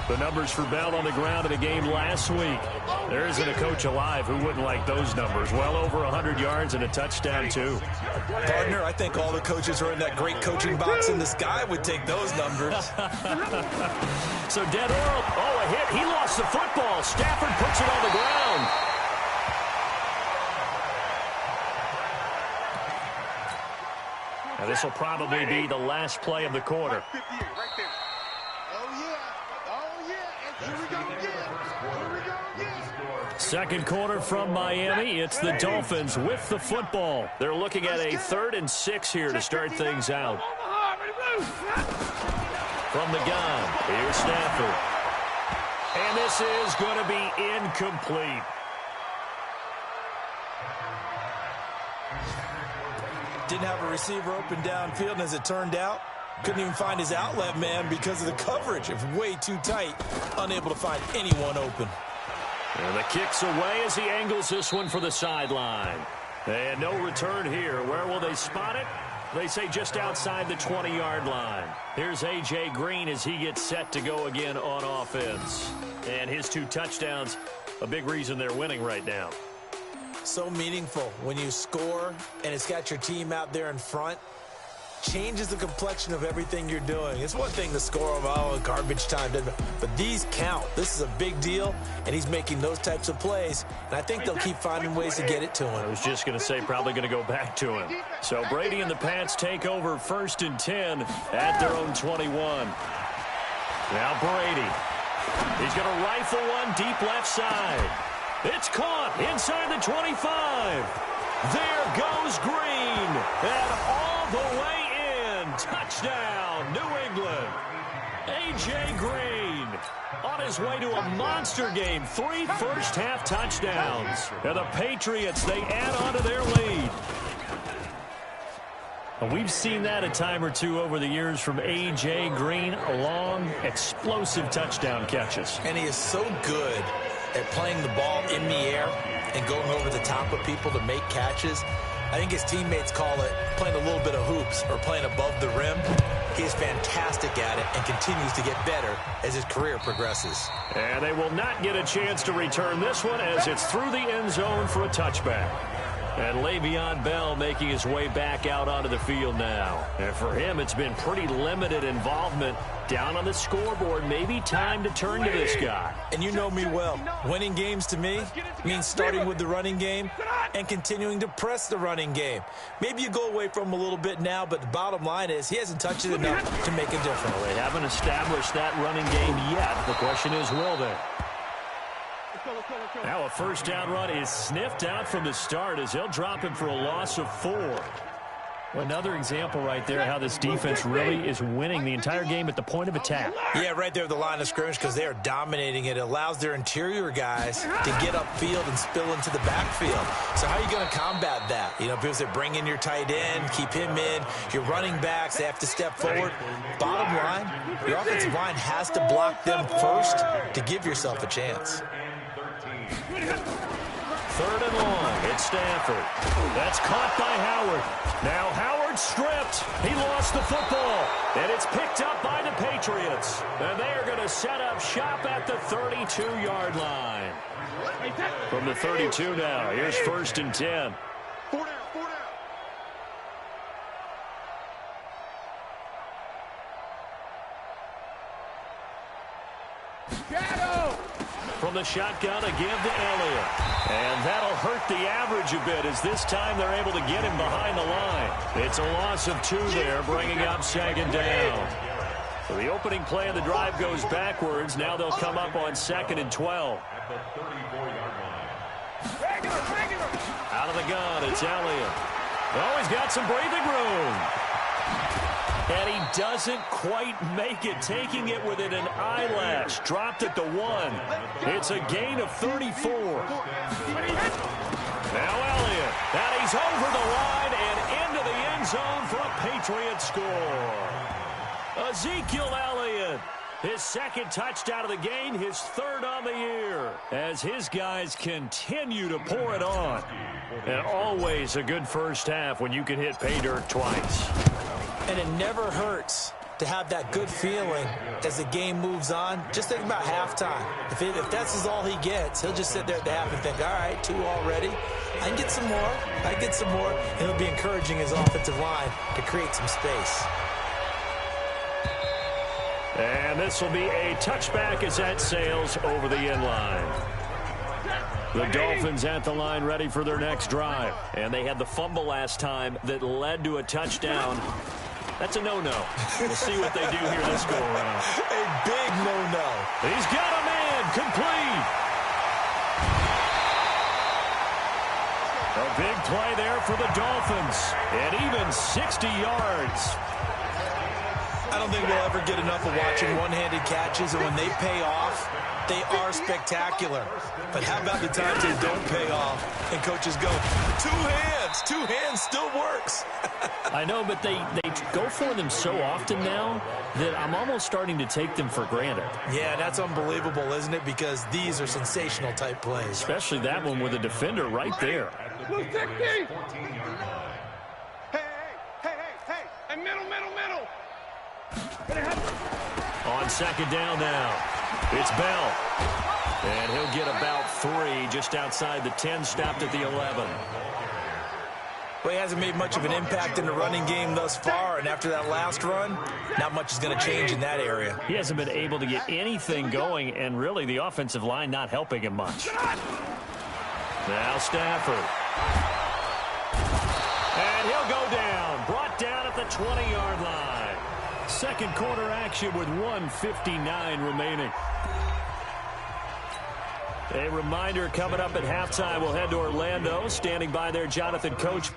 The numbers for Bell on the ground in the game last week. There isn't a coach alive who wouldn't like those numbers. Well over 100 yards and a touchdown, too. Gardner, I think all the coaches who are in that great coaching box in the sky would take those numbers. So dead Earl. Oh, a hit. He lost the football. Stafford puts it on the ground. Now, this will probably be the last play of the quarter. Second quarter from Miami. It's the Dolphins with the football. They're looking at a 3rd and 6 here to start things out. From the gun, here's Stafford. And this is going to be incomplete. Didn't have a receiver open downfield, and as it turned out, couldn't even find his outlet man because of the coverage. It was way too tight, unable to find anyone open. And the kick's away as he angles this one for the sideline. And no return here. Where will they spot it? They say just outside the 20-yard line. Here's A.J. Green as he gets set to go again on offense. And his 2 touchdowns, a big reason they're winning right now. So meaningful when you score and it's got your team out there in front. changes the complexion of everything you're doing. It's one thing to score them, garbage time, but these count. This is a big deal, and he's making those types of plays, and I think they'll keep finding ways to get it to him. I was just going to say probably going to go back to him. So Brady and the Pats take over 1st and 10 at their own 21. Now Brady. He's going to rifle one deep left side. It's caught inside the 25. There goes Green. And all the way in. Touchdown, New England. A.J. Green on his way to a monster game. 3 first-half touchdowns. And the Patriots, they add on to their lead. And we've seen that a time or two over the years from A.J. Green. Long, explosive touchdown catches. And he is so good at playing the ball in the air and going over the top of people to make catches. I think his teammates call it playing a little bit of hoops or playing above the rim. He is fantastic at it and continues to get better as his career progresses. And they will not get a chance to return this one as it's through the end zone for a touchback. And Le'Veon Bell making his way back out onto the field now. And for him, it's been pretty limited involvement down on the scoreboard. Maybe time to turn to this guy. And you know me well. Winning games to me means starting with the running game and continuing to press the running game. Maybe you go away from him a little bit now, but the bottom line is he hasn't touched it enough to make a difference. Well, they haven't established that running game yet. The question is, will they? Now a first down run is sniffed out from the start as they'll drop him for a loss of 4. Another example right there how this defense really is winning the entire game at the point of attack. Yeah, right there at the line of scrimmage because they are dominating it. It allows their interior guys to get upfield and spill into the backfield. So how are you going to combat that? You know, people say bring in your tight end, keep him in. Your running backs, they have to step forward. Bottom line, your offensive line has to block them first to give yourself a chance. 3rd and long. It's Stafford. That's caught by Howard. Now Howard stripped. He lost the football. And it's picked up by the Patriots. And they are going to set up shop at the 32-yard line. From the 32 now. Here's 1st and 10. From the shotgun, a give to Elliott. And that'll hurt the average a bit as this time they're able to get him behind the line. It's a loss of 2 there, bringing up 2nd down. So the opening play of the drive goes backwards. Now they'll come up on 2nd and 12. Out of the gun, it's Elliott. Oh, he's got some breathing room. And he doesn't quite make it, taking it within an eyelash. Dropped at the 1. It's a gain of 34. Now Elliott. And he's over the line and into the end zone for a Patriot score. Ezekiel Elliott. His 2nd touchdown of the game, his 3rd on the year. As his guys continue to pour it on. And always a good first half when you can hit pay dirt twice. And it never hurts to have that good feeling as the game moves on. Just think about halftime. If that's all he gets, he'll just sit there at the half and think, all right, 2 already. I can get some more. I can get some more. And he'll be encouraging his offensive line to create some space. And this will be a touchback as that sails over the end line. The Dolphins at the line ready for their next drive. And they had the fumble last time that led to a touchdown. That's a no-no. We'll see what they do here this go-around. A big no-no. He's got a man complete. A big play there for the Dolphins. And even 60 yards. I don't think we'll ever get enough of watching one-handed catches, and when they pay off, they are spectacular. But how about the times they don't pay off, and coaches go, 2 hands, 2 hands still works. I know, but they go for them so often now that I'm almost starting to take them for granted. Yeah, that's unbelievable, isn't it? Because these are sensational type plays. Especially that one with a defender right there. Hey, middle. On 2nd down now, it's Bell. And he'll get about 3 just outside the 10, stopped at the 11. Well, he hasn't made much of an impact in the running game thus far, and after that last run, not much is going to change in that area. He hasn't been able to get anything going, and really the offensive line not helping him much. Now Stafford. And he'll go down. Brought down at the 20-yard line. Second quarter action with 1:59 remaining. A reminder coming up at halftime. We'll head to Orlando. Standing by there, Jonathan Coach.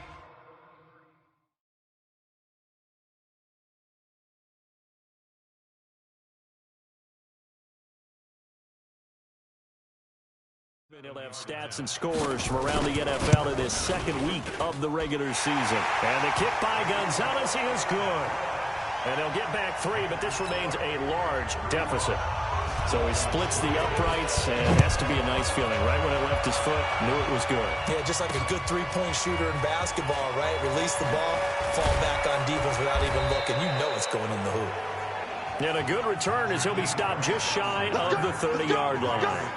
He'll have stats and scores from around the NFL in his second week of the regular season. And the kick by Gonzalez, he is good. And they'll get back 3, but this remains a large deficit. So he splits the uprights, and it has to be a nice feeling. Right when it left his foot, knew it was good. Yeah, just like a good three-point shooter in basketball, right? Release the ball, fall back on defense without even looking. You know it's going in the hoop. And a good return as he'll be stopped just shy of the 30-yard line.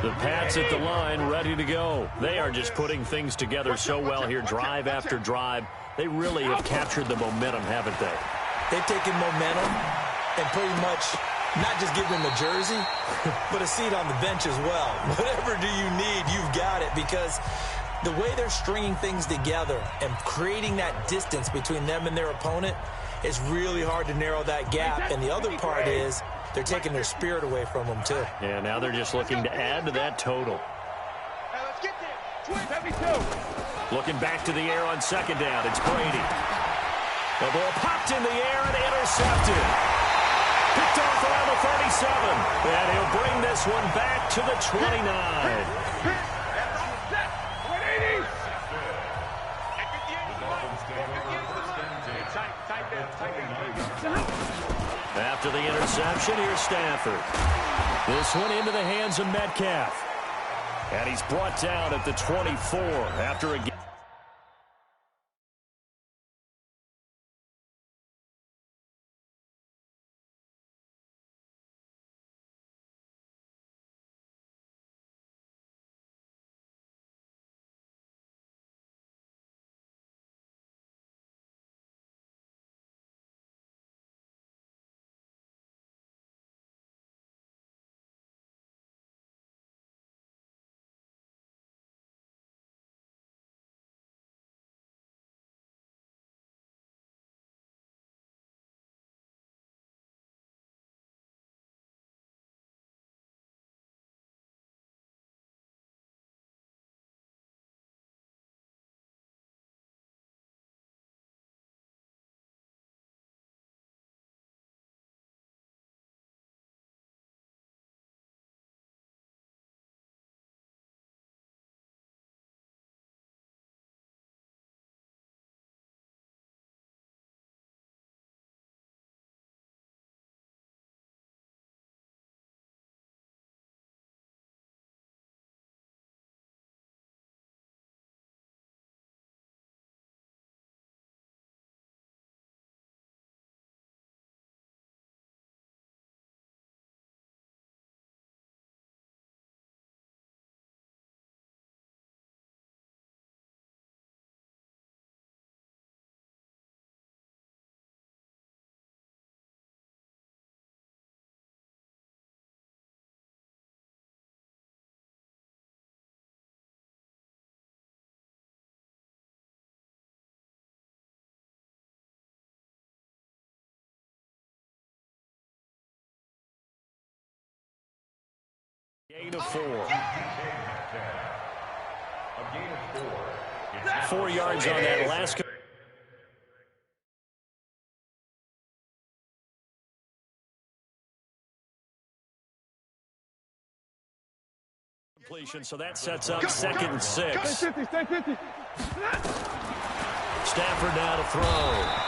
The Pats at the line, ready to go. They are just putting things together so well here, drive after drive. They really have captured the momentum, haven't they? They've taken momentum and pretty much not just give him a jersey, but a seat on the bench as well. Whatever do you need, you've got it, because the way they're stringing things together and creating that distance between them and their opponent is really hard to narrow that gap. And the other part is they're taking their spirit away from them, too. Yeah, now they're just looking to add to that total. Let's get there. 72. Looking back to the air on second down. It's Brady. The ball popped in the air and intercepted. Picked off around the 37. And he'll bring this one back to the 29. After the interception, here's Stafford. This one into the hands of Metcalf. And he's brought down at the 24 after a game. Gain of 4. 4 yards on that last completion, so that sets up 2nd and 6. Stafford now to throw.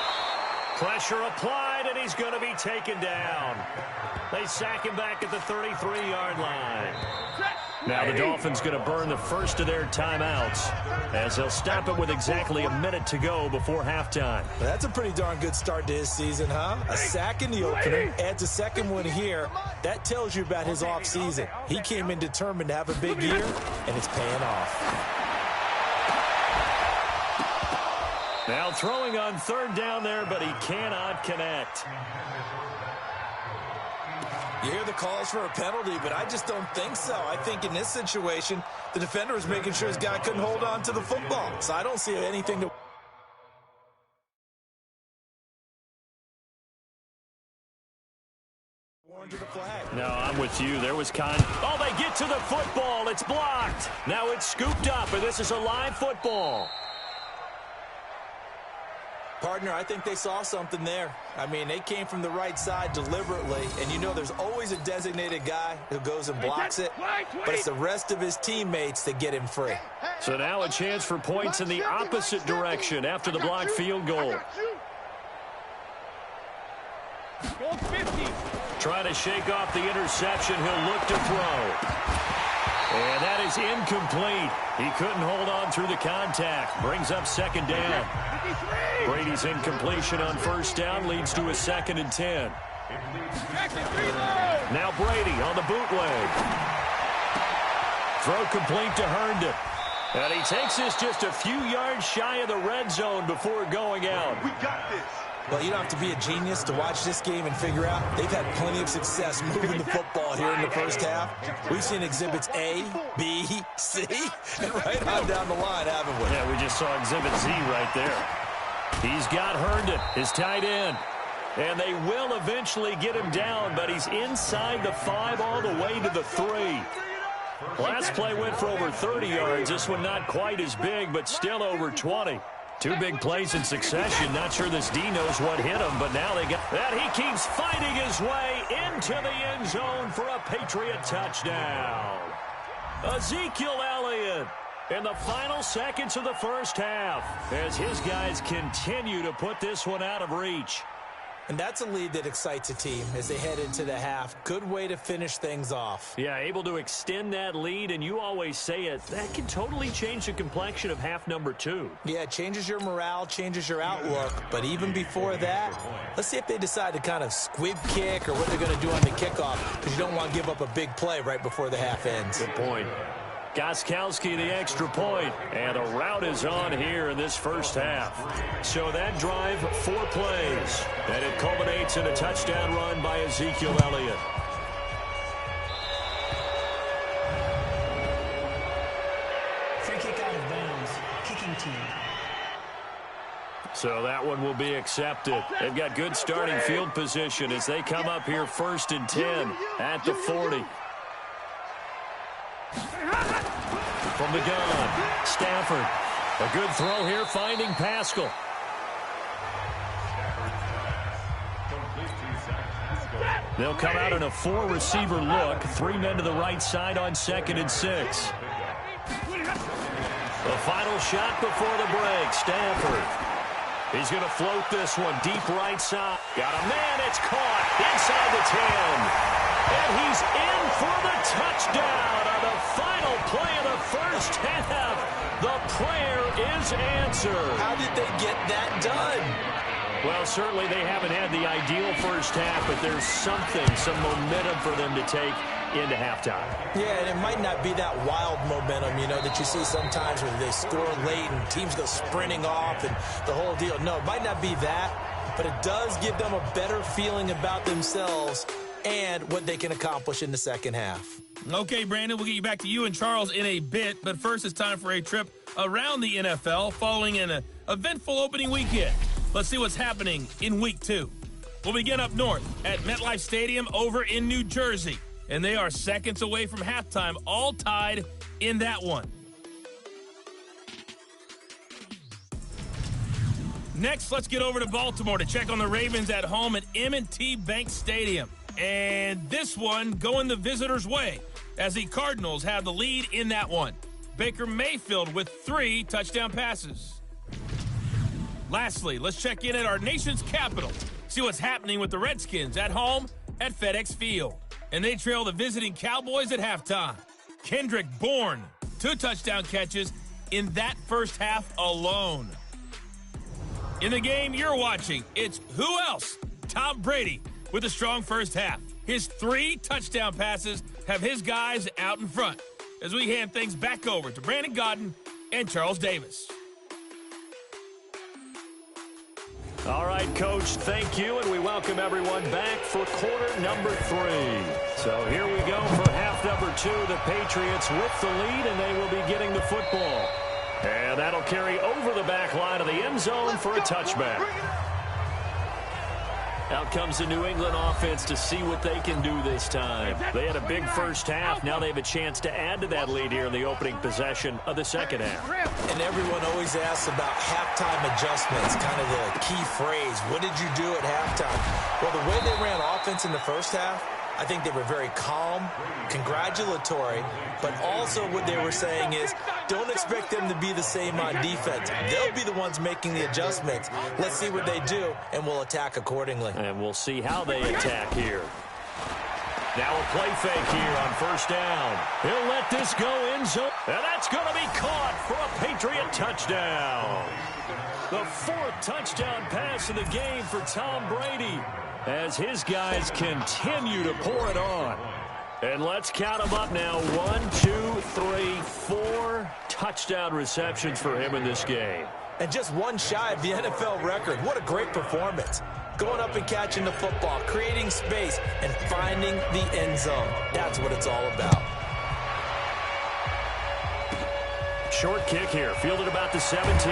Pressure applied, and he's going to be taken down. They sack him back at the 33-yard line. Now the Dolphins going to burn the first of their timeouts as they'll stop it with exactly a minute to go before halftime. Well, that's a pretty darn good start to his season, huh? A sack in the opener, adds a second one here. That tells you about his offseason. He came in determined to have a big year, and it's paying off. Now throwing on third down there, but he cannot connect. You hear the calls for a penalty, but I just don't think so. I think in this situation, the defender was making sure his guy couldn't hold on to the football. So I don't see anything to... To the flag. No, I'm with you. There was Oh, they get to the football. It's blocked. Now it's scooped up, and this is a live football. Partner, I think they saw something there. I mean, they came from the right side deliberately, and you know there's always a designated guy who goes and blocks it, but it's the rest of his teammates that get him free. So now a chance for points in the opposite direction after the blocked field goal. Goal 50. Trying to shake off the interception. He'll look to throw. And that is incomplete. He couldn't hold on through the contact. Brings up second down. Brady's incompletion on first down leads to a 2nd and 10. Now Brady on the bootleg. Throw complete to Herndon. And he takes this just a few yards shy of the red zone before going out. We got this. Well, you don't have to be a genius to watch this game and figure out they've had plenty of success moving the football here in the first half. We've seen exhibits A, B, C, and right on down the line, haven't we? Yeah, we just saw exhibit Z right there. He's got Herndon, his tight end. And they will eventually get him down, but he's inside the 5 all the way to the 3. Last play went for over 30 yards. This one not quite as big, but still over 20. 2 big plays in succession. Not sure this D knows what hit him, but now they got that. He keeps fighting his way into the end zone for a Patriot touchdown. Ezekiel Elliott in the final seconds of the first half as his guys continue to put this one out of reach. And that's a lead that excites a team as they head into the half. Good way to finish things off. Yeah, able to extend that lead, and you always say it, that can totally change the complexion of half number 2. Yeah, it changes your morale, changes your outlook. But even before that, let's see if they decide to kind of squib kick or what they're going to do on the kickoff, because you don't want to give up a big play right before the half ends. Good point. Gostkowski the extra point, and a rout is on here in this first half. So that drive, 4 plays, and it culminates in a touchdown run by Ezekiel Elliott. Free kick out of bounds. Kicking team. So that one will be accepted. They've got good starting field position as they come up here 1st and 10 at the 40. From the gun, Stafford. A good throw here, finding Pascal. They'll come out in a 4-receiver look. 3 men to the right side on 2nd and 6. The final shot before the break, Stafford. He's going to float this one deep right side. Got a man, it's caught inside the 10. And he's in for the touchdown on the final play of the first half. The prayer is answered. How did they get that done? Well, certainly they haven't had the ideal first half, but there's some momentum for them to take into halftime. Yeah, and it might not be that wild momentum, you know, that you see sometimes when they score late and teams go sprinting off and the whole deal. No, it might not be that, but it does give them a better feeling about themselves and what they can accomplish in the second half. Okay, Brandon, we'll get you back to you and Charles in a bit, but first it's time for a trip around the NFL following an eventful opening weekend. Let's see what's happening in Week 2. We'll begin up north at MetLife Stadium over in New Jersey, and they are seconds away from halftime, all tied in that one. Next, let's get over to Baltimore to check on the Ravens at home at M&T Bank Stadium. And this one going the visitors' way as the Cardinals have the lead in that one. Baker Mayfield with 3 touchdown passes. Lastly, let's check in at our nation's capital, see what's happening with the Redskins at home at FedEx Field. And they trail the visiting Cowboys at halftime. Kendrick Bourne, 2 touchdown catches in that first half alone. In the game you're watching, it's who else? Tom Brady with a strong first half. His 3 touchdown passes have his guys out in front as we hand things back over to Brandon Godden and Charles Davis. All right, Coach, thank you, and we welcome everyone back for quarter number 3. So here we go for half number 2. The Patriots with the lead, and they will be getting the football. And that'll carry over the back line of the end zone for a touchback. Out comes the New England offense to see what they can do this time. They had a big first half. Now they have a chance to add to that lead here in the opening possession of the second half. And everyone always asks about halftime adjustments, kind of the key phrase. What did you do at halftime? Well, the way they ran offense in the first half, I think they were very calm, congratulatory, but also what they were saying is don't expect them to be the same on defense. They'll be the ones making the adjustments. Let's see what they do, and we'll attack accordingly. And we'll see how they attack here. Now a play fake here on first down. He'll let this go in zone. And that's going to be caught for a Patriot touchdown. The 4th touchdown pass of the game for Tom Brady, as his guys continue to pour it on. And let's count them up now. 1, 2, 3, 4 touchdown receptions for him in this game. And just one shy of the NFL record. What a great performance. Going up and catching the football, creating space, and finding the end zone. That's what it's all about. Short kick here, fielded about the 17.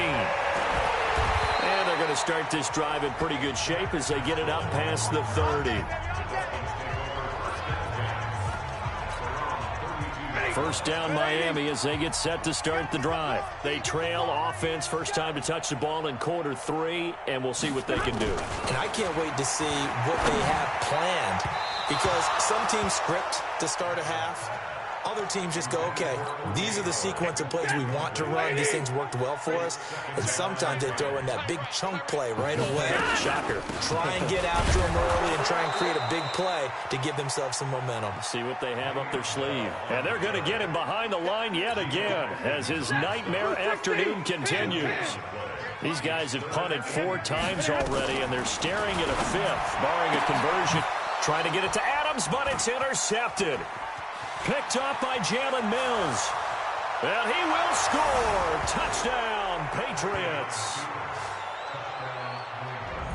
And they're going to start this drive in pretty good shape as they get it up past the 30. First down Miami as they get set to start the drive. They trail offense, first time to touch the ball in quarter 3, and we'll see what they can do. And I can't wait to see what they have planned, because some teams script to start a half. Other teams just go, okay, these are the sequence of plays we want to run. These things worked well for us. And sometimes they throw in that big chunk play right away. Shocker. Try and get after them early and try and create a big play to give themselves some momentum. See what they have up their sleeve. And they're going to get him behind the line yet again as his nightmare afternoon continues. These guys have punted 4 times already, and they're staring at a 5th, barring a conversion. Trying to get it to Adams, but it's intercepted. Picked up by Jalen Mills. And he will score. Touchdown, Patriots.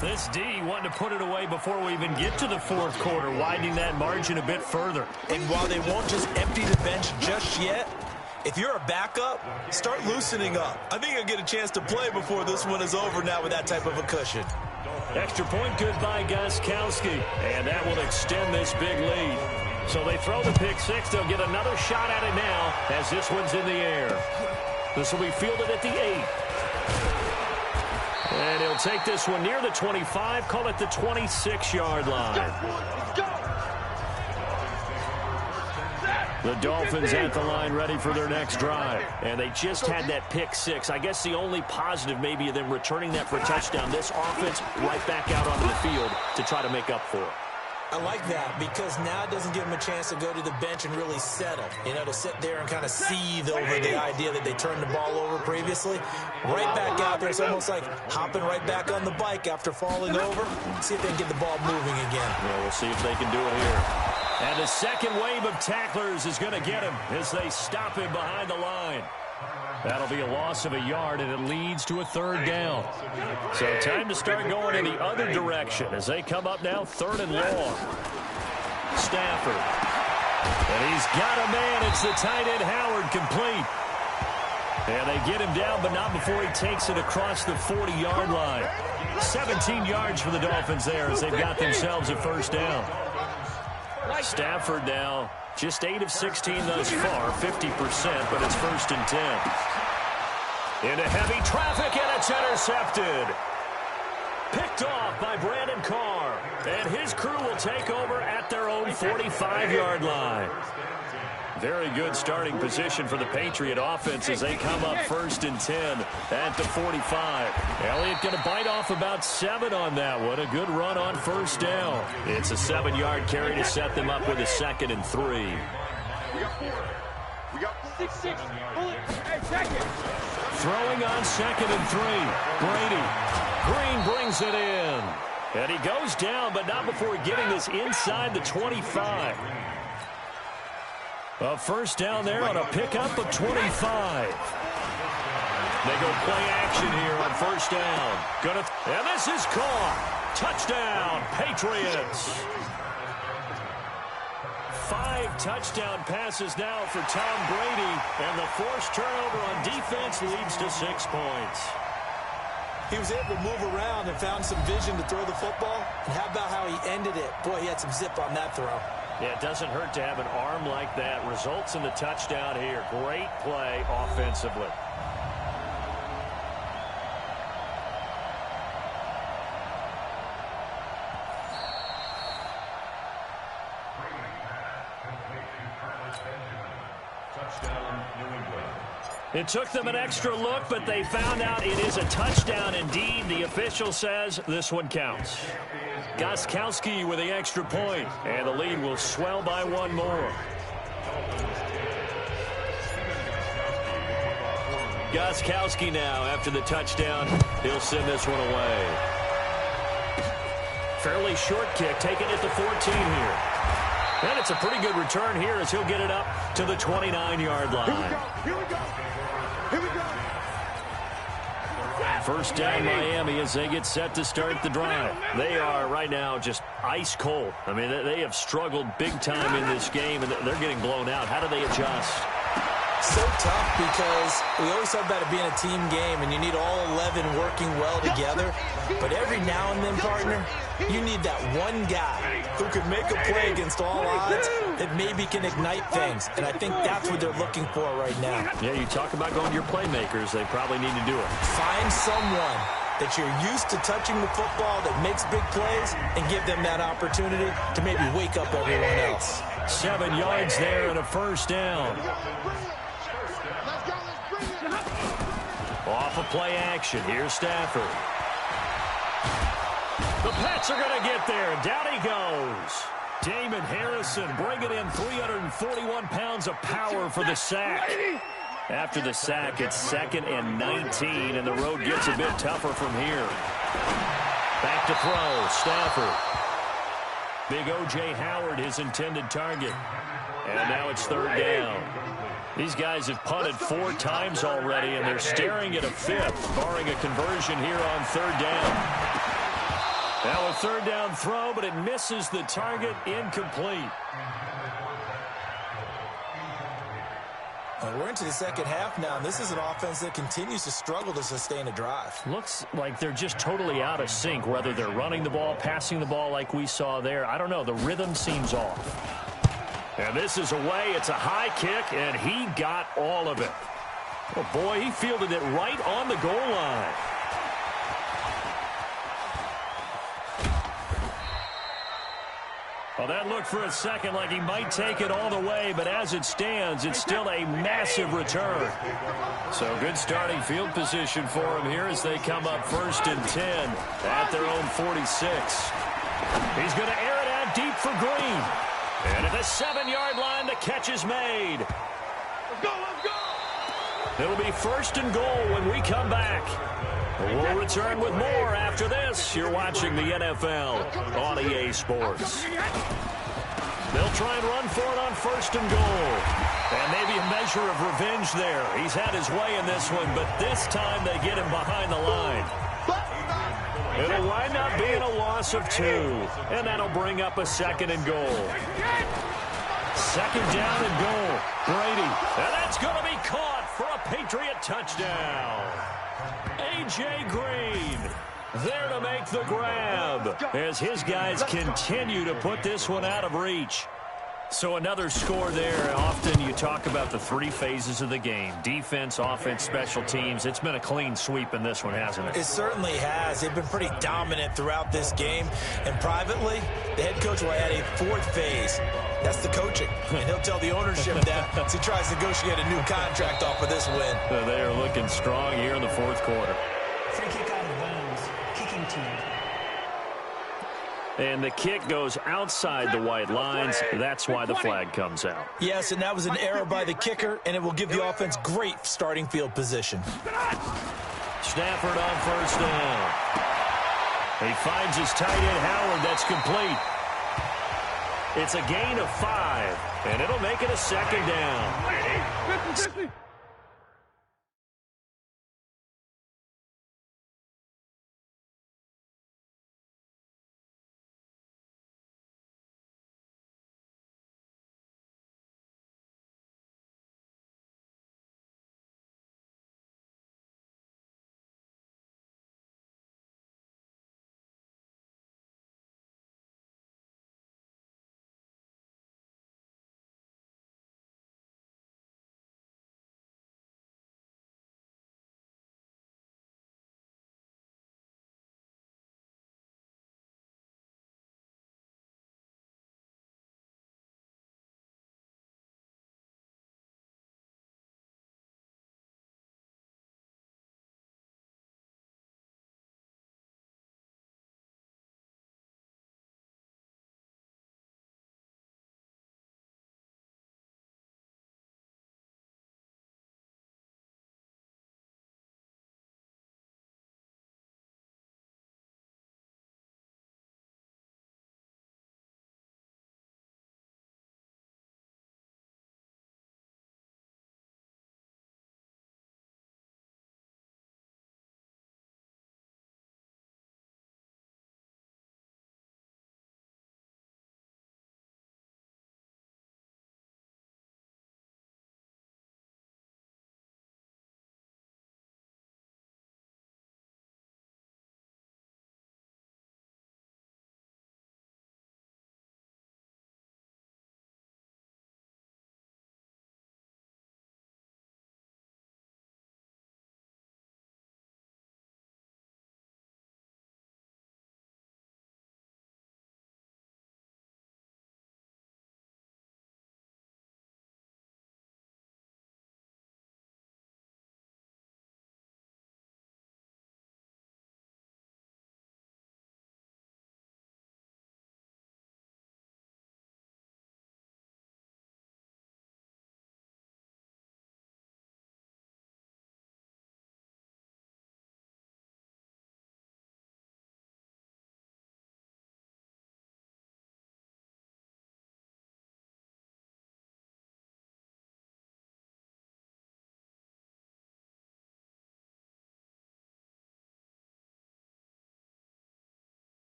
This D wanted to put it away before we even get to the 4th quarter, widening that margin a bit further. And while they won't just empty the bench just yet, if you're a backup, start loosening up. I think you'll get a chance to play before this one is over now with that type of a cushion. Extra point good by Gostkowski. And that will extend this big lead. So they throw the pick 6. They'll get another shot at it now as this one's in the air. This will be fielded at the 8. And he'll take this one near the 25, call it the 26-yard line. The Dolphins at the line ready for their next drive. And they just had that pick 6. I guess the only positive maybe of them returning that for a touchdown. This offense right back out onto the field to try to make up for it. I like that because now it doesn't give them a chance to go to the bench and really settle. You know, to sit there and kind of seethe over the idea that they turned the ball over previously. Right back out there. It's almost like hopping right back on the bike after falling over. See if they can get the ball moving again. Yeah, we'll see if they can do it here. And the second wave of tacklers is going to get him as they stop him behind the line. That'll be a loss of a yard, and it leads to a 3rd down. So time to start going in the other direction as they come up now 3rd and long. Stafford. And he's got a man. It's the tight end Howard, complete. And they get him down, but not before he takes it across the 40-yard line. 17 yards for the Dolphins there as they've got themselves a first down. Stafford now just 8 of 16 thus far, 50%, but it's 1st and 10. Into heavy traffic, and it's intercepted. Picked off by Brandon Carr, and his crew will take over at their own 45-yard line. Very good starting position for the Patriot offense as they come up 1st and 10 at the 45. Elliott going to bite off about 7 on that one. A good run on 1st down. It's a 7-yard carry to set them up with a 2nd and 3. We got 6-6. Hey, second. Throwing on 2nd and 3. Brady. Green brings it in. And he goes down, but not before getting this inside the 25. A 1st down there on a pickup of 25. They go play action here on first down. And this is caught. Touchdown, Patriots. 5 touchdown passes now for Tom Brady, and the forced turnover on defense leads to 6 points. He was able to move around and found some vision to throw the football. And how about how he ended it? Boy, he had some zip on that throw. Yeah, it doesn't hurt to have an arm like that. Results in the touchdown here. Great play offensively. It took them an extra look, but they found out it is a touchdown indeed. The official says this one counts. Gostkowski with the extra point, and the lead will swell by 1 more. Gostkowski now after the touchdown. He'll send this one away. Fairly short kick, taking it to 14 here. And it's a pretty good return here as he'll get it up to the 29-yard line. Here we go. Here we go. First down Miami as they get set to start the drive. They are right now just ice cold. I mean, they have struggled big time in this game, and they're getting blown out. How do they adjust? So tough because we always talk about it being a team game, and you need all 11 working well together. But every now and then, partner, you need that one guy who can make a play against all odds that maybe can ignite things. And I think that's what they're looking for right now. Yeah, you talk about going to your playmakers. They probably need to do it. Find someone that you're used to touching the football that makes big plays and give them that opportunity to maybe wake up everyone else. 7 yards there and a first down. Off of play action. Here's Stafford. The Pats are going to get there. Down he goes. Damon Harrison bringing in 341 pounds of power for the sack. After the sack, it's 2nd and 19, and the road gets a bit tougher from here. Back to throw. Stafford. Big O.J. Howard, his intended target. And now it's 3rd down. These guys have punted 4 times already, and they're staring at a 5th, barring a conversion here on 3rd down. Now a 3rd down throw, but it misses the target, incomplete. We're into the second half now, and this is an offense that continues to struggle to sustain a drive. Looks like they're just totally out of sync, whether they're running the ball, passing the ball like we saw there. I don't know. The rhythm seems off. And this is away. It's a high kick, and he got all of it. Oh, boy, he fielded it right on the goal line. Well, that looked for a second like he might take it all the way, but as it stands, it's still a massive return. So good starting field position for him here as they come up 1st and 10 at their own 46. He's going to air it out deep for Green. And at the 7-yard line, the catch is made. Let's go, let's go. It'll be 1st and goal when we come back. We'll return with more after this. You're watching the NFL on EA Sports. They'll try and run for it on 1st and goal. And maybe a measure of revenge there. He's had his way in this one, but this time they get him behind the line. It'll wind up being a loss of 2, and that'll bring up a 2nd and goal. 2nd down and goal. Brady, and that's going to be caught for a Patriot touchdown. A.J. Green there to make the grab as his guys continue to put this one out of reach. So another score there. Often you talk about the 3 phases of the game. Defense, offense, special teams. It's been a clean sweep in this one, hasn't it? It certainly has. They've been pretty dominant throughout this game. And privately, the head coach will add a 4th phase. That's the coaching. And he'll tell the ownership that as he tries to negotiate a new contract off of this win. They are looking strong here in the 4th quarter. Free kick out of bounds. Kicking team. And the kick goes outside the white lines. That's why the flag comes out. Yes, and that was an error by the kicker, and it will give the offense great starting field position. Stafford on 1st down. He finds his tight end, Howard. That's complete. It's a gain of 5, and it'll make it a 2nd down.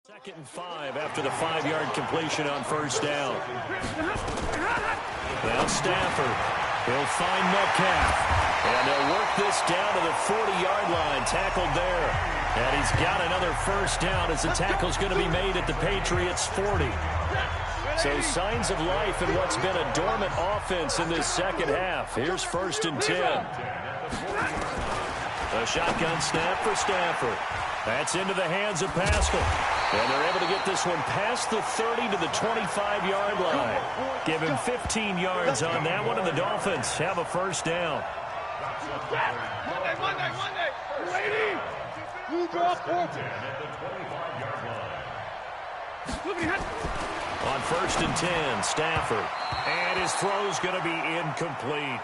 2nd and 5 after the 5-yard completion on first down. Now Stafford. He'll find Metcalf. And they'll work this down to the 40-yard line. Tackled there. And he's got another first down as the tackle's going to be made at the Patriots' 40. So signs of life in what's been a dormant offense in this second half. Here's 1st and 10. A shotgun snap for Stafford. That's into the hands of Pascal. And they're able to get this one past the 30 to the 25-yard line. Give him 15 yards on that one, and the Dolphins have a first down. Monday. Lady. You drop On 1st and 10, Stafford. And his throw's going to be incomplete.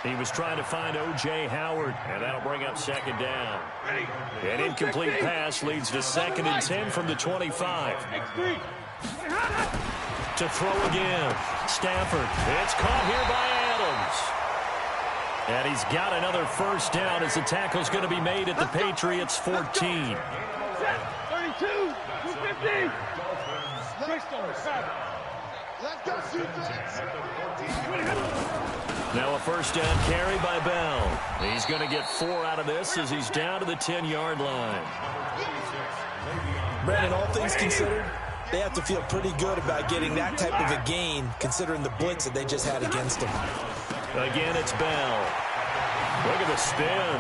He was trying to find O.J. Howard, and that'll bring up 2nd down. An incomplete pass leads to 2nd and 10 from the 25. To throw again. Stafford. It's caught here by Adams. And he's got another first down as the tackle's going to be made at the Patriots' 14. 32, 250. Let's go, Now a first down carry by Bell. He's going to get 4 out of this as he's down to the 10-yard line. Brandon, all things considered, they have to feel pretty good about getting that type of a gain considering the blitz that they just had against them. Again, it's Bell. Look at the spin.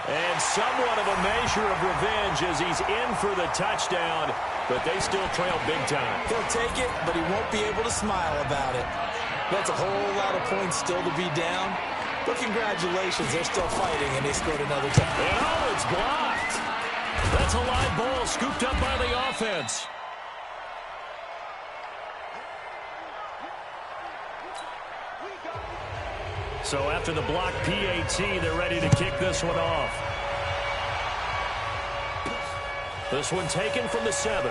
And somewhat of a measure of revenge as he's in for the touchdown, but they still trail big time. He'll take it, but he won't be able to smile about it. That's a whole lot of points still to be down. But congratulations, they're still fighting, and they scored another touchdown. And oh, it's blocked. That's a live ball scooped up by the offense. So after the block PAT, they're ready to kick this one off. This one taken from the 7.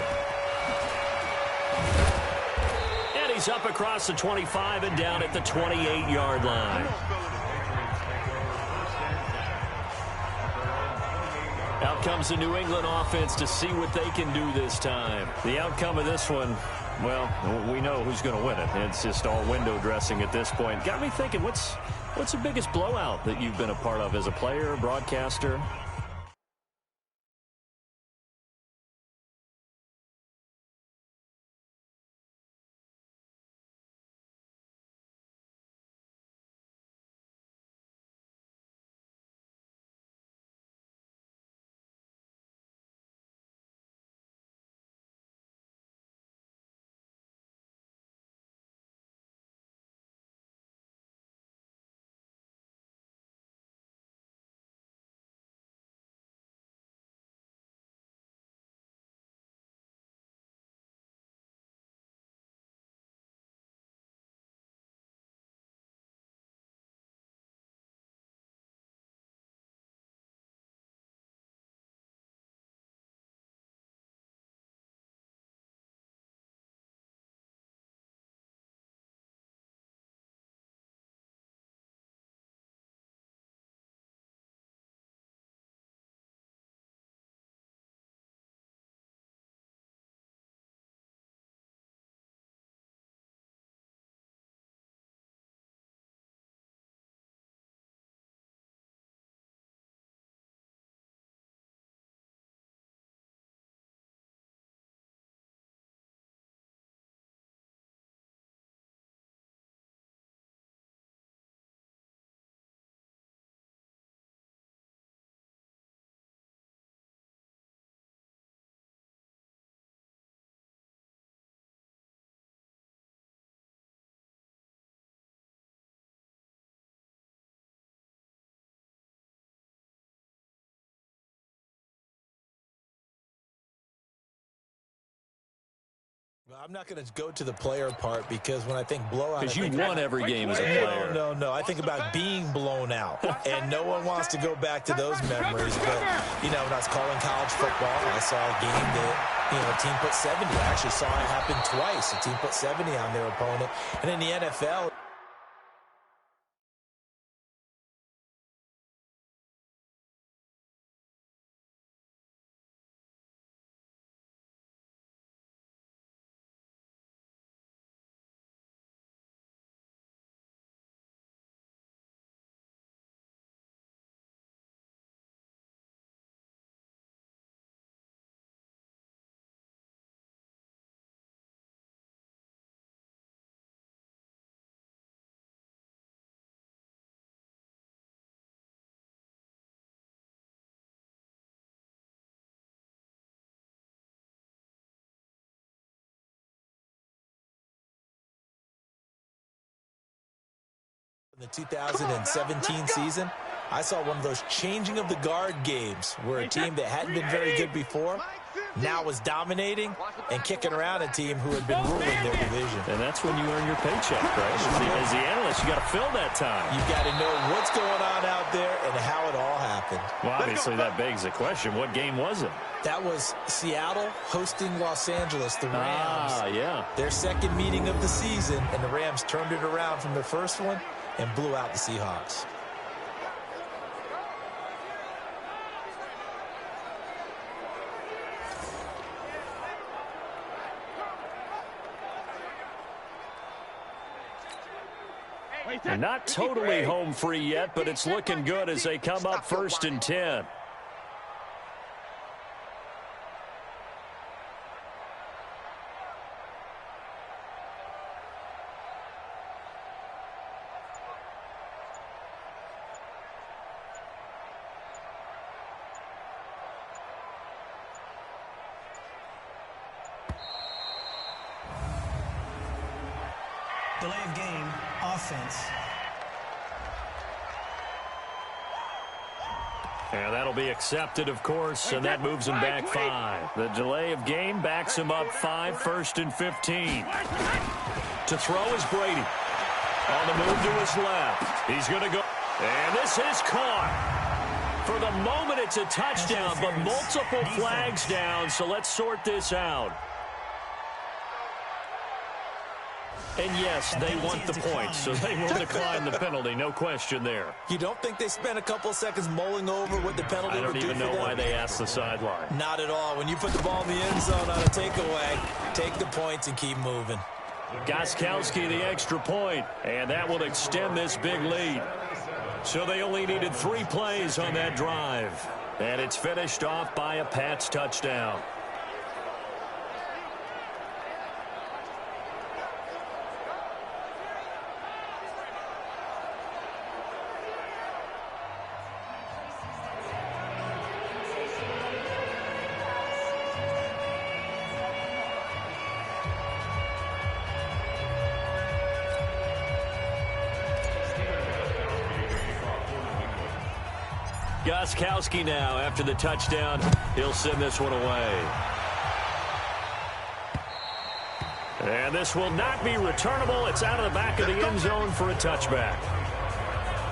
And he's up across the 25 and down at the 28-yard line. Out comes the New England offense to see what they can do this time. The outcome of this one, well, we know who's going to win it. It's just all window dressing at this point. Got me thinking, what's the biggest blowout that you've been a part of as a player, broadcaster? I'm not going to go to the player part because when I think blowout... Because you won every game as a player. No. I think about being blown out. And no one wants to go back to those memories. But, when I was calling college football, I saw a game that, a team put 70. I actually saw it happen twice. A team put 70 on their opponent. And in the NFL... In the 2017 season, I saw one of those changing of the guard games where a team that hadn't been very good before now was dominating and kicking around a team who had been ruling their division. And that's when you earn your paycheck, right? As the analyst, you got to fill that time. You got to know what's going on out there and how it all happened. Well, obviously that begs the question, what game was it? That was Seattle hosting Los Angeles, the Rams. Yeah. Their second meeting of the season, and the Rams turned it around from their first one and blew out the Seahawks. They're not totally home free yet, but it's looking good as they come up 1st and 10. Delay of game, offense. And that'll be accepted, of course, and that moves him back 5. The delay of game backs him up 5, 1st and 15. To throw is Brady. On the move to his left. He's going to go. And this is caught. For the moment, it's a touchdown, but multiple flags down, so let's sort this out. And yes, they want the points, so they will decline the penalty, no question there. You don't think they spent a couple seconds mulling over what the penalty would do for them? I don't even know why they asked the sideline. Not at all. When you put the ball in the end zone on a takeaway, take the points and keep moving. Gostkowski the extra point, and that will extend this big lead. So they only needed 3 plays on that drive. And it's finished off by a Pats touchdown. Gostkowski now, after the touchdown, he'll send this one away. And this will not be returnable. It's out of the back of the end zone for a touchback.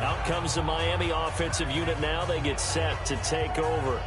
Out comes the Miami offensive unit now. They get set to take over.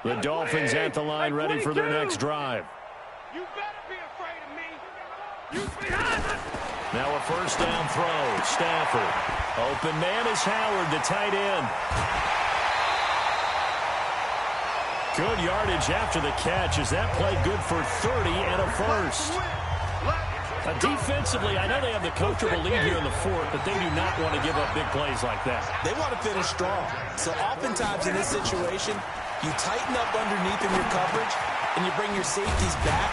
The Dolphins at the line, ready for their next drive. You better be afraid of me. You behind us. Now a first down throw. Stafford. Open man is Howard, the tight end. Good yardage after the catch as that play good for 30 and a first. Defensively, I know they have the comfortable lead here in the fourth, but they do not want to give up big plays like that. They want to finish strong. So oftentimes in this situation, you tighten up underneath in your coverage, and you bring your safeties back.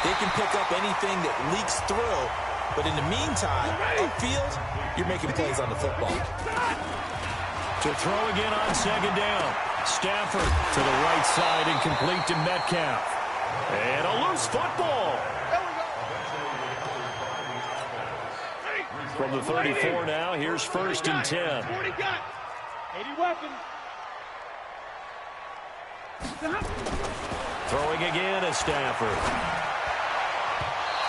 They can pick up anything that leaks through. But in the meantime, upfield, you're making plays on the football. To throw again on second down. Stafford to the right side and complete to Metcalf. And a loose football. From the 34 now, here's first and 10. 40 got 80 weapons. Throwing again is Stafford.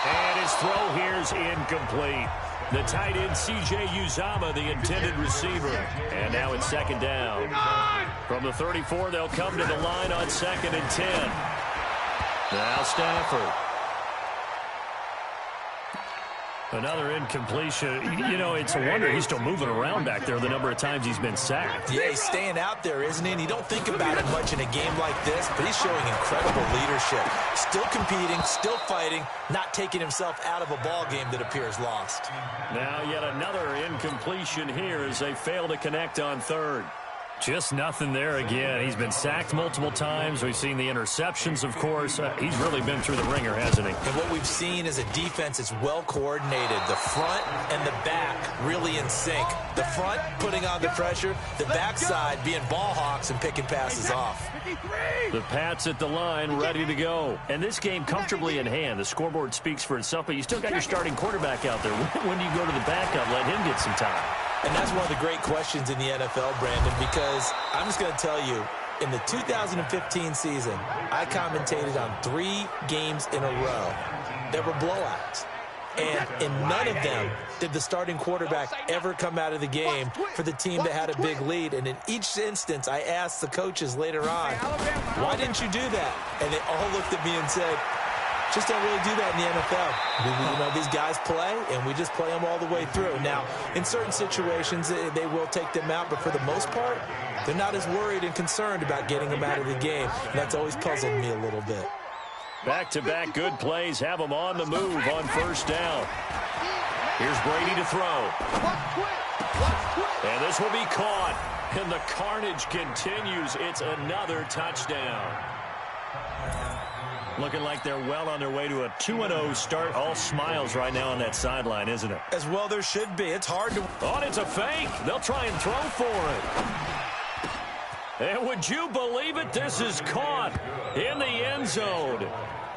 And his throw here's incomplete. The tight end, C.J. Uzomah, the intended receiver. And now it's second down. From the 34, they'll come to the line on second and 10. Now Stafford. Another incompletion. You know, it's a wonder he's still moving around back there the number of times he's been sacked. Yeah, he's staying out there, isn't he? And you don't think about it much in a game like this, but he's showing incredible leadership. Still competing, still fighting, not taking himself out of a ball game that appears lost. Now yet another incompletion here as they fail to connect on third. Just nothing there again. He's been sacked multiple times. We've seen the interceptions, of course. He's really been through the ringer, hasn't he? And what we've seen is a defense that's well coordinated. The front and the back really in sync. The front putting on the pressure, the backside being ball hawks and picking passes off. The Pats at the line, ready to go. And this game comfortably in hand. The scoreboard speaks for itself, but you still got your starting quarterback out there. When do you go to the backup? Let him get some time. And that's one of the great questions in the NFL, Brandon, because I'm just going to tell you, in the 2015 season, I commentated on 3 games in a row that were blowouts. And in none of them did the starting quarterback ever come out of the game for the team that had a big lead. And in each instance, I asked the coaches later on, why didn't you do that? And they all looked at me and said, just don't really do that in the NFL. You know, these guys play, and we just play them all the way through. Now, in certain situations, they will take them out, but for the most part, they're not as worried and concerned about getting them out of the game. And that's always puzzled me a little bit. Back-to-back good plays have them on the move on first down. Here's Brady to throw. And this will be caught. And the carnage continues. It's another touchdown. Looking like they're well on their way to a 2-0 start. All smiles right now on that sideline, isn't it? As well there should be. It's hard to... Oh, it's a fake. They'll try and throw for it. And would you believe it? This is caught in the end zone.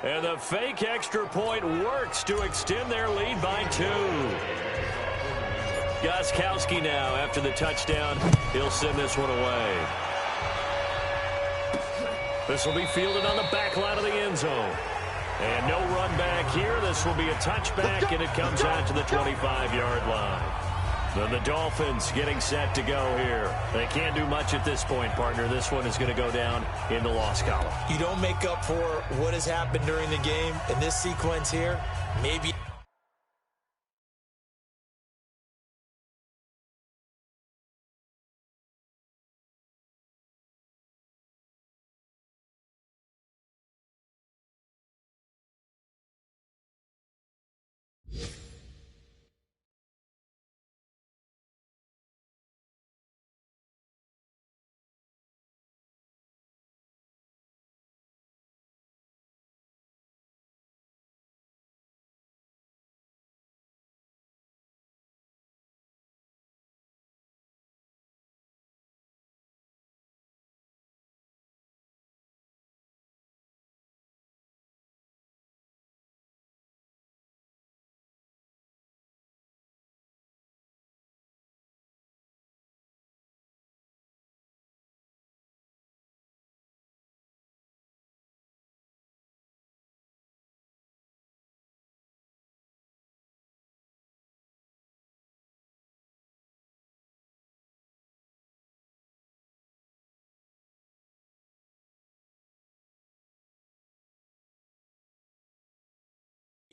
And the fake extra point works to extend their lead by 2. Gostkowski now, after the touchdown, he'll send this one away. This will be fielded on the back line of the end zone. And no run back here. This will be a touchback, and it comes out to the 25-yard line. Then the Dolphins getting set to go here. They can't do much at this point, partner. This one is going to go down in the loss column. You don't make up for what has happened during the game in this sequence here. Maybe...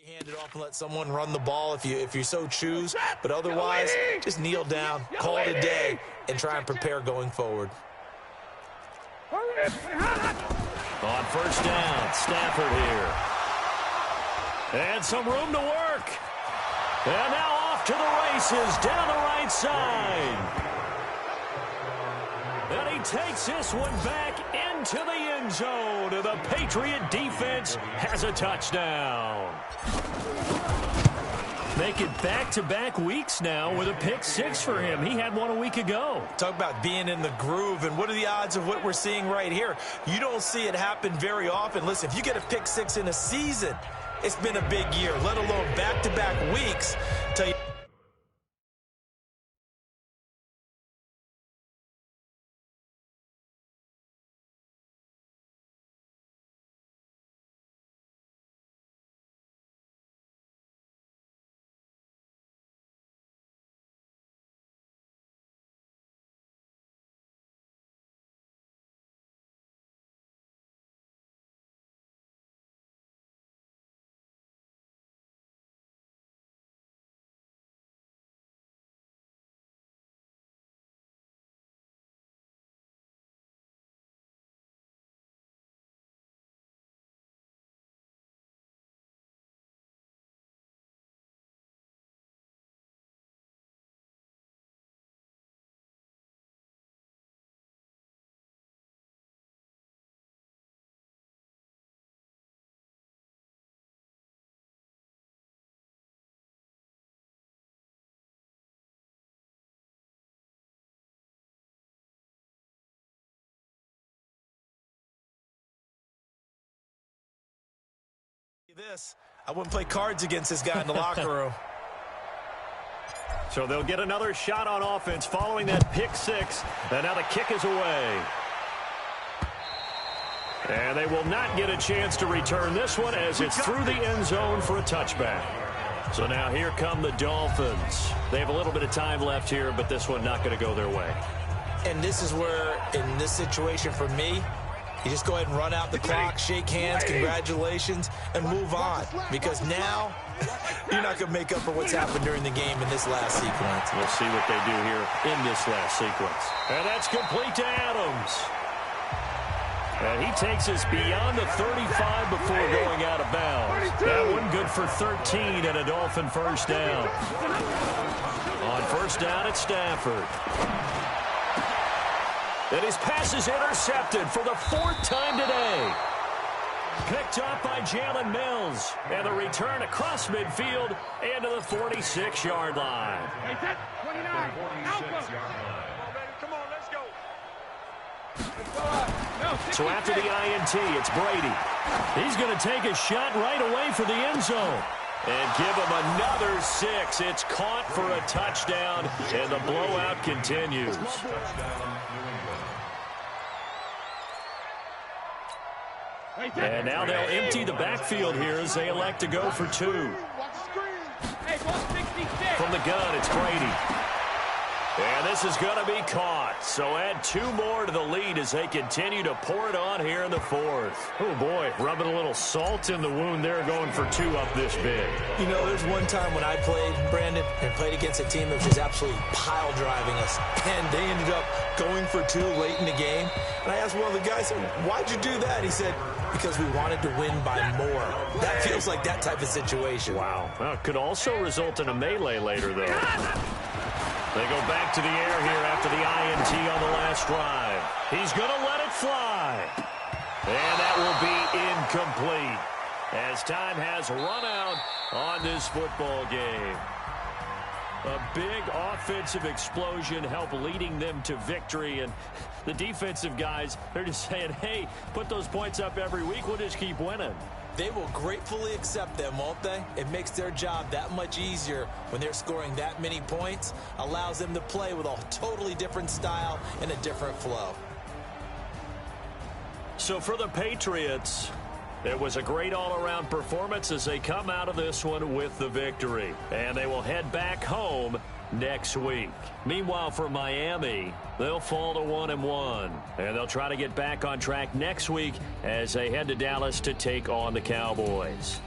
Hand it off and let someone run the ball if you so choose. But otherwise, just kneel down, call it a day, and try and prepare going forward. On first down, Stafford here. And some room to work. And now off to the races down the right side. And he takes this one back into the end zone. And the Patriot defense has a touchdown. Make it back-to-back weeks now with a pick six for him. He had one a week ago. Talk about being in the groove, and what are the odds of what we're seeing right here? You don't see it happen very often. Listen, if you get a pick six in a season, it's been a big year, let alone back-to-back weeks. Tell you. This, I wouldn't play cards against this guy in the locker room. So they'll get another shot on offense following that pick six. And now the kick is away. And they will not get a chance to return this one as it's through the end zone for a touchback. So now here come the Dolphins. They have a little bit of time left here, but this one not going to go their way. And this is where, in this situation for me, you just go ahead and run out the clock, shake hands, congratulations, and move on. Because now, you're not going to make up for what's happened during the game in this last sequence. We'll see what they do here in this last sequence. And that's complete to Adams. And he takes us beyond the 35 before going out of bounds. That one good for 13 and a Dolphin first down. On first down, it's Stafford. And his pass is intercepted for the fourth time today. Picked up by Jalen Mills. And the return across midfield into the 46-yard line. 29. Come on, let's go. So after the INT, it's Brady. He's going to take a shot right away for the end zone. And give him another 6. It's caught for a touchdown, and the blowout continues. And now they'll empty the backfield here as they elect to go for 2. From the gun, it's Brady. And this is going to be caught. So add 2 more to the lead as they continue to pour it on here in the fourth. Oh, boy, rubbing a little salt in the wound there, going for 2 up this big. You know, there's one time when I played, Brandon, and played against a team that was just absolutely pile driving us. And they ended up going for 2 late in the game. And I asked one of the guys, why'd you do that? He said, because we wanted to win by more. That feels like that type of situation. Wow. Well, it could also result in a melee later, though. They go back to the air here after the INT on the last drive. He's going to let it fly. And that will be incomplete as time has run out on this football game. A big offensive explosion helped leading them to victory. And the defensive guys, they're just saying, hey, put those points up every week. We'll just keep winning. They will gratefully accept them, won't they? It makes their job that much easier when they're scoring that many points. Allows them to play with a totally different style and a different flow. So for the Patriots, it was a great all-around performance as they come out of this one with the victory. And they will head back home next week. Meanwhile, for Miami, they'll fall to 1-1. And they'll try to get back on track next week as they head to Dallas to take on the Cowboys.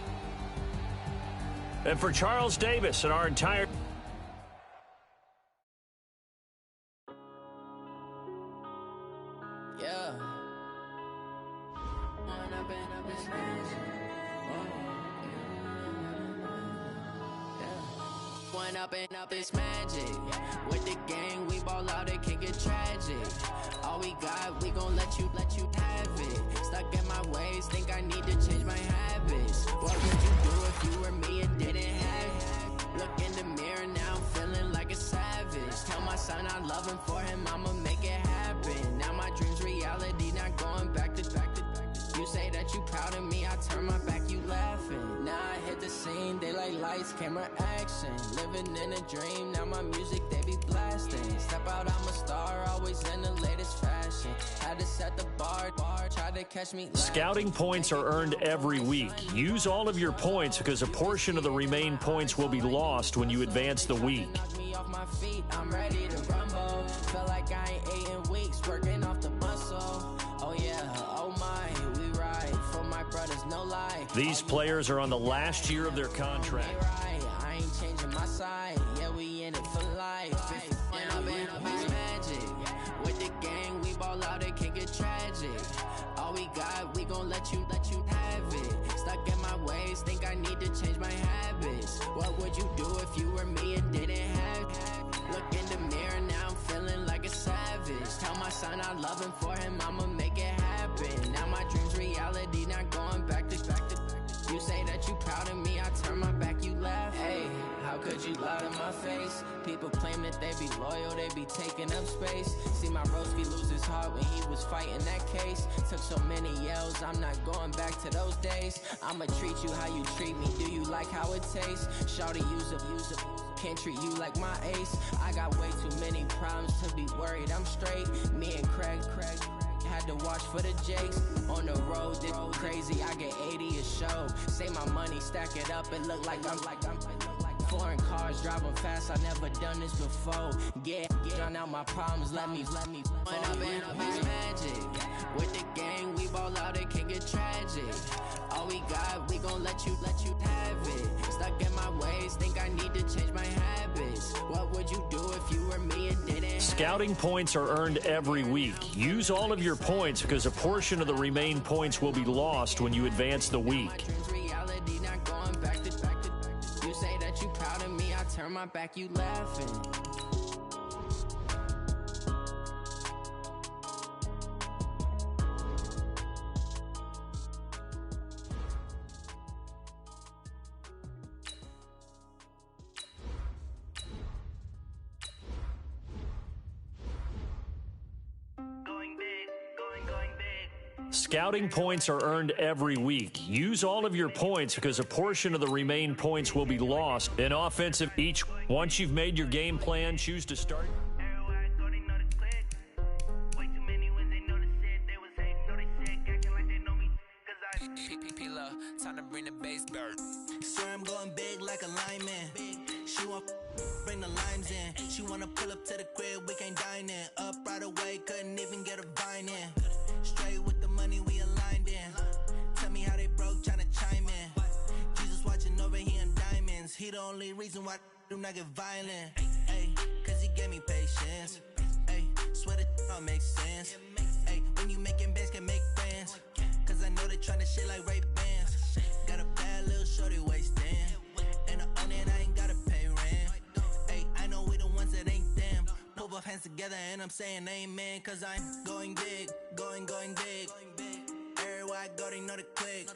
And for Charles Davis and our entire... Yeah. One up and up is magic. With the gang, we ball out, it can get tragic. All we got, we gon' let you have it. Stuck in my ways, think I need to change my habits. What would you do if you were me and didn't have it? Look in the mirror, now I'm feeling like a savage. Tell my son I love him, for him I'ma make it happen. Now my dream's reality, not going back to. You say that you proud of me, I turn my back, you laughing. Now I hit the scene, they like lights, camera, action. Living in a dream, now my music, they be blasting. Step out, I'm a star, always in the latest fashion. Had to set the bar, try to catch me. Scouting points are earned every week. Use all of your points because a portion of the remaining points will be lost when you advance the week. Knock me off my feet, I'm ready to rumble. Feel like I ain't ate in weeks, working off the muscle. Oh yeah, oh my, we ride for my brothers, no lie. These players are on the last year of their contract. I ain't changing my side, yeah, we in it for life. When I'm in up, it's magic. With the gang, we ball out, it can get tragic. All we got, we gon' let you have it. Stuck in my ways, think I need to change my habits. What would you do if you were me and didn't have it? Look in the mirror, now I'm feeling like a savage. Tell my son I love him, for him I'ma make it happen. Now my dream's reality, not going back to. You say that you proud of me, I turn my back, you laugh. Hey, how could you lie to my face? People claim that they be loyal, they be taking up space. See my broski lose his heart when he was fighting that case. Took so many yells, I'm not going back to those days. I'ma treat you how you treat me, do you like how it tastes? Shawty, use up, can't treat you like my ace. I got way too many problems to be worried, I'm straight. Me and Craig had to watch for the Jakes. On the road, this crazy, I get 80 a show. Say my money, stack it up, it look like I'm foreign cars, driving fast, I never done this before. Get drown out my problems, let me When I'm in up, it's magic. With the gang, we ball out, it can get tragic. All we got, we gon' let you have it. Stuck in my ways, think I need to change my habits. What would you do if you were me and didn't have it? Scouting points are earned every week. Use all of your points because a portion of the remaining points will be lost when you advance the week. Reality, not going back to. You say that you proud of me, I turn my back, you laughing. Scouting points are earned every week. Use all of your points because a portion of the remaining points will be lost in offensive each. Once you've made your game plan, choose to start. Time to bring the bass bird. Swear I'm going big like a lineman. She want bring the limes in. She wanna pull up to the crib, we can't dine in. Up right away, couldn't even get a vine in. Straight with the money we aligned in. Tell me how they broke, tryna chime in. Jesus watching over here in diamonds. He the only reason why I do not get violent. Ay, cause he gave me patience. Ay, swear that all makes sense. Ay, when you making bands can make friends. Cause I know they tryna shit like Ray Bans. Got a bad little shorty wasting. And I own it, I ain't gotta pay rent. Ay, I know we the ones that ain't them. Pull both hands together and I'm saying amen. Cause I'm going big, going big. Everywhere I go, they know the click.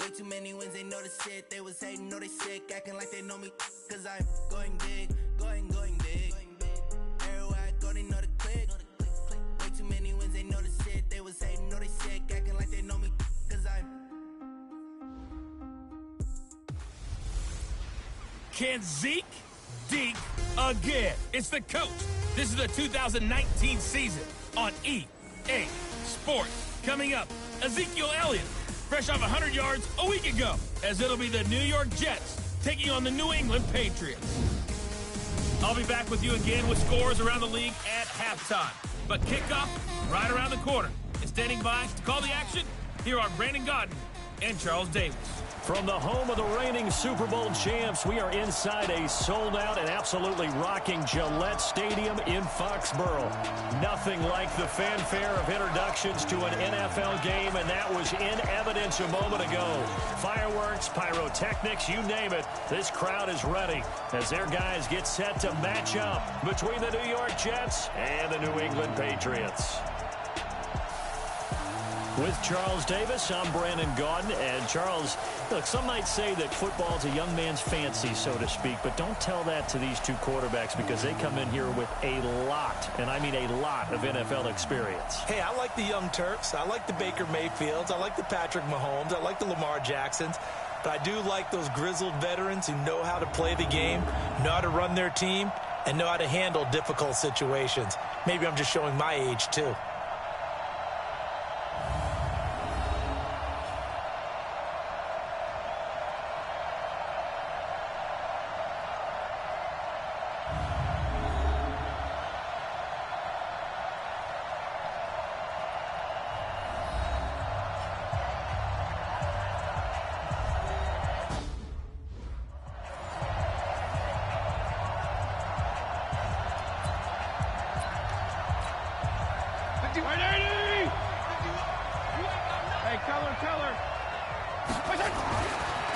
Way too many wins, they know the shit. They was hating, know they sick, acting like they know me. Cause I'm going big, going big. Everywhere I go, they know the click. Way too many wins, they know the shit. They was hating, know they sick, acting like they know me. Cause I'm. Can Zeke deke again? It's the coach. This is the 2019 season on EA Sports. Coming up, Ezekiel Elliott, fresh off 100 yards a week ago, as it'll be the New York Jets taking on the New England Patriots. I'll be back with you again with scores around the league at halftime. But kickoff right around the corner. And standing by to call the action, here are Brandon Godden and Charles Davis. From the home of the reigning Super Bowl champs, we are inside a sold-out and absolutely rocking Gillette Stadium in Foxborough. Nothing like the fanfare of introductions to an NFL game, and that was in evidence a moment ago. Fireworks, pyrotechnics, you name it, this crowd is ready as their guys get set to match up between the New York Jets and the New England Patriots. With Charles Davis, I'm Brandon Gaudin. And Charles, look, some might say that football is a young man's fancy, so to speak, but don't tell that to these two quarterbacks because they come in here with a lot, and I mean a lot of NFL experience. Hey, I like the young Turks. I like the Baker Mayfields. I like the Patrick Mahomes. I like the Lamar Jacksons. But I do like those grizzled veterans who know how to play the game, know how to run their team, and know how to handle difficult situations. Maybe I'm just showing my age, too.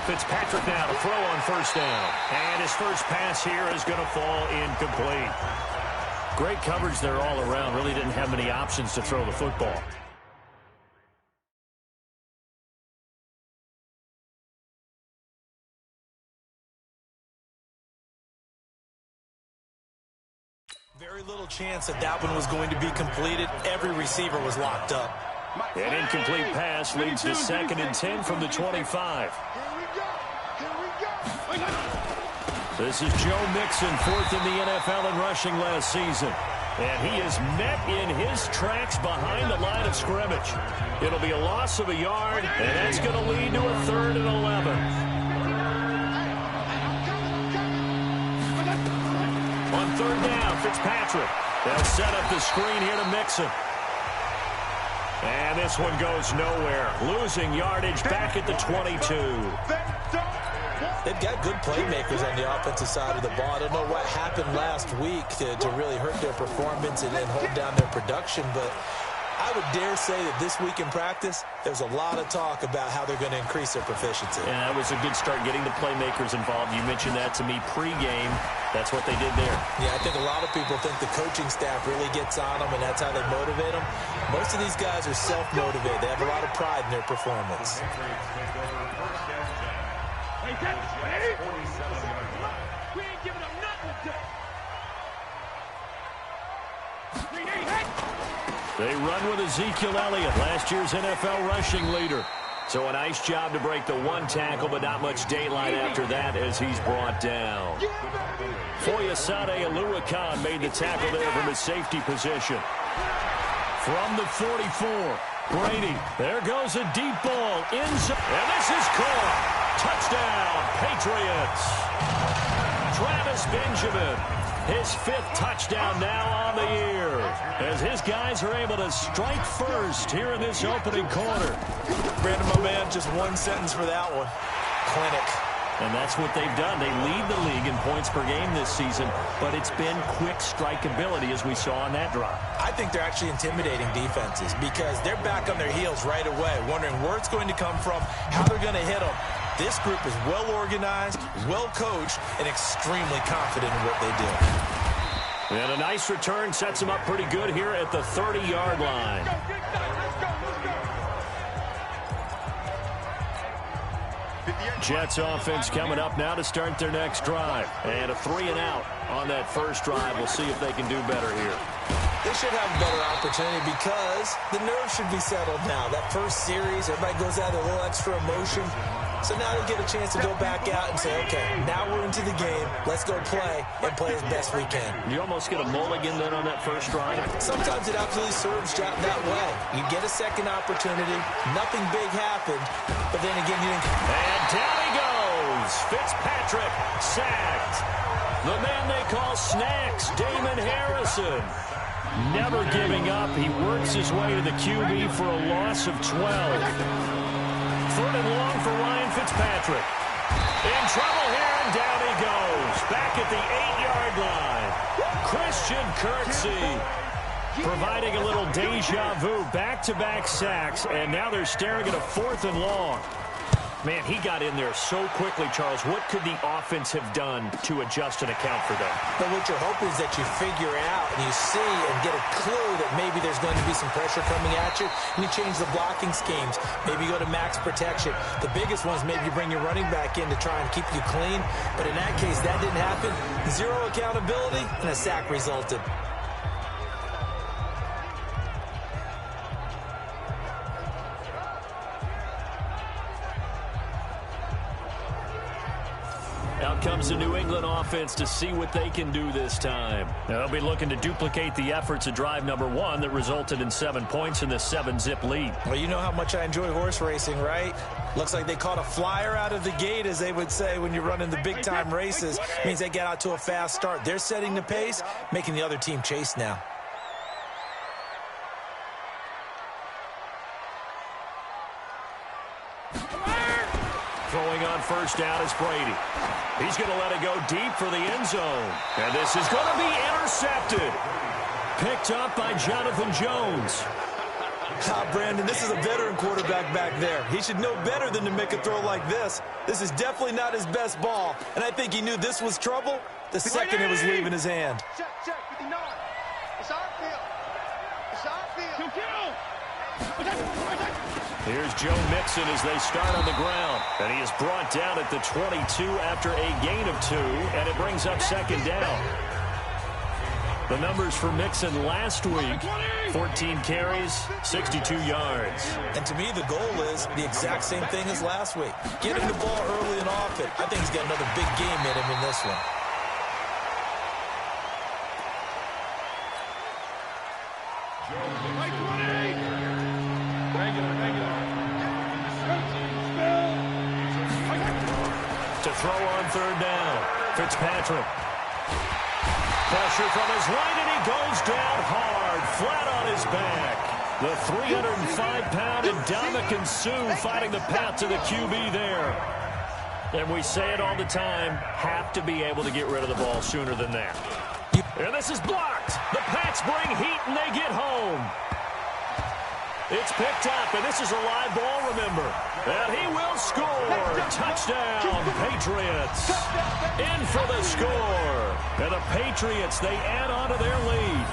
Fitzpatrick now to throw on first down. And his first pass here is going to fall incomplete. Great coverage there all around. Really didn't have many options to throw the football. Very little chance that one was going to be completed. Every receiver was locked up. An incomplete pass leads to 2nd and 10 from the 25. This is Joe Mixon, 4th in the NFL in rushing last season. And he is met in his tracks behind the line of scrimmage. It'll be a loss of a yard, and that's going to lead to a 3rd and 11. On 3rd down, Fitzpatrick. They'll set up the screen here to Mixon. And this one goes nowhere. Losing yardage back at the 22. They've got good playmakers on the offensive side of the ball. I don't know what happened last week to really hurt their performance and hold down their production, but I would dare say that this week in practice, there's a lot of talk about how they're going to increase their proficiency. And that was a good start getting the playmakers involved. You mentioned that to me pregame. That's what they did there. Yeah, I think a lot of people think the coaching staff really gets on them, and that's how they motivate them. Most of these guys are self-motivated. They have a lot of pride in their performance. We ain't giving them nothing today. They run with Ezekiel Elliott, last year's NFL rushing leader. So a nice job to break the one tackle, but not much daylight after that as he's brought down. Foyesade Oluwakan made the tackle there from his safety position. From the 44, Brady. There goes a deep ball. And this is caught. Touchdown, Patriots. Travis Benjamin, his 5th touchdown now on the year, as his guys are able to strike first here in this opening quarter. Brandon, my man, just one sentence for that one. Clinic. And that's what they've done. They lead the league in points per game this season, but it's been quick strikeability as we saw on that drive. I think they're actually intimidating defenses because they're back on their heels right away, wondering where it's going to come from, how they're going to hit them. This group is well organized, well coached, and extremely confident in what they do. And a nice return sets them up pretty good here at the 30-yard line. Jets offense coming up now to start their next drive. And a 3-and-out on that first drive. We'll see if they can do better here. They should have a better opportunity because the nerves should be settled now. That first series, everybody goes out with a little extra emotion. So now they get a chance to go back out and say, okay, now we're into the game. Let's go play and play as best we can. You almost get a mulligan then on that first drive. Sometimes it absolutely serves that way. You get a second opportunity. Nothing big happened. But then again, you didn't. And down he goes. Fitzpatrick sacked. The man they call Snacks, Damon Harrison. Never giving up. He works his way to the QB for a loss of 12. 3rd and long for Ryan Fitzpatrick. In trouble here, and down he goes. Back at the 8-yard line. Christian Kirksey providing a little deja vu. Back-to-back sacks, and now they're staring at a 4th and long. Man, he got in there so quickly, Charles. What could the offense have done to adjust and account for that? But what you're hoping is that you figure out and you see and get a clue that maybe there's going to be some pressure coming at you, and you change the blocking schemes. Maybe you go to max protection. The biggest one is maybe you bring your running back in to try and keep you clean. But in that case, that didn't happen. 0 accountability, and a sack resulted. Out comes the New England offense to see what they can do this time. They'll be looking to duplicate the efforts of drive number 1 that resulted in 7 points in this 7-zip lead. Well, you know how much I enjoy horse racing, right? Looks like they caught a flyer out of the gate, as they would say when you're running the big-time races. Means they get out to a fast start. They're setting the pace, making the other team chase now. Throwing on 1st down is Brady. He's going to let it go deep for the end zone. And this is going to be intercepted. Picked up by Jonathan Jones. Brandon, this is a veteran quarterback back there. He should know better than to make a throw like this. This is definitely not his best ball. And I think he knew this was trouble the second it was leaving his hand. Check, 59. It's our field. It's our field. Here's Joe Mixon as they start on the ground. And he is brought down at the 22 after a gain of 2. And it brings up 2nd down. The numbers for Mixon last week, 14 carries, 62 yards. And to me, the goal is the exact same thing as last week. Get him the ball early and often. I think he's got another big game in him in this one. To throw on 3rd down, Fitzpatrick. Pressure from his right, and he goes down hard, flat on his back. The 305-pound Ndamukong Suh fighting the path to the QB there. And we say it all the time, have to be able to get rid of the ball sooner than that. And this is blocked. The Pats bring heat, and they get home. It's picked up, and this is a live ball, remember. And he will score. Touchdown, Patriots. In for the score. And the Patriots, they add on to their lead.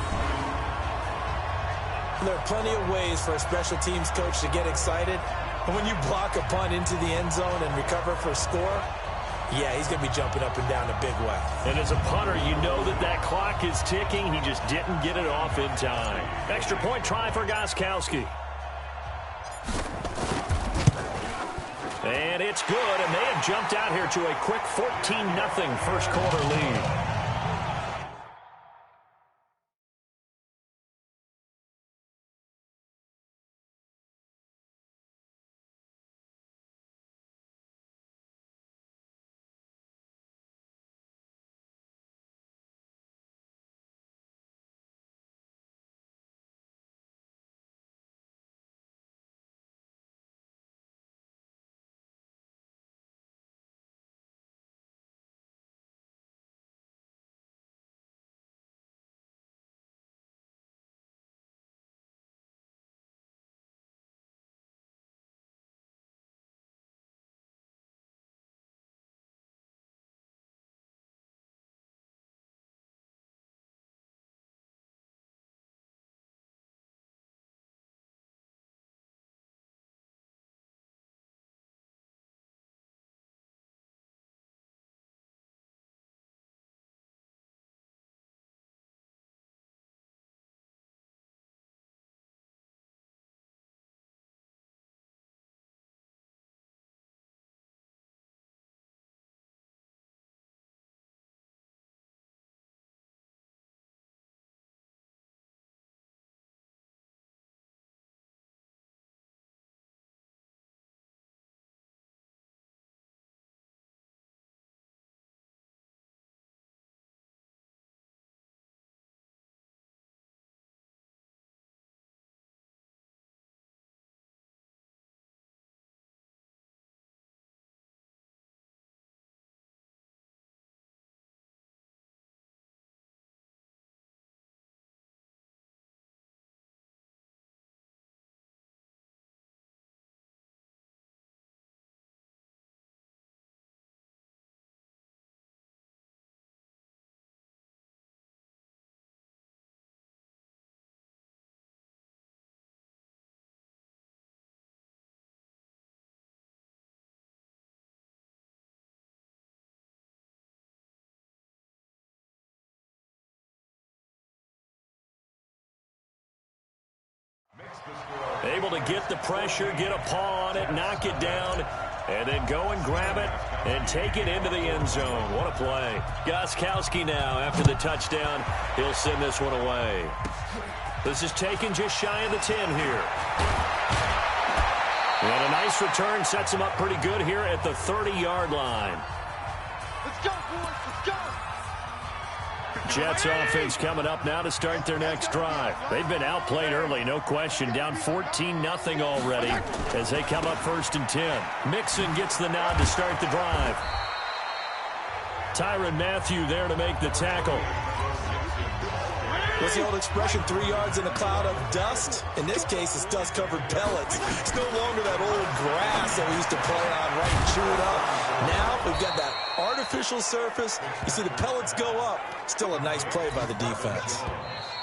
There are plenty of ways for a special teams coach to get excited. And when you block a punt into the end zone and recover for a score, yeah, he's going to be jumping up and down a big way. And as a punter, you know that that clock is ticking. He just didn't get it off in time. Extra point try for Gostkowski. And it's good, and they have jumped out here to a quick 14-0 first quarter lead. Able to get the pressure, get a paw on it, knock it down, and then go and grab it and take it into the end zone. What a play. Gostkowski now after the touchdown. He'll send this one away. This is taken just shy of the 10 here. And a nice return sets him up pretty good here at the 30-yard line. Let's go, boys. Let's go. Jets offense coming up now to start their next drive. They've been outplayed early, no question. Down 14-0 already as they come up 1st and 10. Mixon gets the nod to start the drive. Tyrann Mathieu there to make the tackle. What's the old expression, 3 yards in a cloud of dust? In this case, it's dust-covered pellets. It's no longer that old grass that we used to play on, right, and chew it up. Now we've got that artificial surface. You see the pellets go up. Still a nice play by the defense.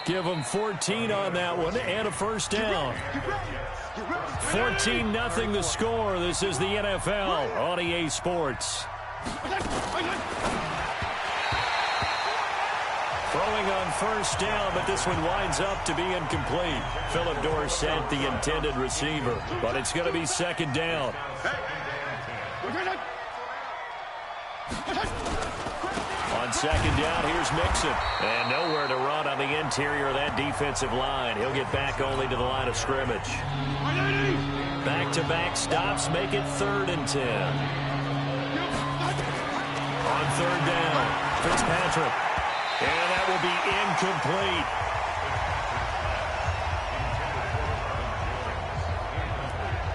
Give them 14 on that one and a first down. 14-0 the score. This is the NFL on EA Sports. Throwing on first down, but this one winds up to be incomplete. Philip Dorsett, the intended receiver, but it's going to be 2nd down. On 2nd down, here's Mixon. And nowhere to run on the interior of that defensive line. He'll get back only to the line of scrimmage. Back-to-back stops make it 3rd and 10. On 3rd down, Fitzpatrick. And that will be incomplete.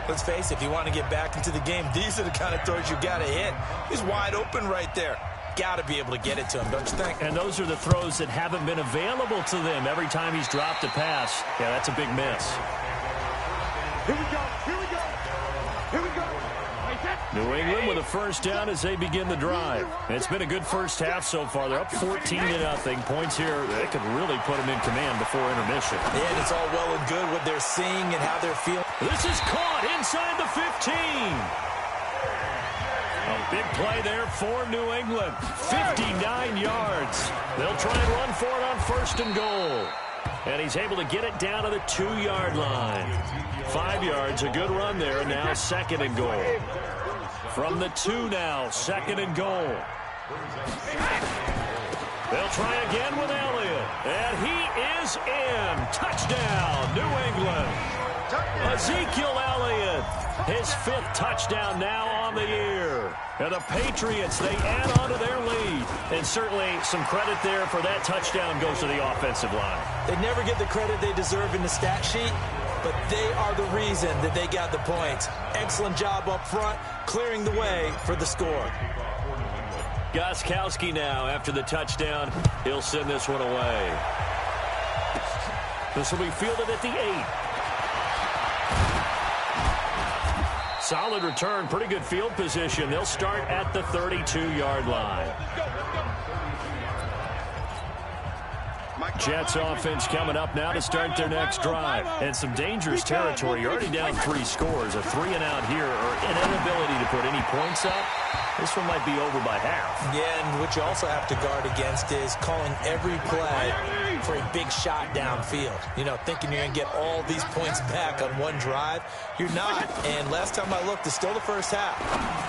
Let's face it, if you want to get back into the game, these are the kind of throws you got to hit. He's wide open right there. Got to be able to get it to him, don't you think? And those are the throws that haven't been available to them every time he's dropped a pass. Yeah, that's a big miss. Here we go. Here we go. Here we go. New England with a first down as they begin the drive. And it's been a good first half so far. They're up 14-0. Points here, they could really put them in command before intermission. And it's all well and good what they're seeing and how they're feeling. This is caught inside the 15. A big play there for New England. 59 yards. They'll try and run for it on 1st and goal. And he's able to get it down to the 2-yard line. 5 yards, a good run there. Now 2nd and goal. From the 2 now, 2nd and goal. They'll try again with Elliott. And he is in. Touchdown, New England. Ezekiel Elliott, his 5th touchdown now on the year. And the Patriots, they add on to their lead. And certainly some credit there for that touchdown goes to the offensive line. They never get the credit they deserve in the stat sheet, but they are the reason that they got the points. Excellent job up front, clearing the way for the score. Gostkowski now after the touchdown. He'll send this one away. This will be fielded at the 8. Solid return, pretty good field position. They'll start at the 32-yard line. Jets offense coming up now to start their next drive. And some dangerous territory. You're already down 3 scores. A 3-and-out here or an inability to put any points up. This one might be over by half. Yeah, and what you also have to guard against is calling every play for a big shot downfield. You know, thinking you're going to get all these points back on one drive. You're not. And last time I looked, it's still the first half.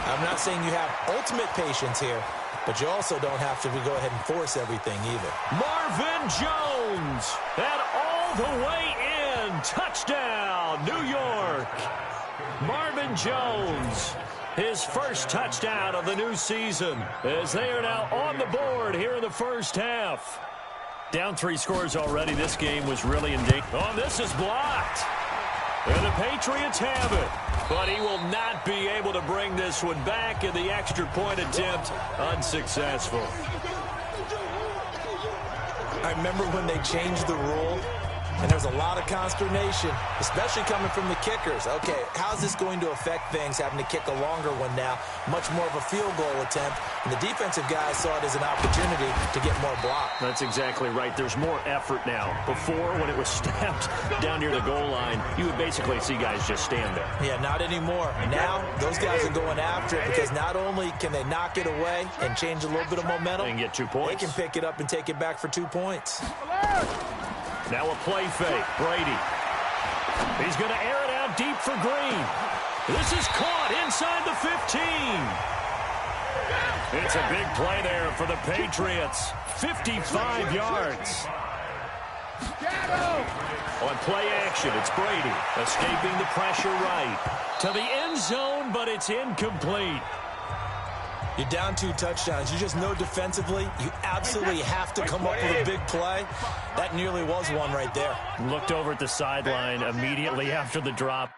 I'm not saying you have ultimate patience here, but you also don't have to go ahead and force everything either. Marvin Jones, and all the way in. Touchdown, New York. Marvin Jones, his first touchdown of the new season, as they are now on the board here in the first half. Down 3 scores already. This game was really in danger. Oh, this is blocked. And the Patriots have it. But he will not be able to bring this one back, and the extra point attempt unsuccessful. I remember when they changed the rule, and there was a lot of consternation, especially coming from the kickers. Okay, how's this going to affect things, having to kick a longer one now, much more of a field goal attempt, and the defensive guys saw it as an opportunity to get more block. That's exactly right. There's more effort now. Before, when it was snapped down near the goal line, you would basically see guys just stand there. Yeah, not anymore. Now, those guys are going after it because not only can they knock it away and change a little bit of momentum, and get 2 points. They can pick it up and take it back for 2 points. Now a play fake. Brady He's going to air it out deep for Green. This is caught inside the 15. It's a big play there for the Patriots. 55 yards. On play action, it's Brady escaping the pressure right to the end zone, but it's incomplete. You're down 2 touchdowns. You just know defensively you absolutely have to come up with a big play. That nearly was one right there. Looked over at the sideline immediately after the drop.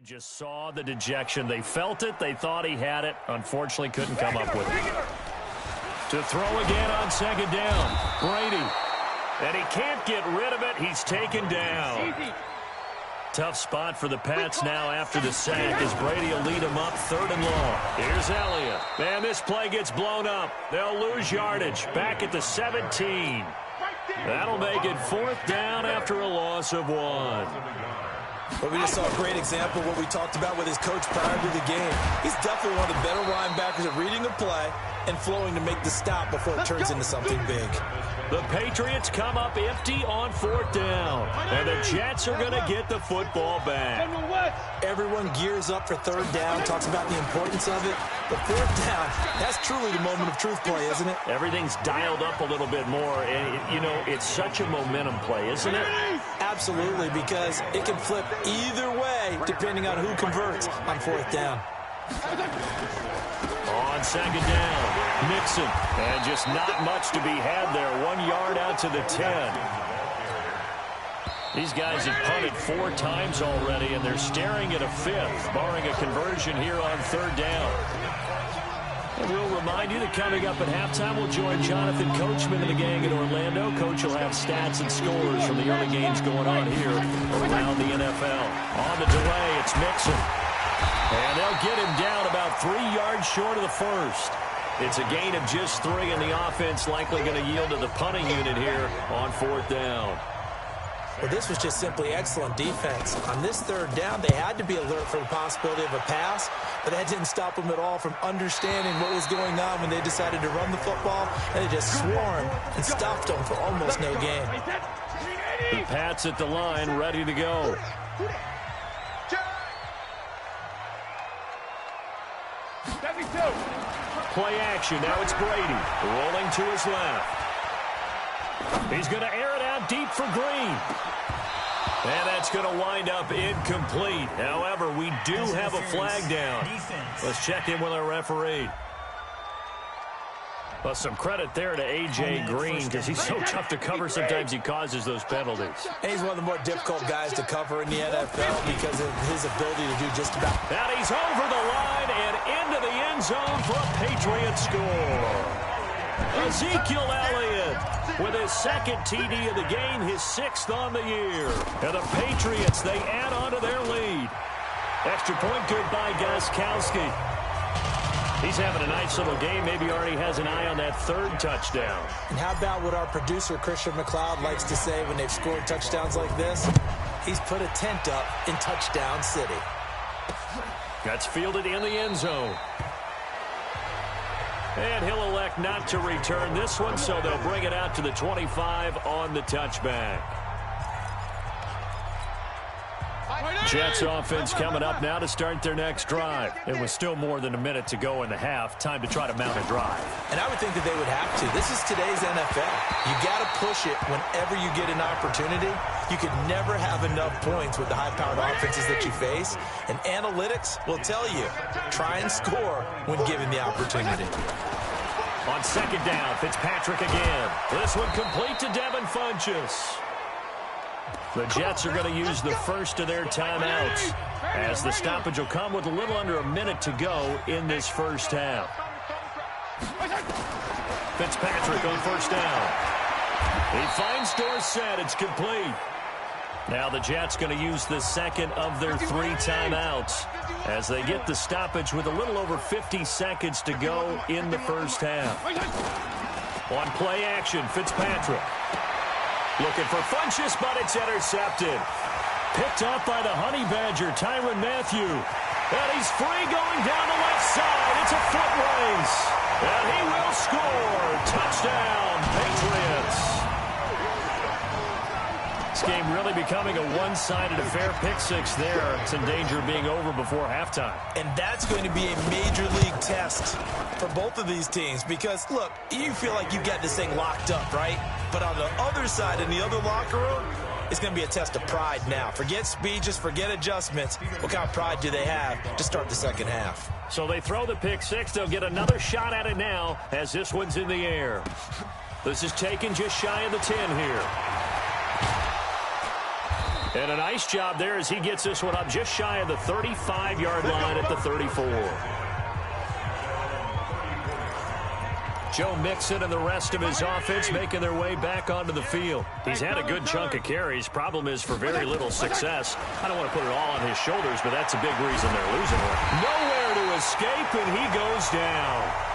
Just saw the dejection. They felt it. They thought he had it. Unfortunately, couldn't come up with it. To throw again on second down. Brady. And he can't get rid of it. He's taken down. Tough spot for the Pats now after the sack as Brady will lead him up 3rd and long. Here's Elliott. Man, this play gets blown up. They'll lose yardage. Back at the 17. That'll make it 4th down after a loss of 1. Well, we just saw a great example of what we talked about with his coach prior to the game. He's definitely one of the better linebackers at reading a play and flowing to make the stop before it turns into something big. The Patriots come up empty on 4th down, and the Jets are going to get the football back. Everyone gears up for 3rd down, talks about the importance of it, but 4th down, that's truly the moment of truth play, isn't it? Everything's dialed up a little bit more, and, you know, it's such a momentum play, isn't it? Absolutely, because it can flip either way depending on who converts on 4th down. On 2nd down, Mixon. And just not much to be had there. 1 yard out to the 10. These guys have punted 4 times already, and they're staring at a 5th, barring a conversion here on 3rd down. And we'll remind you that coming up at halftime, we'll join Jonathan Coachman and the gang in Orlando. Coach will have stats and scores from the early games going on here around the NFL. On the delay, it's Mixon. And they'll get him down about 3 yards short of the 1st. It's a gain of just 3, and the offense likely going to yield to the punting unit here on 4th down. Well, this was just simply excellent defense. On this 3rd down, they had to be alert for the possibility of a pass, but that didn't stop them at all from understanding what was going on when they decided to run the football, and they just swarmed and stopped them for almost no gain. The Pats at the line, ready to go. Play action. Now it's Brady rolling to his left. He's going to air it out deep for Green. And that's going to wind up incomplete. However, we do have a flag down. Let's check in with our referee. Well, some credit there to A.J. Green because he's so tough to cover. Sometimes he causes those penalties. And he's one of the more difficult guys to cover in the NFL because of his ability to do just about. And he's over the line and into the end zone for a Patriot score. Ezekiel Elliott with his 2nd TD of the game, his 6th on the year. And the Patriots, they add on to their lead. Extra point good by Gostkowski. He's having a nice little game. Maybe already has an eye on that 3rd touchdown. And how about what our producer, Christian McLeod, likes to say when they've scored touchdowns like this? He's put a tent up in Touchdown City. That's fielded in the end zone. And he'll elect not to return this one, so they'll bring it out to the 25 on the touchback. Jets offense coming up now to start their next drive. It was still more than a minute to go in the half. Time to try to mount a drive. And I would think that they would have to. This is today's NFL. You got to push it whenever you get an opportunity. You could never have enough points with the high-powered offenses that you face. And analytics will tell you, try and score when given the opportunity. On 2nd down, Fitzpatrick again. This one complete to Devin Funchess. The Jets are going to use the first of their timeouts as the stoppage will come with a little under a minute to go in this first half. Fitzpatrick on 1st down. He finds Dorsett. It's complete. Now the Jets going to use the 2nd of their 3 timeouts as they get the stoppage with a little over 50 seconds to go in the first half. On play action, Fitzpatrick. Looking for Funchess, but it's intercepted. Picked up by the Honey Badger, Tyrann Mathieu. And he's free going down the left side. It's a foot race. And he will score. Touchdown, Patriots. This game really becoming a one-sided affair. Pick 6 there. It's in danger of being over before halftime. And that's going to be a major league test for both of these teams because, look, you feel like you've got this thing locked up, right? But on the other side, in the other locker room, it's going to be a test of pride now. Forget speed, just forget adjustments. What kind of pride do they have to start the second half? So they throw the pick 6. They'll get another shot at it now as this one's in the air. This is taken just shy of the 10 here. And a nice job there as he gets this one up just shy of the 35-yard line at the 34. Joe Mixon and the rest of his offense making their way back onto the field. He's had a good chunk of carries. Problem is for very little success. I don't want to put it all on his shoulders, but that's a big reason they're losing one. Nowhere to escape, and he goes down.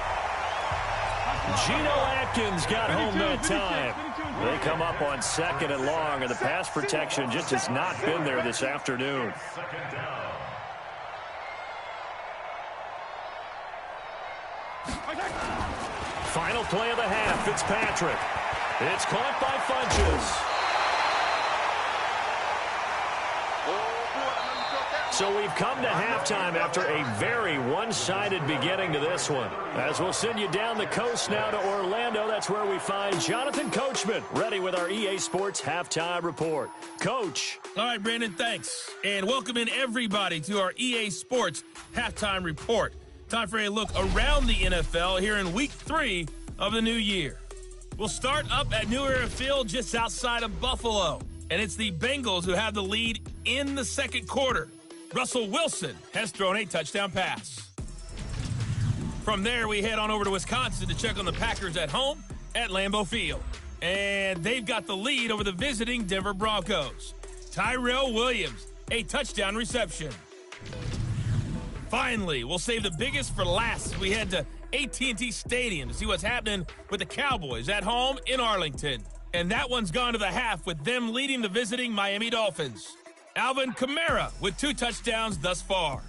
Geno Atkins got home that time. They come up on 2nd and long, and the pass protection just has not been there this afternoon. Final play of the half, Fitzpatrick. It's caught by Funches. So we've come to halftime after a very one-sided beginning to this one. As we'll send you down the coast now to Orlando, that's where we find Jonathan Coachman, ready with our EA Sports Halftime Report. Coach. All right, Brandon, thanks. And welcome in everybody to our EA Sports Halftime Report. Time for a look around the NFL here in Week 3 of the new year. We'll start up at New Era Field just outside of Buffalo. And it's the Bengals who have the lead in the second quarter. Russell Wilson has thrown a touchdown pass. From there, we head on over to Wisconsin to check on the Packers at home at Lambeau Field. And they've got the lead over the visiting Denver Broncos. Tyrell Williams, a touchdown reception. Finally, we'll save the biggest for last as we head to AT&T Stadium to see what's happening with the Cowboys at home in Arlington. And that one's gone to the half with them leading the visiting Miami Dolphins. Alvin Kamara with 2 touchdowns thus far.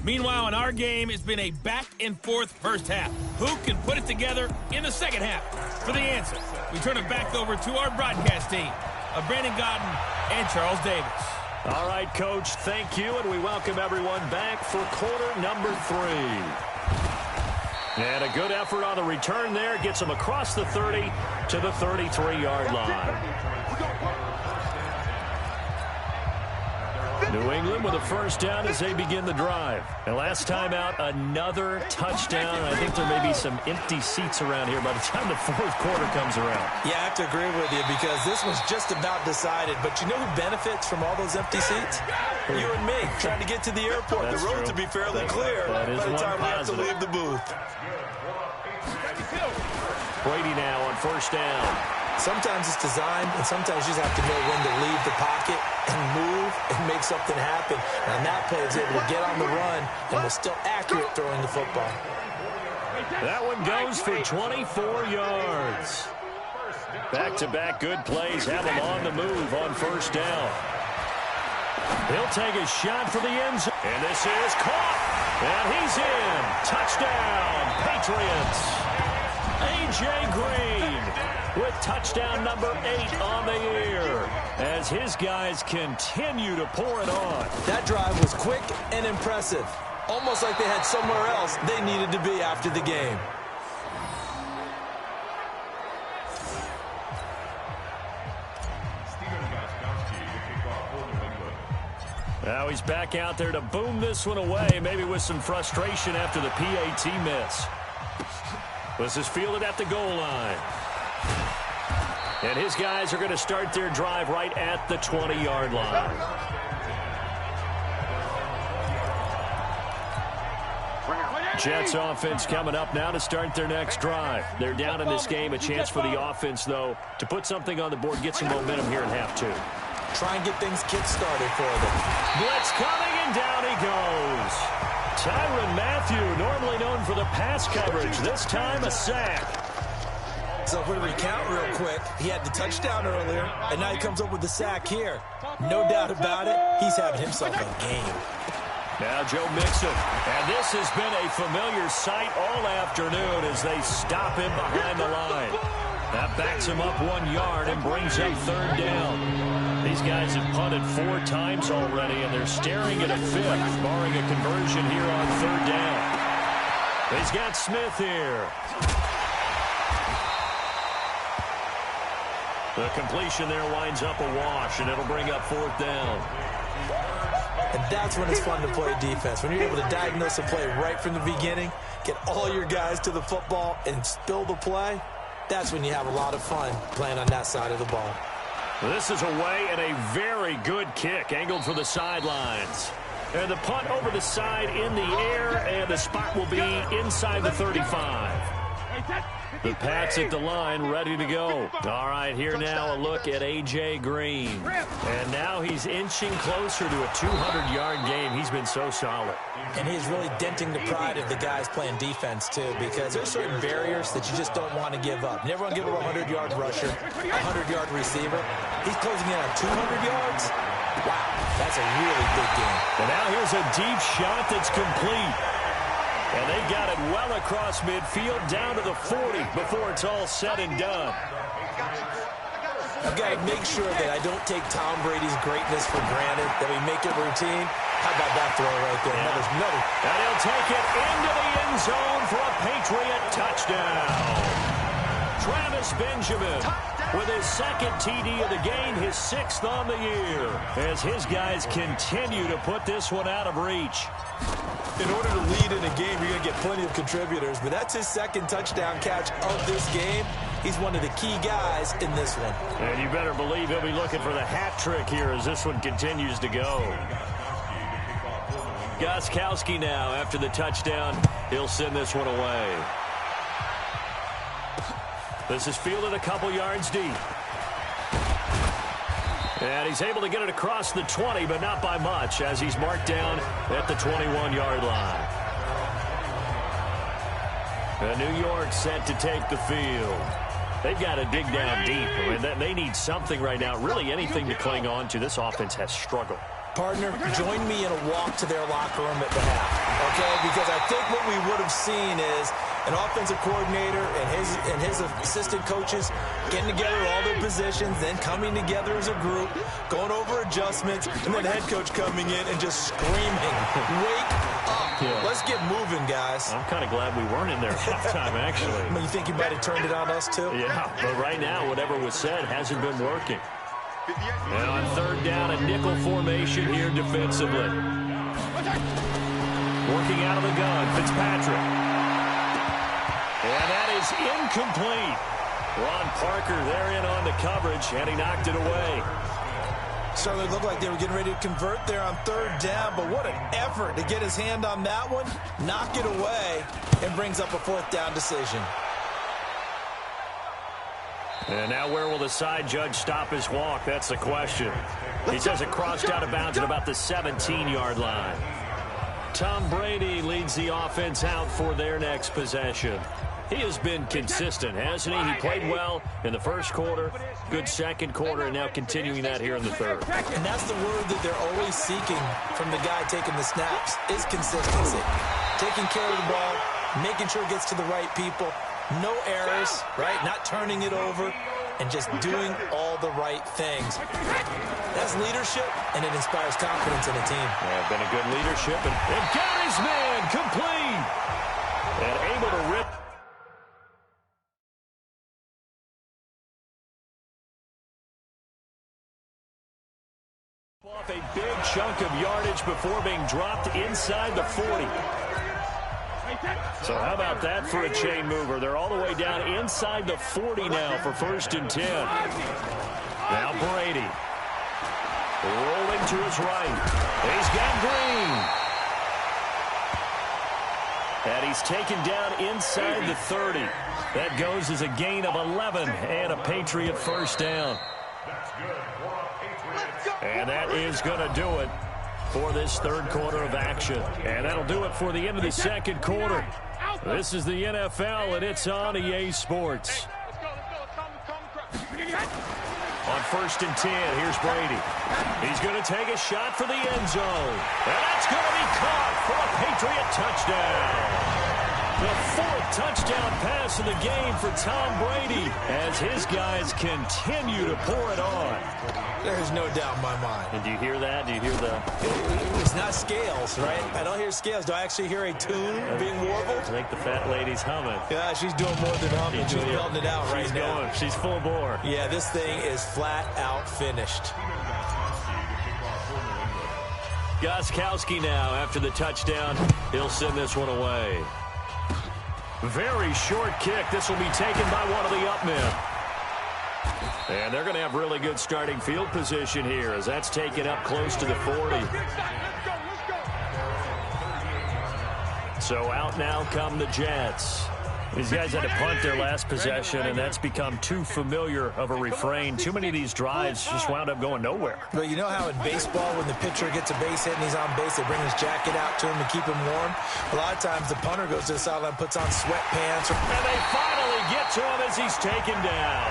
Meanwhile, in our game, it's been a back-and-forth first half. Who can put it together in the second half? For the answer, we turn it back over to our broadcast team of Brandon Godden and Charles Davis. All right, Coach, thank you, and we welcome everyone back for quarter number 3. And a good effort on the return there gets them across the 30 to the 33-yard line. New England with a first down as they begin the drive. And last time out, another touchdown. I think there may be some empty seats around here by the time the fourth quarter comes around. Yeah, I have to agree with you because this was just about decided. But you know who benefits from all those empty seats? You and me, trying to get to the airport. That's the roads true. will be fairly clear by the time we have to leave the booth. Brady now on first down. Sometimes it's designed, and sometimes you just have to know when to leave the pocket and move and make something happen. And that player is able to get on the run and was still accurate throwing the football. That one goes for 24 yards. Back-to-back good plays have him on the move on first down. He'll take a shot for the end zone. And this is caught. And he's in. Touchdown, Patriots. A.J. Green with touchdown number 8 on the year as his guys continue to pour it on. That drive was quick and impressive. Almost like they had somewhere else they needed to be after the game. Now he's back out there to boom this one away, maybe with some frustration after the PAT miss. This is fielded at the goal line. And his guys are going to start their drive right at the 20-yard line. Jets offense coming up now to start their next drive. They're down in this game. A chance for the offense, though, to put something on the board, get some momentum here in half 2. Try and get things kick-started for them. Blitz coming, and down he goes. Tyrann Mathieu, normally known for the pass coverage, this time a sack. So if we recount real quick, he had the touchdown earlier, and now he comes up with the sack here. No doubt about it, he's having himself a game. Now Joe Mixon, and this has been a familiar sight all afternoon as they stop him behind the line. That backs him up 1 yard and brings up third down. These guys have punted 4 times already, and they're staring at a 5th, barring a conversion here on third down. He's got Smith here. The completion there winds up a wash, and it'll bring up 4th down. And that's when it's fun to play defense. When you're able to diagnose a play right from the beginning, get all your guys to the football, and spill the play, that's when you have a lot of fun playing on that side of the ball. This is away and a very good kick angled for the sidelines. And the punt over the side in the air, and the spot will be inside the 35. The Pats at the line, ready to go. All right, here now a look at A.J. Green. And now he's inching closer to a 200-yard game. He's been so solid. And he's really denting the pride of the guys playing defense, too, because there's certain barriers that you just don't want to give up. Never want to give up a 100-yard rusher, a 100-yard receiver. He's closing in on 200 yards. Wow, that's a really big game. And now here's a deep shot that's complete. And they got it well across midfield down to the 40 before it's all said and done. I've got to make sure that I don't take Tom Brady's greatness for granted, that we make it routine. How about that throw right there? Yeah. Another. And he'll take it into the end zone for a Patriot touchdown. Travis Benjamin with his second TD of the game, his 6th on the year, as his guys continue to put this one out of reach. In order to lead in a game, you're going to get plenty of contributors, but that's his second touchdown catch of this game. He's one of the key guys in this one. And you better believe he'll be looking for the hat trick here as this one continues to go. Gostkowski now, after the touchdown, he'll send this one away. This is fielded a couple yards deep. And he's able to get it across the 20, but not by much, as he's marked down at the 21-yard line. And New York set to take the field. They've got to dig down deep. I mean, they need something right now, really anything to cling on to. This offense has struggled. Partner, join me in a walk to their locker room at the half, okay? Because I think what we would have seen is an offensive coordinator and his assistant coaches getting together all their positions, then coming together as a group, going over adjustments, and then the head coach coming in and just screaming, wake up. Yeah. Let's get moving, guys. I'm kind of glad we weren't in there at halftime, actually. I mean, you think you might have turned it on us, too? Yeah, but right now, whatever was said hasn't been working. And on third down, a nickel formation here defensively. Working out of the gun, Fitzpatrick. And that is incomplete. Ron Parker there in on the coverage, and he knocked it away. So it looked like they were getting ready to convert there on third down, but what an effort to get his hand on that one, knock it away, and brings up a 4th down decision. And now where will the side judge stop his walk? That's the question. He says it crossed out of bounds at about the 17-yard line. Tom Brady leads the offense out for their next possession. He has been consistent, hasn't he? He played well in the first quarter, good second quarter, and now continuing that here in the third. And that's the word that they're always seeking from the guy taking the snaps, is consistency. Taking care of the ball, making sure it gets to the right people, no errors, right? Not turning it over, and just doing all the right things. That's leadership, and it inspires confidence in a team. Yeah, been a good leadership, and got his man complete. And able to rip. Off a big chunk of yardage before being dropped inside the 40. So how about that for a chain mover? They're all the way down inside the 40 now for 1st and 10. Now Brady. Rolling to his right. He's got Green. And he's taken down inside the 30. That goes as a gain of 11 and a Patriot 1st down. And that is going to do it for this third quarter of action. And that'll do it for the end of the second quarter. This is the NFL, and it's on EA Sports. On 1st and 10, here's Brady. He's going to take a shot for the end zone. And that's going to be caught for a Patriot touchdown. The 4th touchdown pass of the game for Tom Brady as his guys continue to pour it on. There's no doubt in my mind. And do you hear that? Do you hear the... It's not scales, right? I don't hear scales. Do I actually hear a tune being warbled? I think the fat lady's humming. Yeah, she's doing more than humming. She's belting it out right now. Going. She's full bore. Yeah, this thing is flat out finished. Gostkowski now after the touchdown. He'll send this one away. Very short kick. This will be taken by one of the up men. And they're going to have really good starting field position here as that's taken up close to the 40. So out now come the Jets. These guys had to punt their last possession, and that's become too familiar of a refrain. Too many of these drives just wound up going nowhere. Well, you know how in baseball, when the pitcher gets a base hit and he's on base, they bring his jacket out to him to keep him warm? A lot of times the punter goes to the sideline, puts on sweatpants. And they finally get to him as he's taken down.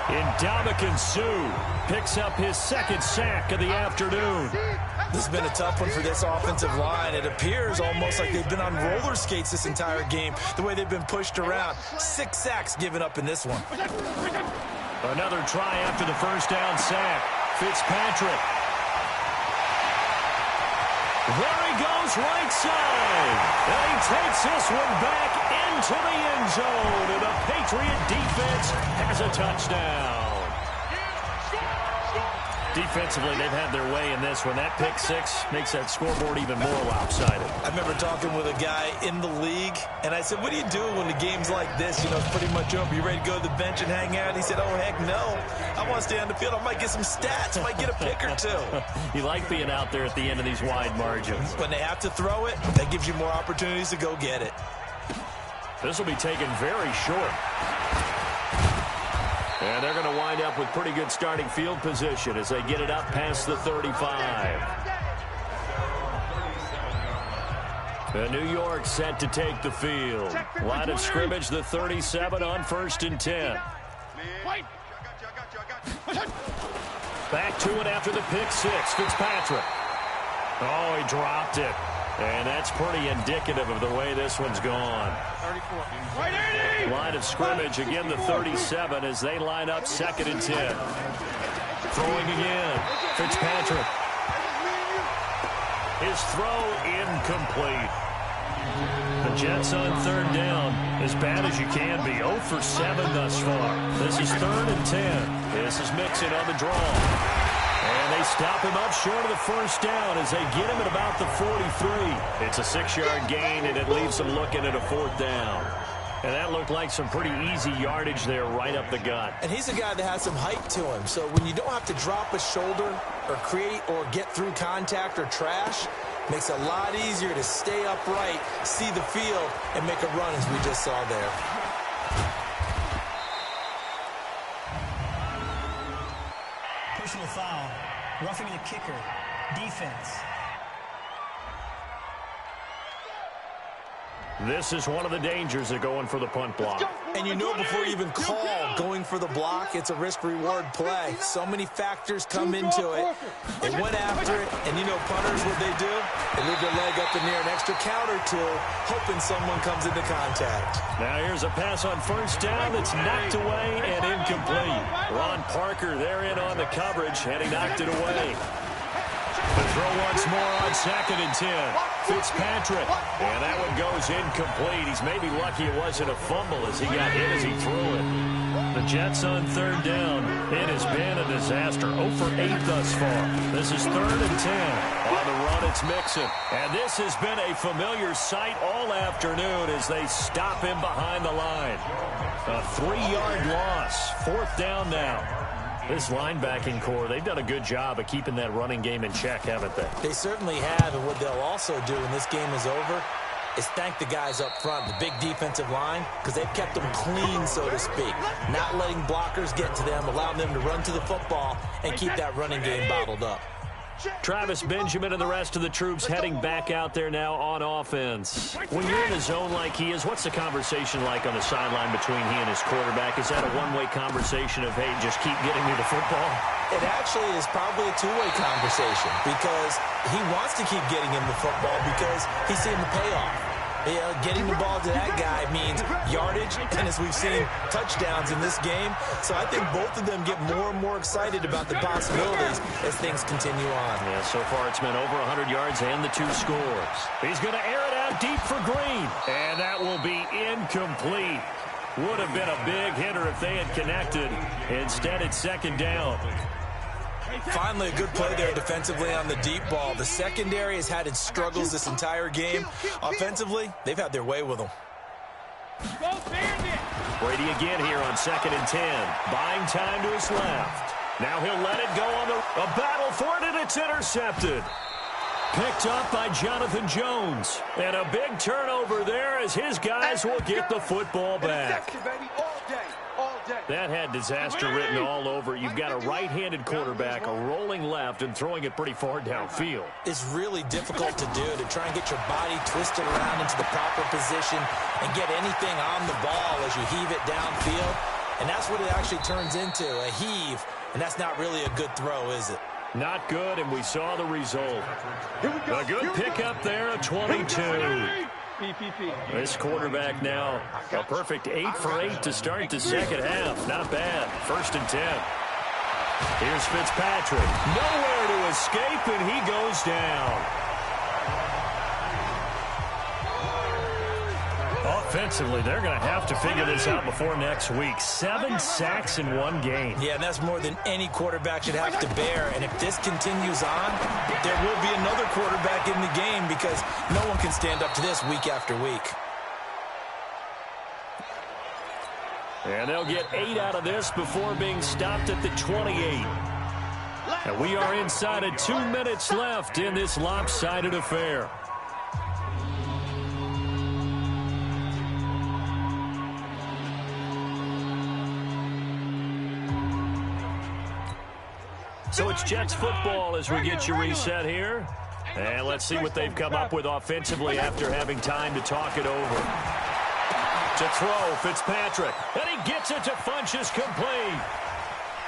Ndamukong Suh picks up his second sack of the afternoon. This has been a tough one for this offensive line. It appears almost like they've been on roller skates this entire game, the way they've been pushed around. 6 sacks given up in this one. Another try after the first down sack. Fitzpatrick. There he goes, right side. And he takes this one back into the end zone. And the Patriot defense has a touchdown. Defensively, they've had their way in this one. That pick six makes that scoreboard even more lopsided. I remember talking with a guy in the league, and I said, what do you do when the game's like this? You know, it's pretty much over. You ready to go to the bench and hang out? He said, oh, heck no. I want to stay on the field. I might get some stats. I might get a pick or two. You like being out there at the end of these wide margins. When they have to throw it, that gives you more opportunities to go get it. This will be taken very short. And they're going to wind up with pretty good starting field position as they get it up past the 35. And New York set to take the field. Line of scrimmage, the 37 on 1st and 10. Back to it after the pick six. Fitzpatrick. Oh, he dropped it. And that's pretty indicative of the way this one's gone. Line of scrimmage, again the 37 as they line up 2nd and 10. Throwing again. Fitzpatrick. His throw incomplete. The Jets on 3rd down, as bad as you can be. 0 for 7 thus far. This is 3rd and 10. This is Mixon on the draw. And they stop him up short of the first down as they get him at about the 43. It's a 6-yard gain, and it leaves them looking at a 4th down. And that looked like some pretty easy yardage there right up the gut. And he's a guy that has some height to him. So when you don't have to drop a shoulder or create or get through contact or trash, makes it a lot easier to stay upright, see the field, and make a run as we just saw there. Personal foul. Roughing the kicker. Defense. This is one of the dangers of going for the punt block. And you know before you even call going for the block, it's a risk-reward play. So many factors come into it. They went after it, and you know punters, what they do? They leave their leg up in the air an extra count or two, hoping someone comes into contact. Now here's a pass on 1st down that's knocked away and incomplete. Ron Parker there in on the coverage, and he knocked it away. The throw once more on 2nd and 10. Fitzpatrick. And that one goes incomplete. He's maybe lucky it wasn't a fumble as he got hit as he threw it. The Jets on 3rd down. It has been a disaster. 0 for 8 thus far. This is 3rd and 10. On the run, it's Mixon. And this has been a familiar sight all afternoon as they stop him behind the line. A 3-yard loss. 4th down now. This linebacking core, they've done a good job of keeping that running game in check, haven't they? They certainly have, and what they'll also do when this game is over is thank the guys up front, the big defensive line, because they've kept them clean, so to speak. Not letting blockers get to them, allowing them to run to the football and keep that running game bottled up. Travis Benjamin and the rest of the troops heading back out there now on offense. When you're in a zone like he is, what's the conversation like on the sideline between he and his quarterback? Is that a one-way conversation of, hey, just keep getting me the football? It actually is probably a two-way conversation because he wants to keep getting him the football because he's seeing the payoff. Yeah, getting the ball to that guy means yardage, and as we've seen, touchdowns in this game. So I think both of them get more and more excited about the possibilities as things continue on. Yeah, so far it's been over 100 yards and the 2 scores. He's going to air it out deep for Green, and that will be incomplete. Would have been a big hitter if they had connected. Instead, it's 2nd down. Finally, a good play there defensively on the deep ball. The secondary has had its struggles this entire game. Offensively, they've had their way with them. Go, Bandit! Brady again here on 2nd and 10. Buying time to his left. Now he'll let it go on a battle for it, and it's intercepted. Picked up by Jonathan Jones. And a big turnover there as his guys will get the football back. That had disaster written all over. You've got a right-handed quarterback rolling left and throwing it pretty far downfield. It's really difficult to do, to try and get your body twisted around into the proper position and get anything on the ball as you heave it downfield. And that's what it actually turns into, a heave. And that's not really a good throw, is it? Not good, and we saw the result. A good pickup there, a 22. This quarterback now, a perfect 8 for 8 to start the second half. Not bad. 1st and 10. Here's Fitzpatrick. Nowhere to escape, and he goes down. Offensively, they're going to have to figure this out before next week. 7 sacks in one game. Yeah, and that's more than any quarterback should have to bear. And if this continues on, there will be another quarterback in the game because no one can stand up to this week after week. And they'll get 8 out of this before being stopped at the 28. And we are inside of 2 minutes left in this lopsided affair. So it's Jets football as we get you reset here. And let's see what they've come up with offensively after having time to talk it over. To throw, Fitzpatrick. And he gets it to Funchess complete.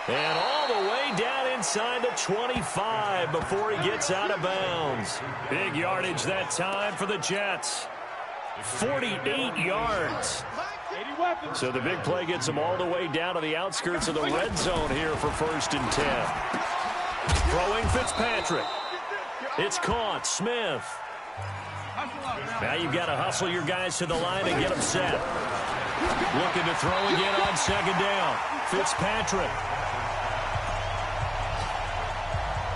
And all the way down inside the 25 before he gets out of bounds. Big yardage that time for the Jets. 48 yards. So the big play gets them all the way down to the outskirts of the red zone here for 1st and 10. Throwing Fitzpatrick. It's caught. Smith. Now you've got to hustle your guys to the line and get them set. Looking to throw again on 2nd down. Fitzpatrick.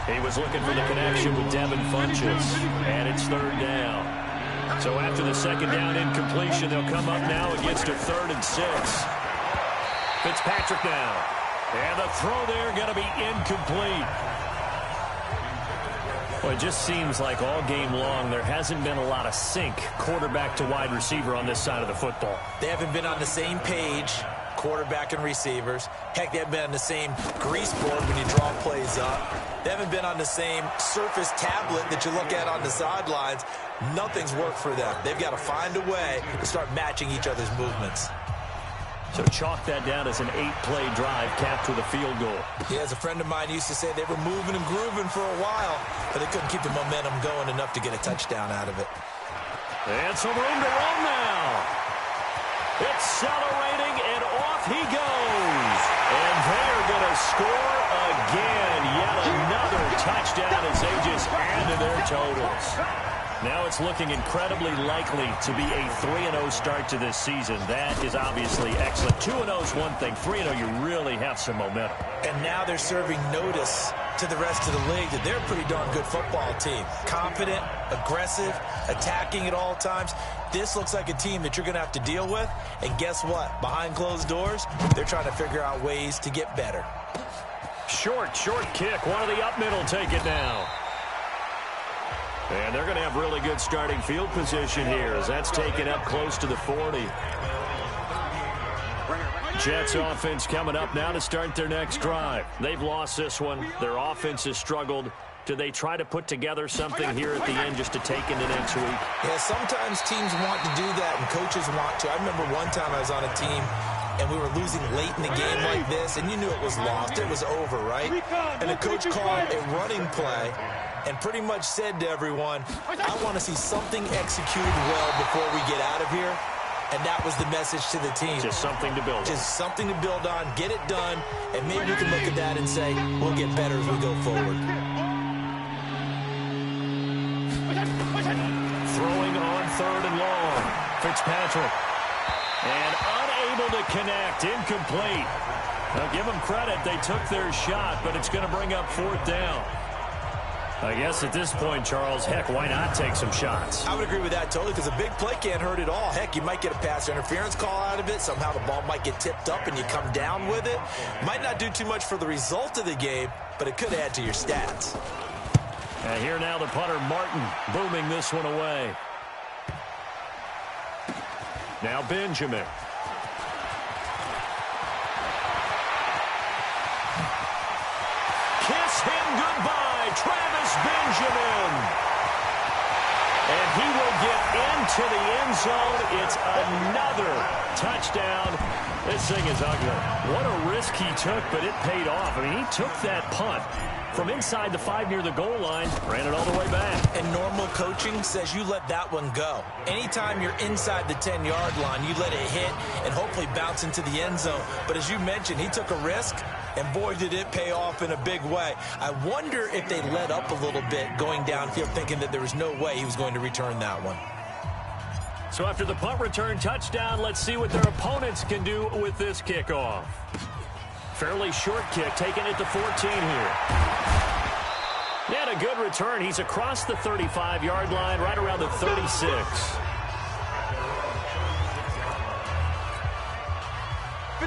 He was looking for the connection with Devin Funchess. And it's 3rd down. So after the 2nd down incompletion, they'll come up now against a 3rd and 6. Fitzpatrick now. And the throw there going to be incomplete. Well, it just seems like all game long there hasn't been a lot of sync quarterback to wide receiver on this side of the football. They haven't been on the same page, quarterback and receivers. Heck, they haven't been on the same grease board when you draw plays up. They haven't been on the same surface tablet that you look at on the sidelines. Nothing's worked for them. They've got to find a way to start matching each other's movements. So chalk that down as an 8-play drive capped with a field goal. Yeah, as a friend of mine used to say, they were moving and grooving for a while, but they couldn't keep the momentum going enough to get a touchdown out of it. And some room to run now. Accelerating, and off he goes. And they're going to score again. Yet another touchdown as they just add to their totals. Now it's looking incredibly likely to be a 3-0 start to this season. That is obviously excellent. 2-0 is one thing. 3-0, you really have some momentum. And now they're serving notice to the rest of the league that they're a pretty darn good football team. Confident, aggressive, attacking at all times. This looks like a team that you're going to have to deal with. And guess what? Behind closed doors, they're trying to figure out ways to get better. Short kick. One of the up middle take it now. And they're going to have really good starting field position here as that's taken up close to the 40. Jets offense coming up now to start their next drive. They've lost this one. Their offense has struggled. Do they try to put together something here at the end just to take into next week? Yeah, sometimes teams want to do that and coaches want to. I remember one time I was on a team and we were losing late in the game like this, and you knew it was lost. It was over, right? And the coach called a running play and pretty much said to everyone, I want to see something executed well before we get out of here. And that was the message to the team. Just something to build on. Just something to build on, get it done, and maybe we can look at that and say, we'll get better as we go forward. Throwing on 3rd and long. Fitzpatrick. And unable to connect. Incomplete. Now give them credit. They took their shot, but it's going to bring up 4th down. I guess at this point, Charles, heck, why not take some shots? I would agree with that totally, because a big play can't hurt at all. Heck, you might get a pass interference call out of it. Somehow the ball might get tipped up and you come down with it. Might not do too much for the result of the game, but it could add to your stats. And here now the punter, Martin, booming this one away. Now Benjamin. Kiss him goodbye, Travis Benjamin. And he will get into the end zone. It's another touchdown. This thing is ugly. What a risk he took, but it paid off. I mean, he took that punt from inside the 5 near the goal line, ran it all the way back. And normal coaching says you let that one go. Anytime you're inside the 10-yard line, you let it hit and hopefully bounce into the end zone. But as you mentioned, he took a risk, and boy, did it pay off in a big way. I wonder if they let up a little bit going downfield, thinking that there was no way he was going to return that one. So after the punt return touchdown, let's see what their opponents can do with this kickoff. Fairly short kick, taking it to 14 here. He had a good return. He's across the 35-yard line, right around the 36.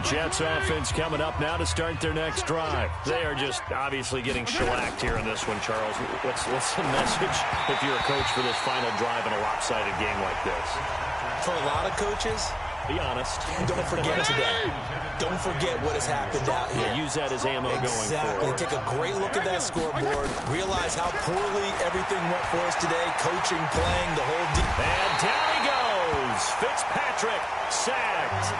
Jets offense coming up now to start their next drive. They are just obviously getting shellacked here in this one, Charles. What's the message if you're a coach for this final drive in a lopsided game like this? For a lot of coaches, be honest. Don't forget today. Don't forget what has happened out here. Yeah, use that as ammo going forward. Take a great look at that scoreboard. Realize how poorly everything went for us today. Coaching, playing, the whole deal. And down he goes. Fitzpatrick sacked.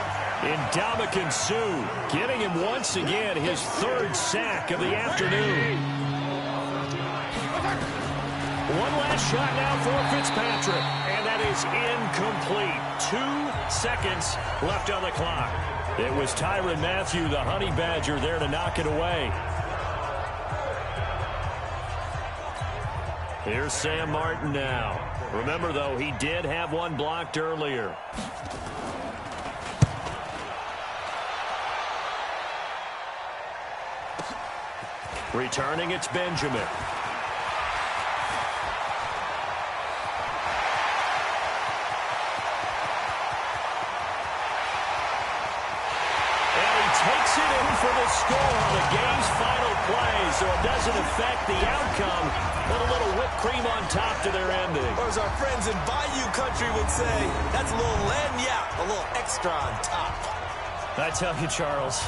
Ndamukong Suh getting him once again his third sack of the afternoon. One last shot now for Fitzpatrick, and that is incomplete. 2 seconds left on the clock. It was Tyrann Mathieu, the Honey Badger, there to knock it away. Here's Sam Martin now. Remember, though, he did have one blocked earlier. Returning, it's Benjamin. Takes it in for the score on the game's final play, so it doesn't affect the outcome. Put a little whipped cream on top to their ending. Or as our friends in Bayou Country would say, that's a little lagniappe, a little extra on top. I tell you, Charles,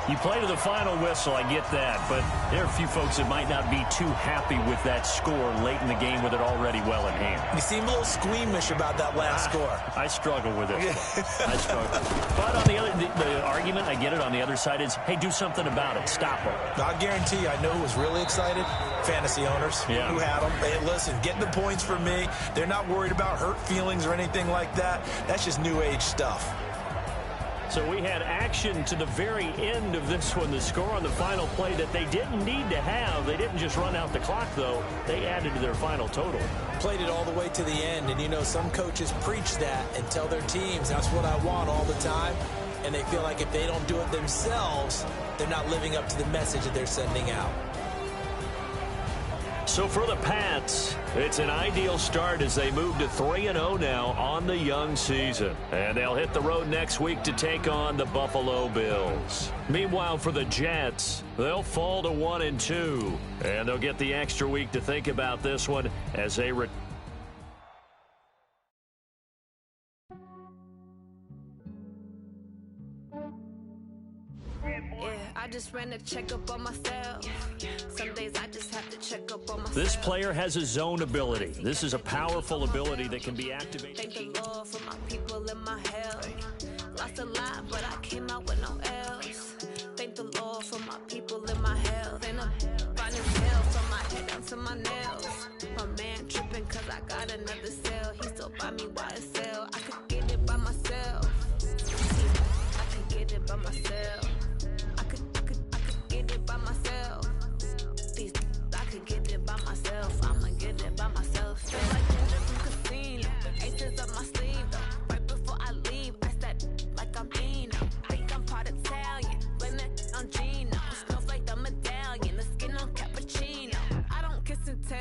you play to the final whistle, I get that, but there are a few folks that might not be too happy with that score late in the game with it already well in hand. You seem a little squeamish about that last score. I struggle with it. I struggle. But on the argument, I get it, on the other side is, hey, do something about it. Stop them. I guarantee you, I know who was really excited. Fantasy owners who had them. Hey, listen, getting the points for me. They're not worried about hurt feelings or anything like that. That's just new age stuff. So we had action to the very end of this one. The score on the final play that they didn't need to have. They didn't just run out the clock, though. They added to their final total. Played it all the way to the end. And, you know, some coaches preach that and tell their teams, that's what I want all the time. And they feel like if they don't do it themselves, they're not living up to the message that they're sending out. So for the Pats, it's an ideal start as they move to 3-0 now on the young season. And they'll hit the road next week to take on the Buffalo Bills. Meanwhile, for the Jets, they'll fall to 1-2. And they'll get the extra week to think about this one as they return. I just ran a checkup on myself. Some days I just have to check up on myself. This player has a zone ability. This is a powerful ability that can be activated. Thank the Lord for my people and my health. Lost a lot, but I came out with no else. Thank the Lord for my people and my health. And I'm fine as hell from my head down to my nails. My man tripping cause I got another cell. He still buy me YSL. I could get it by myself. I could get it by myself. I could get it by myself. I could get it by myself. I'ma get it by myself. Feel like in a different casino. Aces up my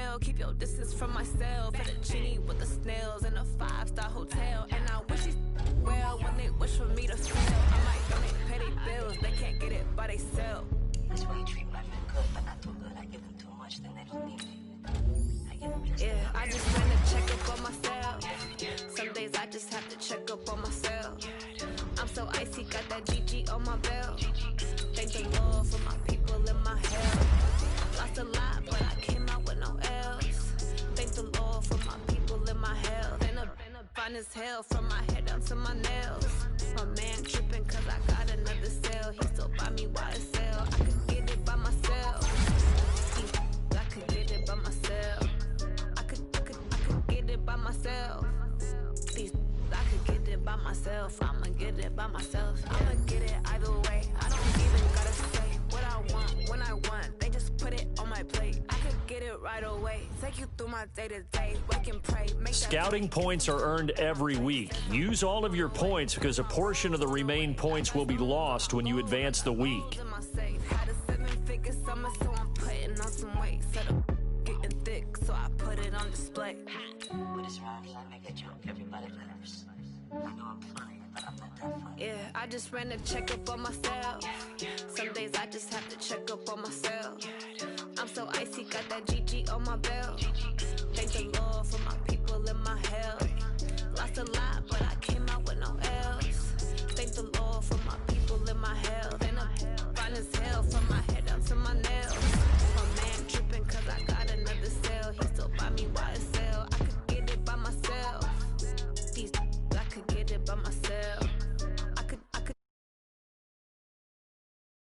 tell. Keep your distance from myself. Fettuccine with the snails in a 5-star hotel. And I wish you well when they wish for me to fail. I might donate petty bills, they can't get it by they sell. That's why you treat my men good, but not too good. I give them too much, then they don't need me. I give them just yeah, I just ran a checkup on myself. Some days I just have to check up on myself. I'm so icy, got that GG on my belt. Thank the Lord for my people in my health. Lost a lot, but I came out with no L's. Thank the Lord for my people in my health. And I'm fine as hell from my head down to my nails. My man tripping cause I got another sale. He still buy me while it sell. I could get it by myself. I could get it by myself. I could get it by myself. I could get it by myself. I'ma get it by myself. I'ma get it either way. I don't even gotta say what I want when I want. They just put it on my plate. I could get it right away. Take you through my day to day. Wake and pray. Make Scouting points are earned every week. Use all of your points because a portion of the remaining points will be lost when you advance the week. Had a 7-figure summer, so I'm putting on some weight. Set up getting thick, so I put it on display. With this rhymes, I make a joke. Everybody laughs. I know I'm funny, but I'm not that funny. Yeah, I just ran a checkup on myself. Some days I just have to check up on myself. I'm so icy, got that GG on my belt. Thank the Lord for my people in my health. Lost a lot, but